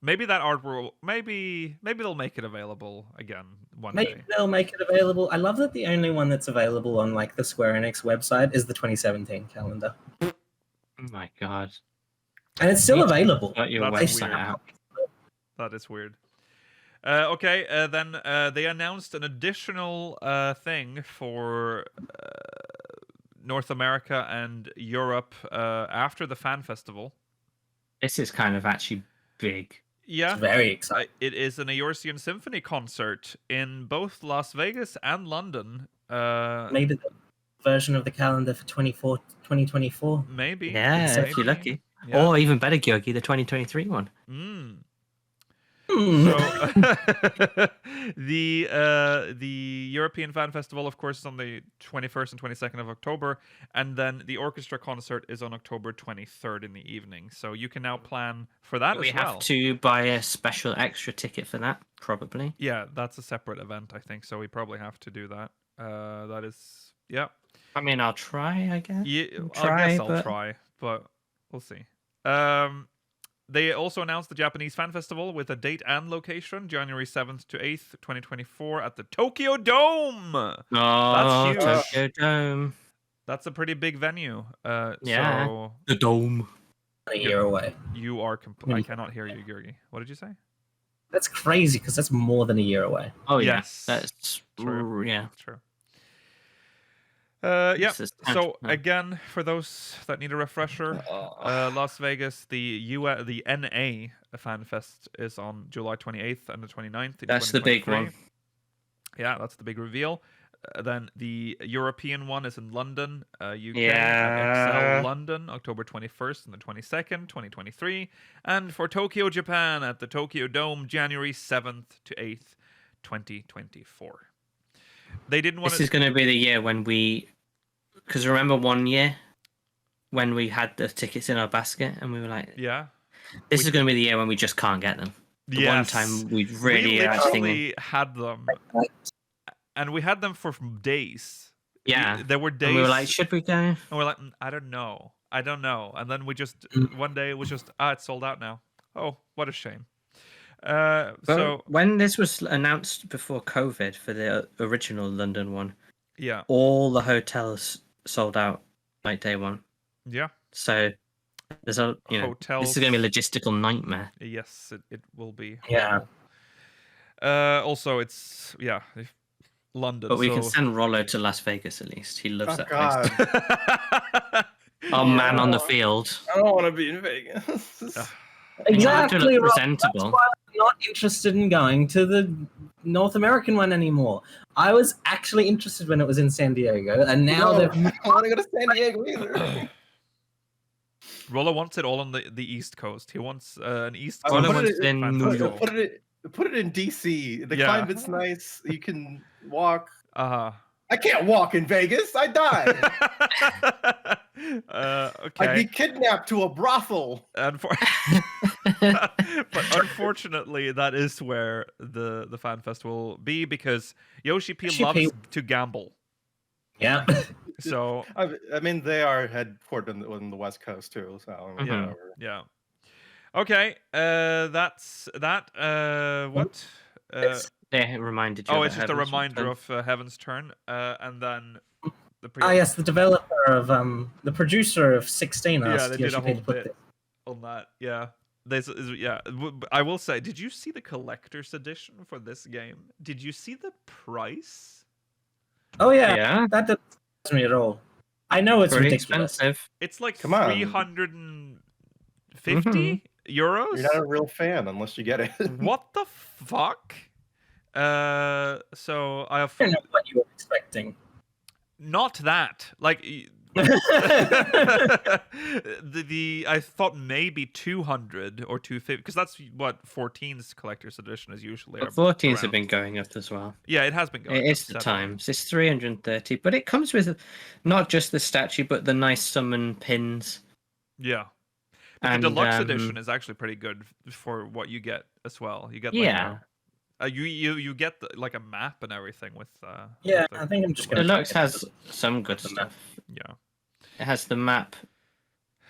Maybe that art will. Maybe they'll make it available again one Maybe day. they'll make it available. I love that the only one that's available on like the Square Enix website is the 2017 calendar, Oh my god. and it's still available. Got your That's website weird. out. That is weird. Then they announced an additional thing for North America and Europe after the fan festival. This is kind of actually big. Yeah, It's very exciting. it is an Eorzean Symphony concert in both Las Vegas and London. Maybe the version of the calendar for 2024. Maybe. Yeah, if you're maybe. lucky. Yeah. Or even better, Georgi, the 2023 one. So the European Fan Festival, of course, is on the 21st and 22nd of October, and then the orchestra concert is on October 23rd in the evening. So you can now plan for that We as well. have to buy a special extra ticket for that, probably. Yeah, that's a separate event, I think. So we probably have to do that. That is, yeah. I mean, I'll try, I guess. Yeah, Try, I guess I'll but- try, but we'll see. They also announced the Japanese Fan Festival with a date and location, January 7th to 8th, 2024, at the Tokyo Dome. Oh, That's huge. Tokyo Dome. That's a pretty big venue. Yeah. So The Dome. A year away. you are. I cannot hear you, Georgi. What did you say? That's crazy because that's more than a year away. Oh, yeah. Yes. That's True. yeah. True. Yeah. This is So yeah. again, for those that need a refresher, Las Vegas, the NA Fan Fest is on July 28th and the 29th. in That's the big 2023. one. Yeah, that's the big reveal. Then the European one is in London, UK, Yeah. XL London, October 21st and the 22nd, 2023. And for Tokyo, Japan, at the Tokyo Dome, January 7th to 8th, 2024. They didn't want This is going to be the year when because remember one year when we had the tickets in our basket and we were like, Yeah. this is going to be the year when we just can't get them. The one time we really we are literally had them, and we had them for days. Yeah. There were days. And we were like, should we go? And we're like, I don't know. And then we just one day it was just it's sold out now. Oh, what a shame. So when this was announced before COVID for the original London one, yeah, all the hotels sold out like day one. yeah, So there's a this Hotels- is going to be a logistical nightmare. yes, it will be. Yeah. Also, it's London. But we so... can send Rollo to Las Vegas at least. He loves Oh, that God. place. Our man on the field. I don't want to be in Vegas. You have to Exactly. look Rob. presentable. That's why I'm not interested in going to the North American one anymore. I was actually interested when it was in San Diego, and now No, they've. I don't want to go to San Diego either. Rollo wants it all on the East Coast. He wants an East I Coast. Rollo put wants it- in fan New festival. York. Put it in DC. The Yeah. climate's nice. You can walk. Uh-huh. I can't walk in Vegas. I die. Okay. I'd be kidnapped to a brothel. But unfortunately, that is where the fan fest will be because Yoshi-P Yoshi-P. loves to gamble. Yeah. So I mean, they are headquartered on the West Coast too. So Mhm. whatever. yeah. Okay. That's that. What? They reminded you. Oh, of it's the just a Heavens reminder Turn. of Heavensturn, and then the Yes, the developer of the producer of 16 asked they did a Yoshi-P whole to put bit on that. Yeah. I will say, did you see the collector's edition for this game? Did you see the price? Oh yeah, Yeah. that doesn't surprise me at all. I know it's Pretty ridiculous. expensive. It's like Come on. 350 euros. You're not a real fan unless you get it. What the fuck? So I have I don't know what you were expecting. not that like I thought maybe 200 or 250 because that's what 14's collector's edition is usually. But 14s have around. been going up as well. Yeah, it has been going. It's up the steadily. times. It's 330, but it comes with not just the statue, but the nice summon pins. Yeah. But And the deluxe edition is actually pretty good for what you get as well. You get yeah. you get like a map and everything with Yeah, with I think I'm just deluxe. gonna- Deluxe has some good stuff. Yeah. It has the map.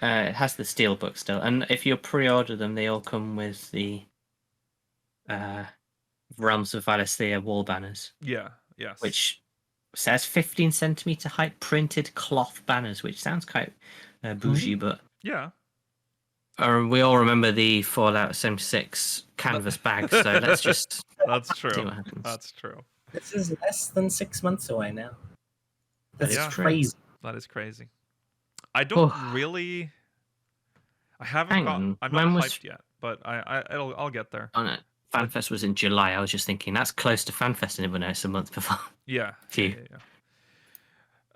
It has the steelbook still, and if you pre-order them, they all come with the Realms of Valisthea wall banners, Yeah. Yes. which says 15 centimeter height printed cloth banners, which sounds quite bougie, but Yeah. we all remember the Fallout 76 canvas bag, so let's just That's see true. what happens. That's true. This is less than 6 months away now. That's Yeah. crazy. That is crazy. I don't Oh. really. I haven't Hang got. on, I'm when not was- hyped yet, but I'll get there. On it. FanFest was in July. I was just thinking that's close to FanFest, and everyone knows a month before. Yeah. Phew.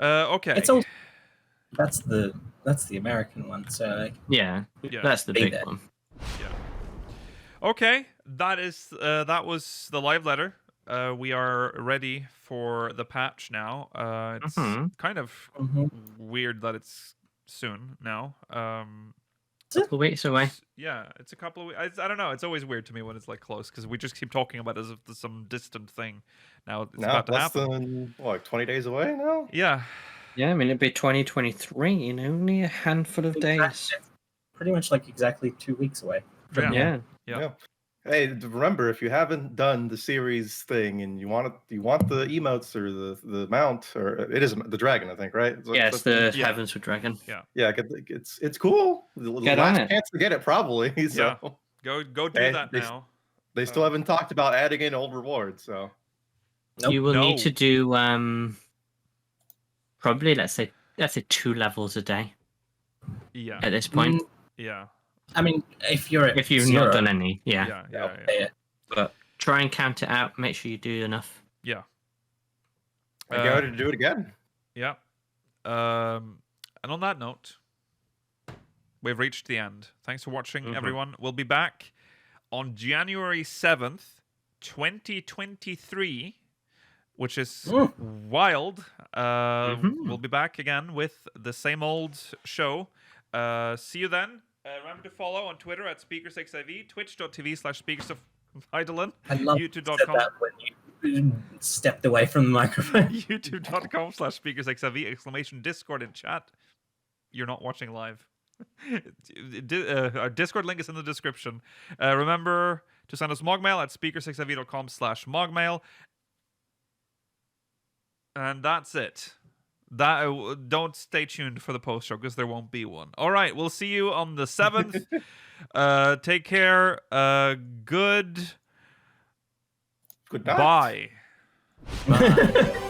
Yeah. Okay. It's all. That's the American one. So like, Yeah, Yeah. that's the Be big there. one. Okay, that was the live letter. We are ready for the patch now. It's kind of weird that it's soon now. Couple weeks away. Yeah, it's a couple of weeks. I don't know. It's always weird to me when it's like close because we just keep talking about it as if there's some distant thing. Now it's about to less happen. than what, 20 days away now? Yeah. Yeah, I mean it'd be 2023. You know, only a handful of days. Pretty much like exactly 2 weeks away. Yeah. Hey, remember, if you haven't done the series thing and you want the emotes or the mount, or it is the dragon, I think, right? Yeah, it's the Heavens with Dragon. Yeah, it's cool. The last chance to get it, probably. So go do that now. They still haven't talked about adding in old rewards, so you will need to do probably let's say 2 levels a day. Yeah. At this point. Yeah. I mean, if you've not done any, yeah. But try and count it out. Make sure you do enough. Yeah. And get ready to do it again. Yeah. And on that note, we've reached the end. Thanks for watching, everyone. We'll be back on January 7th, 2023, which is wild. We'll be back again with the same old show. See you then. Remember to follow on Twitter at SpeakersXIV, twitch.tv/SpeakersOfHydaelyn, YouTube.com. That when you stepped away from the microphone. YouTube.com/SpeakersXIV, ! Discord in chat. You're not watching live. Our Discord link is in the description. Remember to send us mogmail at speakersxiv.com/mogmail. And that's it. Don't stay tuned for the post show because there won't be one. All right, we'll see you on the 7th. Take care. Good. Goodbye. Bye.